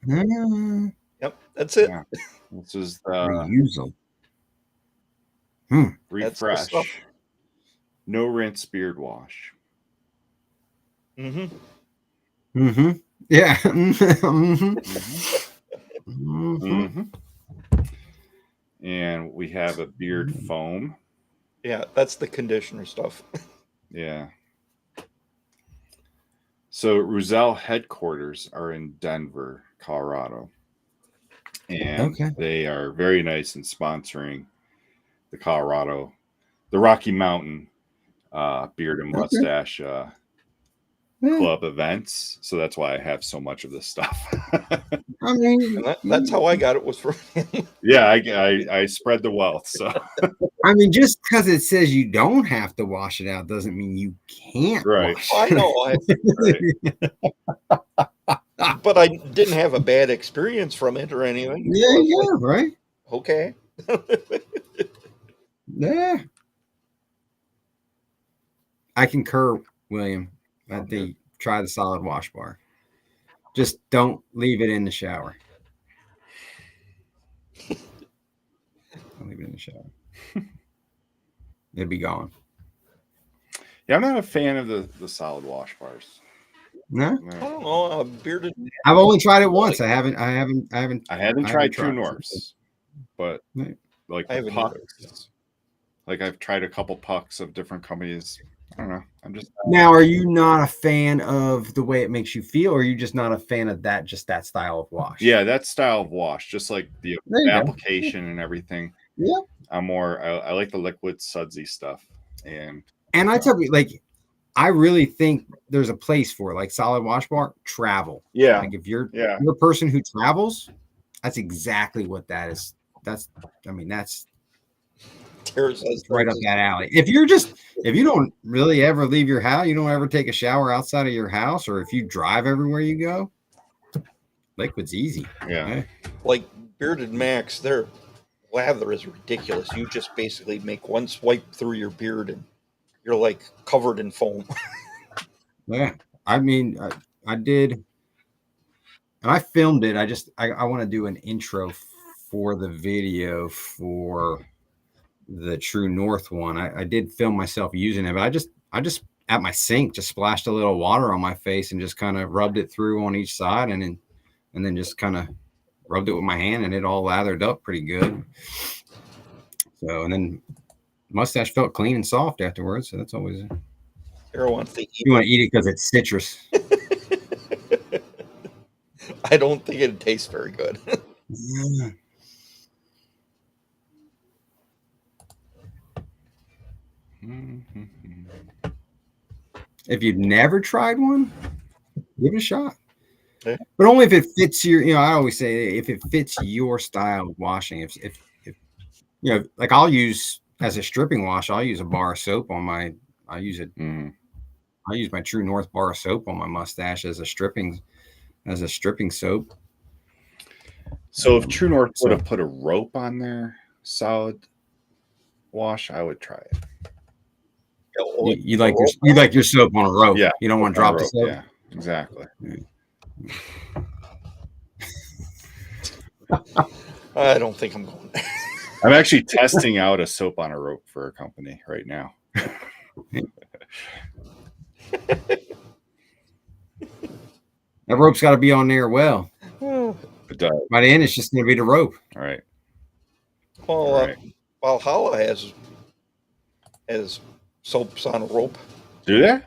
Yep, that's it. Yeah. This is Reusable. Refresh. No rinse beard wash. Mm-hmm. Mm-hmm. Yeah. And we have a beard foam. Yeah, that's the conditioner stuff. Yeah. So Ruzel headquarters are in Denver, Colorado. And they are very nice in sponsoring the Rocky Mountain beard and mustache club events. So that's why I have so much of this stuff. I mean, that's how I got it, was from him. Yeah, I spread the wealth. So I mean, just because it says you don't have to wash it out doesn't mean you can't. Right. Wash I know. But I didn't have a bad experience from it or anything. Yeah, right. Okay. Yeah. I concur, William. I think try the solid wash bar. Just don't leave it in the shower. Don't leave it in the shower. It'd be gone. yeah, I'm not a fan of the solid wash bars. No, I don't know. Bearded. I've only tried it once. I haven't tried True Norths, but like I haven't pucks. Like I've tried a couple pucks of different companies. I don't know. I'm just Now, are you not a fan of the way it makes you feel, or are you just not a fan of that style of wash? yeah, that style of wash, just like the There you go. application and everything. Yeah. I like the liquid sudsy stuff, and I tell you, like, I really think there's a place for it, like solid wash bar travel. yeah, Like if you're yeah. a person who travels, that's exactly what that is. That's right up that alley. If you don't really ever leave your house, you don't ever take a shower outside of your house, or if you drive everywhere you go, liquid's easy. Yeah. Like Bearded Max, their lather is ridiculous. You just basically make one swipe through your beard and you're like covered in foam. Yeah. I mean, I did, and I filmed it. I want to do an intro for the video for the True North one. I did film myself using it, but I just at my sink just splashed a little water on my face and just kind of rubbed it through on each side, and then just kind of rubbed it with my hand, and it all lathered up pretty good. So, and then mustache felt clean and soft afterwards. So that's always it. Sarah wants to eat. You want to eat it because it's citrus. I don't think it tastes very good. Yeah. If you've never tried one, give it a shot. Yeah. But only if it fits your, I always say if it fits your style of washing. If like I'll use as a stripping wash, I'll use a bar of soap on my, I use my True North bar of soap on my mustache as a stripping soap. So if True North would have put a rope on their solid wash, I would try it. You like your soap on a rope. Yeah. You don't want to drop the soap. Yeah, exactly. I don't think I'm going. I'm actually testing out a soap on a rope for a company right now. That rope's got to be on there well. It does. By the end, it's just going to be the rope. All right. Well, All right. Valhalla has soaps on a rope. Do they?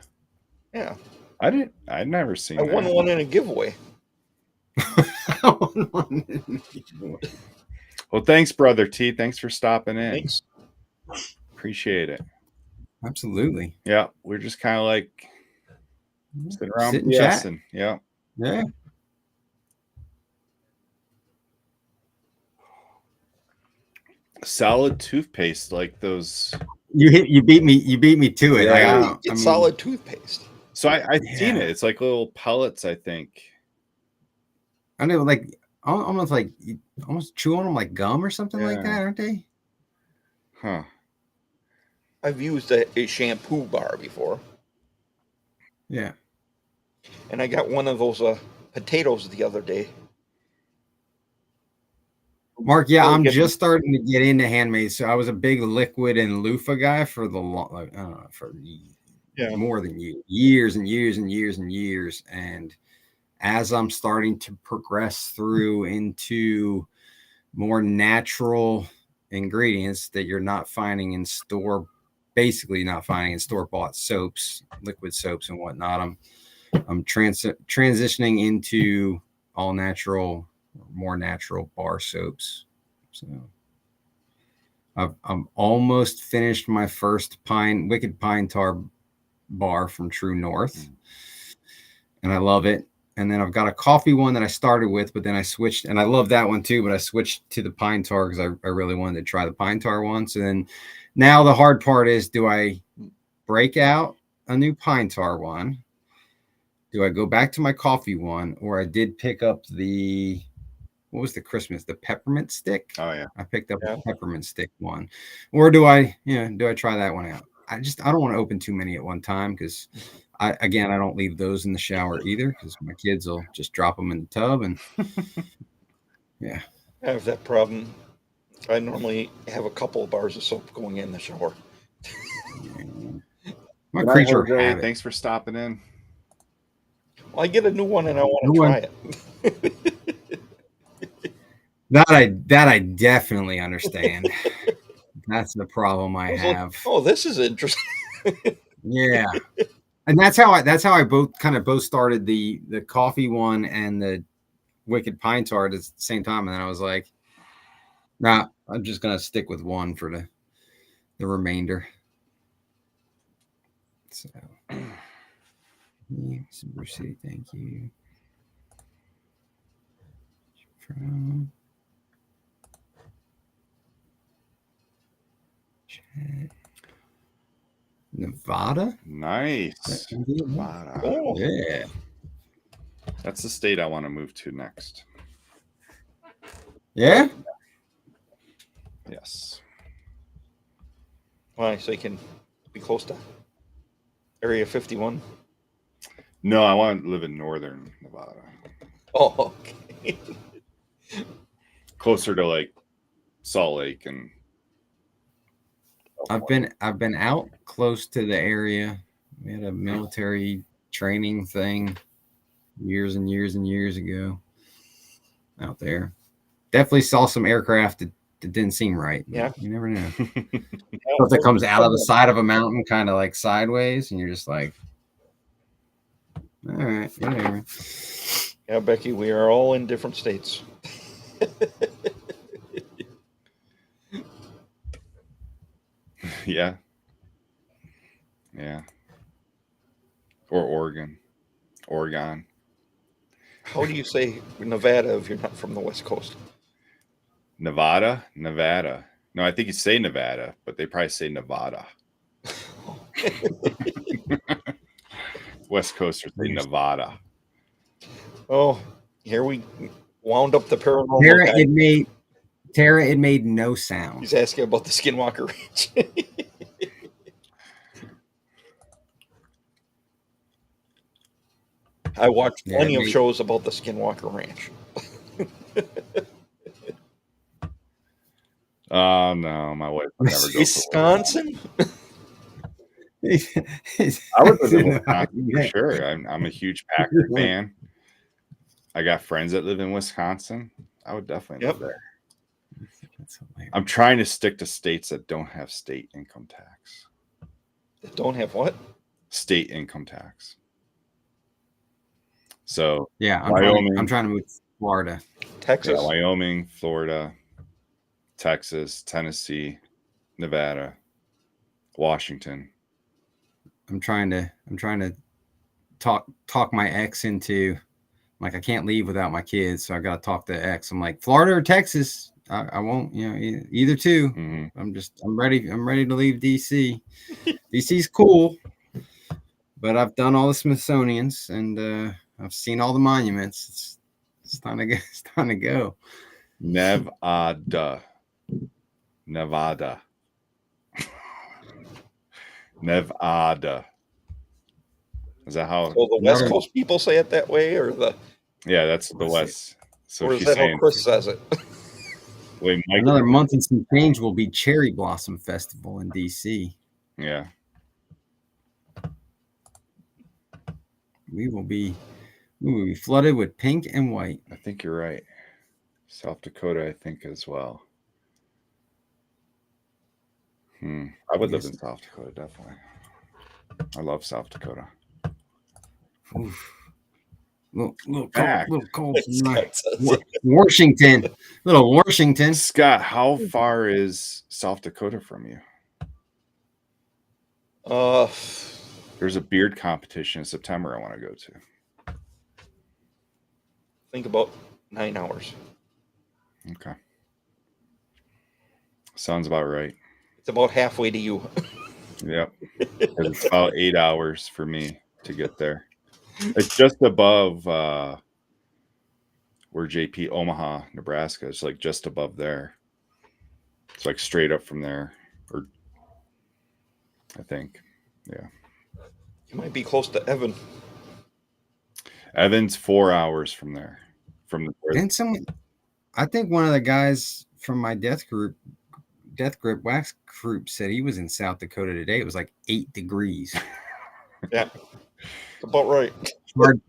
Yeah, I'd never seen I that. won one in a giveaway. Well, thanks, Brother T. Thanks for stopping in. Thanks. Appreciate it. Absolutely. Yeah, we're just kind of like sitting around Sit and chat. BSing. Yeah. Yeah. Solid toothpaste, like those. You beat me to it. Yeah, It's solid toothpaste. So I've seen it. It's like little pellets, I think. I know, like almost like you almost chew on them like gum or something like that, aren't they? Huh. I've used a shampoo bar before, Yeah. and I got one of those potatoes the other day. Mark, yeah, Really I'm good. just starting to get into handmade. So I was a big liquid and loofah guy for the more than years and years and years and years. And as I'm starting to progress through into more natural ingredients that you're not finding in store, basically not finding in store-bought soaps, liquid soaps and whatnot, I'm transitioning into all natural, more natural bar soaps. So I'm almost finished my first Wicked Pine Tar bar from True North, and I love it. And then I've got a coffee one that I started with, but then I switched, and I love that one too, but I switched to the Pine Tar because I really wanted to try the Pine Tar one. So then now the hard part is, do I break out a new Pine Tar one? Do I go back to my coffee one? Or I did pick up what was the peppermint stick? Oh yeah. I picked up a peppermint stick one. Or do I try that one out? I don't want to open too many at one time because I don't leave those in the shower either because my kids will just drop them in the tub and yeah. I have that problem. I normally have a couple of bars of soap going in the shower. My creature Jose, habit. thanks for stopping in. Well, I get a new one and I want to try it. That I definitely understand. That's the problem I have. Like, oh, this is interesting. Yeah. And that's how I both started the coffee one and the Wicked Pine Tar at the same time. And then I was like, nah, I'm just gonna stick with one for the remainder. So Bruce City, thank you. From chat. Nevada? Nice. Nevada. Oh, Yeah. That's the state I want to move to next. Yeah? Yes. well, so you can be close to Area 51. No, I want to live in northern Nevada, Oh, okay. closer to like Salt Lake and. I've been out close to the area. We had a military training thing years and years and years ago out there. Definitely saw some aircraft that didn't seem right. Yeah. You never know. Stuff that comes out of the side of a mountain, kind of like sideways, and you're just like, all right, whatever. Yeah, Becky, we are all in different states. Yeah. Yeah. Or Oregon. How do you say Nevada if you're not from the West Coast? Nevada. No, I think you say Nevada, but they probably say Nevada. West Coasters say Nevada. Oh, here we wound up the paranormal. Tara, it made no sound. He's asking about the Skinwalker Ranch. I watched plenty of shows about the Skinwalker Ranch. Oh no, my wife would never go. Wisconsin? I would live in Wisconsin for sure. I'm a huge Packer fan. I got friends that live in Wisconsin. I would definitely live there. I'm trying to stick to states that don't have state income tax. That don't have what? State income tax. So yeah, Wyoming. I'm trying to move to Florida. Texas. Yeah, Wyoming, Florida, Texas, Tennessee, Nevada, Washington. I'm trying to talk my ex into, like, I can't leave without my kids, so I got to talk to ex. I'm like, Florida or Texas, I won't, either two. Mm-hmm. I'm ready to leave DC. DC's cool, but I've done all the Smithsonian's and I've seen all the monuments. It's time to go. It's time to go. Nevada. Is that how? So the West Coast people say it that way, or the? Yeah, that's the West. So or is that how Chris says it? Wait, another month and some change will be Cherry Blossom Festival in DC. Yeah. We will be flooded with pink and white. I think you're right. South Dakota, I think, as well. I would live in South Dakota, definitely. I love South Dakota. Oof. Little cold. Washington. Little Washington. Scott, how far is South Dakota from you? There's a beard competition in September I want to go to. Think about 9 hours. Okay. Sounds about right. It's about halfway to you. Yep. It's about 8 hours for me to get there. It's just above where JP, Omaha, Nebraska. It's like just above there. It's like straight up from there, or I think. Yeah. You might be close to Evan. Evan's 4 hours from there. And I think one of the guys from my Death Grip Wax group said he was in South Dakota today. It was like 8 degrees. Yeah. About right. Hard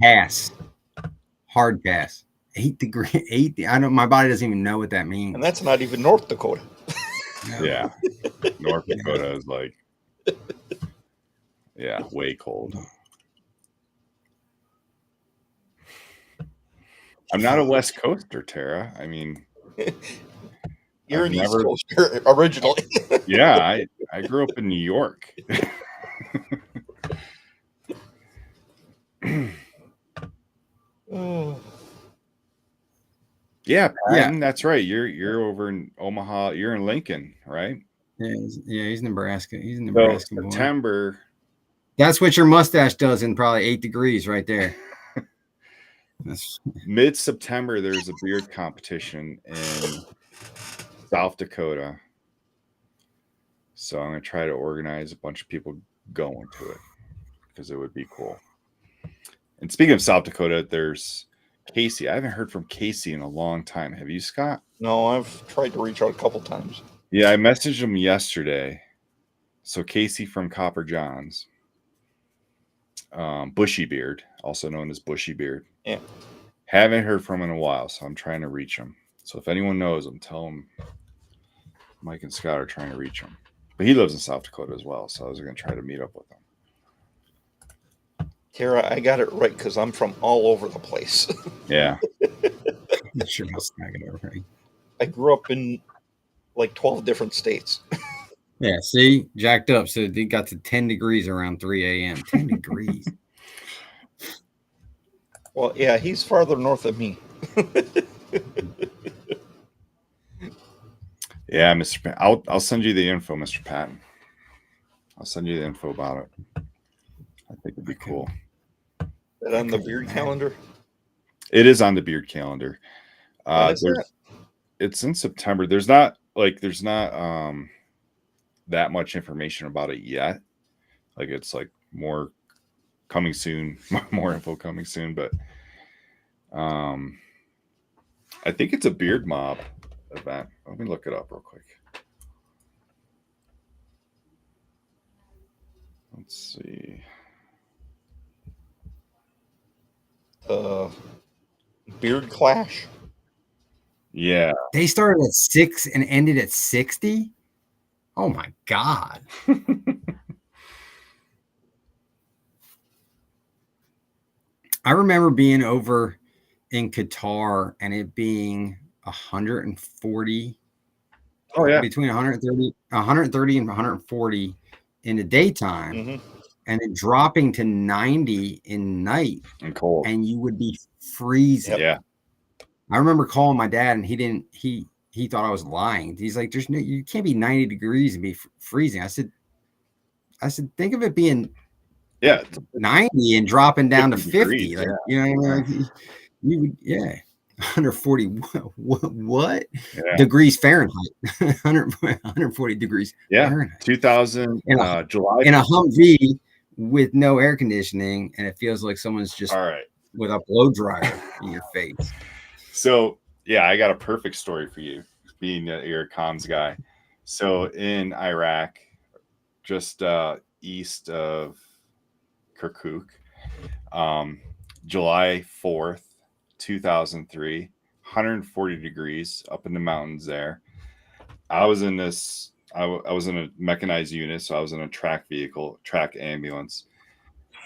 pass. 8 degrees. I know my body doesn't even know what that means. And that's not even North Dakota. No. Yeah. North Dakota is like, yeah, way cold. I'm not a West Coaster, Tara. I mean, you're an East Coaster originally. Yeah, I grew up in New York. Yeah, Patton, that's right. You're over in Omaha. You're in Lincoln, right? Yeah, he's Nebraska. He's in Nebraska. So September. That's what your mustache does in probably 8 degrees right there. Mid-September, there's a beard competition in South Dakota. So I'm going to try to organize a bunch of people going to it because it would be cool. And speaking of South Dakota, there's Casey. I haven't heard from Casey in a long time. Have you, Scott? No, I've tried to reach out a couple times. Yeah, I messaged him yesterday. So Casey from Copper John's, Bushy Beard, also known as Bushy Beard. Yeah. Haven't heard from him in a while, so I'm trying to reach him. So if anyone knows him, tell him Mike and Scott are trying to reach him. But he lives in South Dakota as well, so I was going to try to meet up with him. Tara, I got it right because I'm from all over the place. Yeah. I'm sure I'll snag it over. I grew up in like 12 different states. Yeah, see, jacked up. So they got to 10 degrees around 3 a.m. 10 degrees. Well, yeah, he's farther north than me. Yeah, Mr. Patton. I'll send you the info, Mr. Patton. I'll send you the info about it. I think it'd be cool. Is that on the beard calendar? It is on the beard calendar. When is that? It's in September. There's not that much information about it yet. Like it's like more coming soon, more info coming soon. But I think it's a beard mob event. Let me look it up real quick. Let's see. Beard Clash. Yeah. They started at 6 and ended at 60. Oh my God. I remember being over in Qatar and it being 140. Oh yeah. Between 130 and 140 in the daytime. Mm-hmm. And then dropping to 90 in night, And cold. and you would be freezing. Yeah. I remember calling my dad, and he thought I was lying. He's like, you can't be 90 degrees and be freezing. I said, think of it being 90 and dropping down to 50. Degrees, like, yeah. you know what I mean? You would, 140. What? Yeah. Degrees Fahrenheit? 140 degrees. Yeah. Fahrenheit. 2000 July. In a Humvee with no air conditioning, and it feels like someone's just All right. with a blow dryer in your face. So yeah, I got a perfect story for you, being that you're a comms guy. So in Iraq, just east of Kirkuk, July 4th, 2003, 140 degrees up in the mountains there. I was in this, I was in a mechanized unit, so I was in a track vehicle, track ambulance,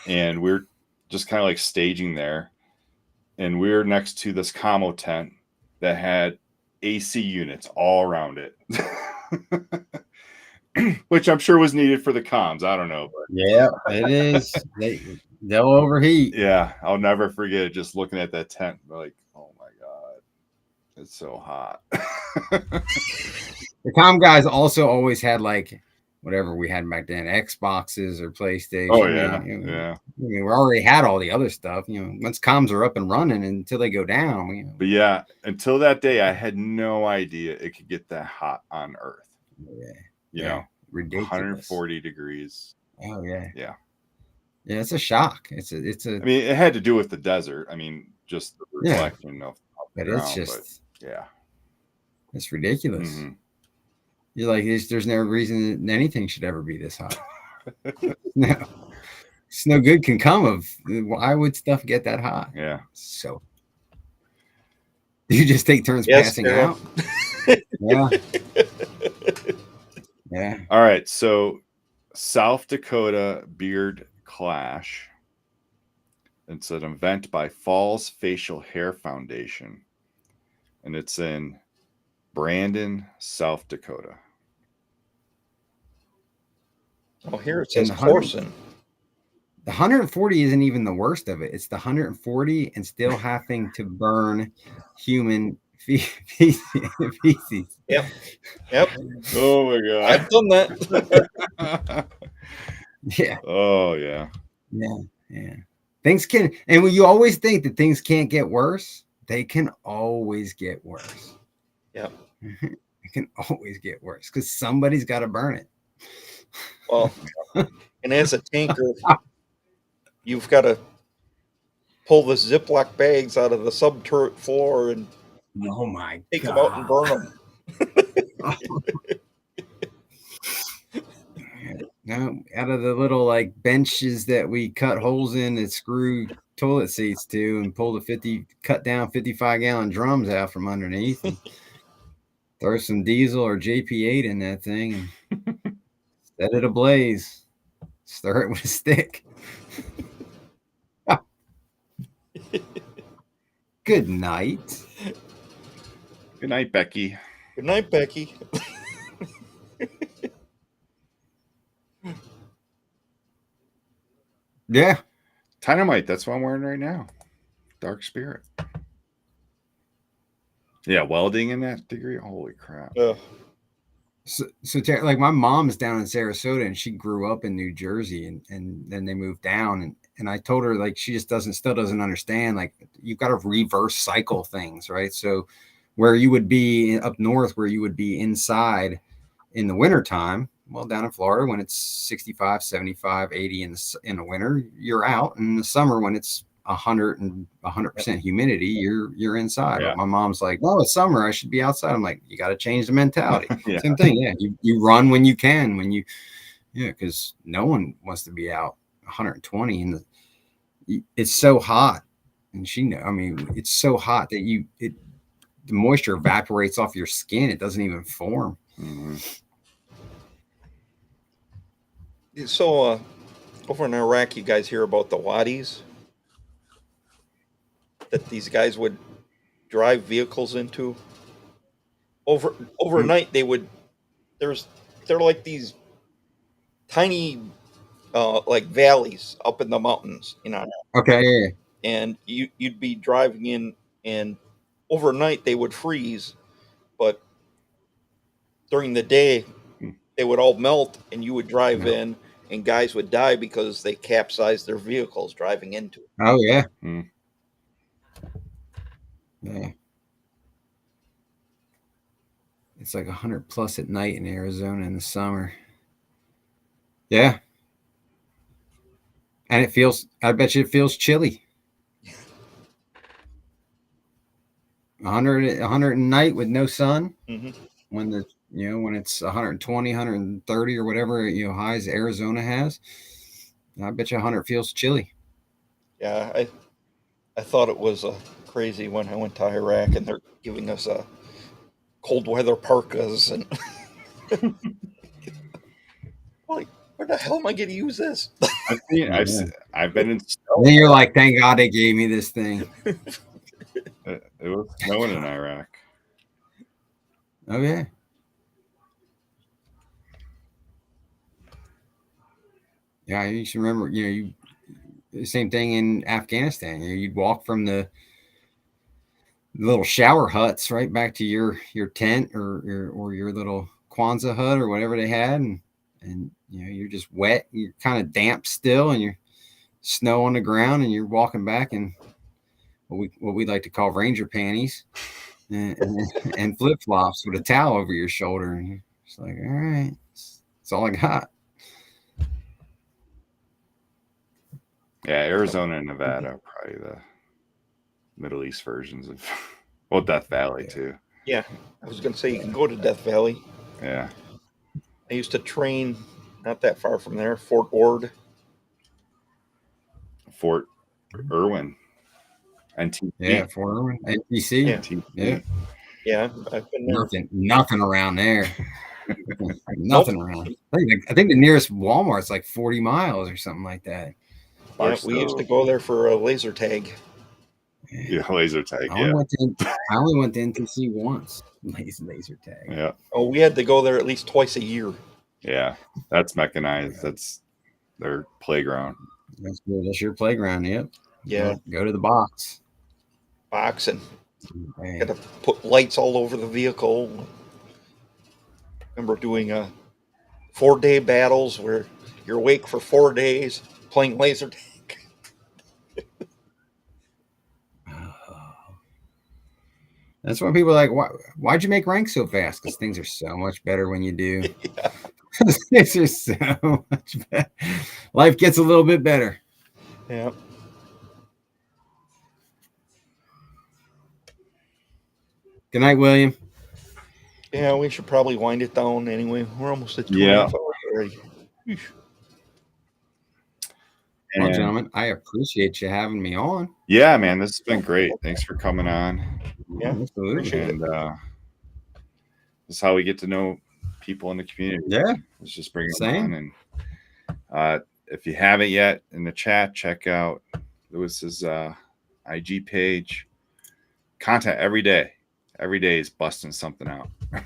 and we're just kind of like staging there. And we were next to this commo tent that had AC units all around it, which I'm sure was needed for the comms. I don't know, but Yeah, it is. They'll overheat. yeah, I'll never forget it. Just looking at that tent, like, oh my god, it's so hot. The comm guys also always had like whatever we had back then, Xboxes or PlayStation. Oh yeah, yeah. I mean, we already had all the other stuff. Once comms are up and running until they go down. But yeah, until that day, I had no idea it could get that hot on Earth. Yeah, ridiculous. 140 degrees. Oh yeah. Yeah. Yeah, it's a shock. It's a. I mean, it had to do with the desert. I mean, just the Yeah. reflection of the But ground, it's just. but yeah. It's ridiculous. Mm-hmm. You're like, there's no reason that anything should ever be this hot. No, it's no good can come of. Why would stuff get that hot? Yeah. So you just take turns Yes, passing Sarah. out. Yeah. Yeah. All right. So South Dakota Beard Clash. It's an event by Falls Facial Hair Foundation. And it's in Brandon, South Dakota. Oh, here it says And the hundred- Corson. The 140 isn't even the worst of it. It's the 140 and still having to burn human feces. Yep. Oh my god. I've done that. Yeah. Oh yeah. Yeah. Things can, and when you always think that things can't get worse, they can always get worse. Yep. It can always get worse because somebody's got to burn it. Well, and as a tanker, you've got to pull the Ziploc bags out of the subturret floor and Oh my take god! them out and burn them. No, out of the little like benches that we cut holes in that screw toilet seats to, and pull the cut down 55-gallon drums out from underneath, and throw some diesel or JP8 in that thing, and set it ablaze. Stir it with a stick. Good night. Good night, Becky. Good night, Becky. Yeah. Dynamite. That's what I'm wearing right now. Dark Spirit. Yeah, welding in that degree. Holy crap. So like my mom's down in Sarasota, and she grew up in New Jersey, and then they moved down, and I told her, like, she just still doesn't understand, like, you've got to reverse cycle things, right? So where you would be up north, where you would be inside in the wintertime, well, down in Florida, when it's 65, 75, 80 in the winter, you're out. And in the summer, when it's 100% humidity, you're inside. Yeah. But my mom's like, well, it's summer, I should be outside. I'm like, you got to change the mentality. Yeah. Same thing. Yeah. You run when you can, because no one wants to be out 120 and it's so hot. And it's so hot that the moisture evaporates off your skin. It doesn't even form. Mm-hmm. So, over in Iraq, you guys hear about the wadis that these guys would drive vehicles into? Overnight, they're like these tiny, like valleys up in the mountains, Okay. Yeah. And you'd be driving in, and overnight they would freeze, but during the day they would all melt, and you would drive in, and guys would die because they capsized their vehicles driving into it. Oh yeah. Mm. Yeah. It's like 100 plus at night in Arizona in the summer. Yeah. And I bet you it feels chilly. 100 at night with no sun. Mm-hmm. When it's 120, 130 or whatever, highs Arizona has. I bet you 100 feels chilly. Yeah, I thought it was crazy when I went to Iraq and they're giving us cold weather parkas and like, where the hell am I going to use this? I've been in snow. And then you're like, thank God they gave me this thing. It was snowing in Iraq. Oh yeah. Yeah, you should remember, the same thing in Afghanistan. You'd walk from the little shower huts right back to your tent or your little Kwanzaa hut or whatever they had, and you're just wet, you're kind of damp still, and you're snow on the ground, and you're walking back in what we like to call ranger panties and flip flops with a towel over your shoulder, and you're just like, all right, that's all I got. Yeah, Arizona and Nevada are probably the Middle East versions of, well, Death Valley too. Yeah, I was going to say you can go to Death Valley. Yeah. I used to train not that far from there, Fort Ord. Fort Irwin. NTP. Yeah, Fort Irwin. NTC. Yeah. Yeah. Yeah, I've been there. Nothing around there. Nothing around. I think the nearest Walmart's like 40 miles or something like that. Yeah, we used to go there for a laser tag. Yeah, laser tag. I only went to NTC once. Laser tag. Yeah. Oh, we had to go there at least twice a year. Yeah, that's mechanized. That's their playground. That's your playground. Yep. Yeah. Go to the box. And Man. got to put lights all over the vehicle. Remember doing 4-day battles where you're awake for 4 days playing laser tag. That's why people are like, why'd you make rank so fast? Because things are so much better when you do. Yeah. Things are so much better. Life gets a little bit better. Yeah. Good night, William. Yeah, we should probably wind it down anyway. We're almost at 2.5 Yeah. hours already. Eesh. Well, And gentlemen, I appreciate you having me on. yeah, man, this has been great. Thanks for coming on. Yeah, Absolutely. appreciate it. And this is how we get to know people in the community. Yeah. Let's just bring them Same. on. And if you haven't yet in the chat, check out Lewis's IG page. Content every day. Every day is busting something out. And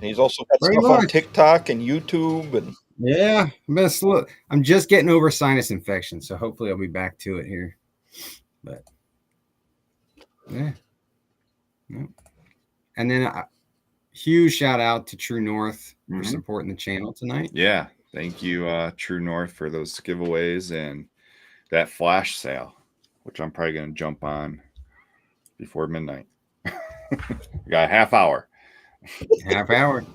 he's also got Very stuff on much. TikTok and YouTube. And Yeah. I'm just getting over sinus infection, so hopefully I'll be back to it here. But yeah. And then a huge shout out to True North for supporting the channel tonight. Yeah. Thank you, True North, for those giveaways and that flash sale, which I'm probably going to jump on before midnight. We got a half hour. Half hour.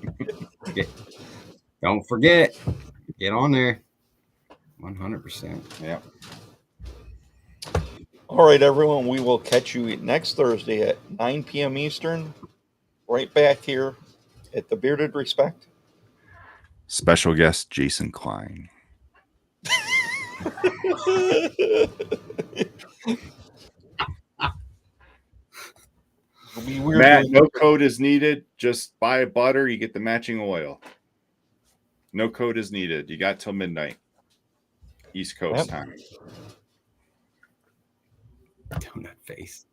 Don't forget, get on there. 100%. Yeah. all right, everyone, we will catch you next Thursday at 9 p.m. Eastern, right back here at the Bearded Respect. Special guest Jason Klein. It'll be weird. Matt, no code is needed. Just buy butter. You get the matching oil. No code is needed. You got till midnight. East Coast time. Donut face.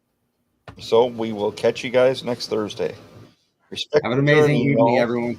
So we will catch you guys next Thursday. Respect Have an the amazing journey, evening, y'all. everyone.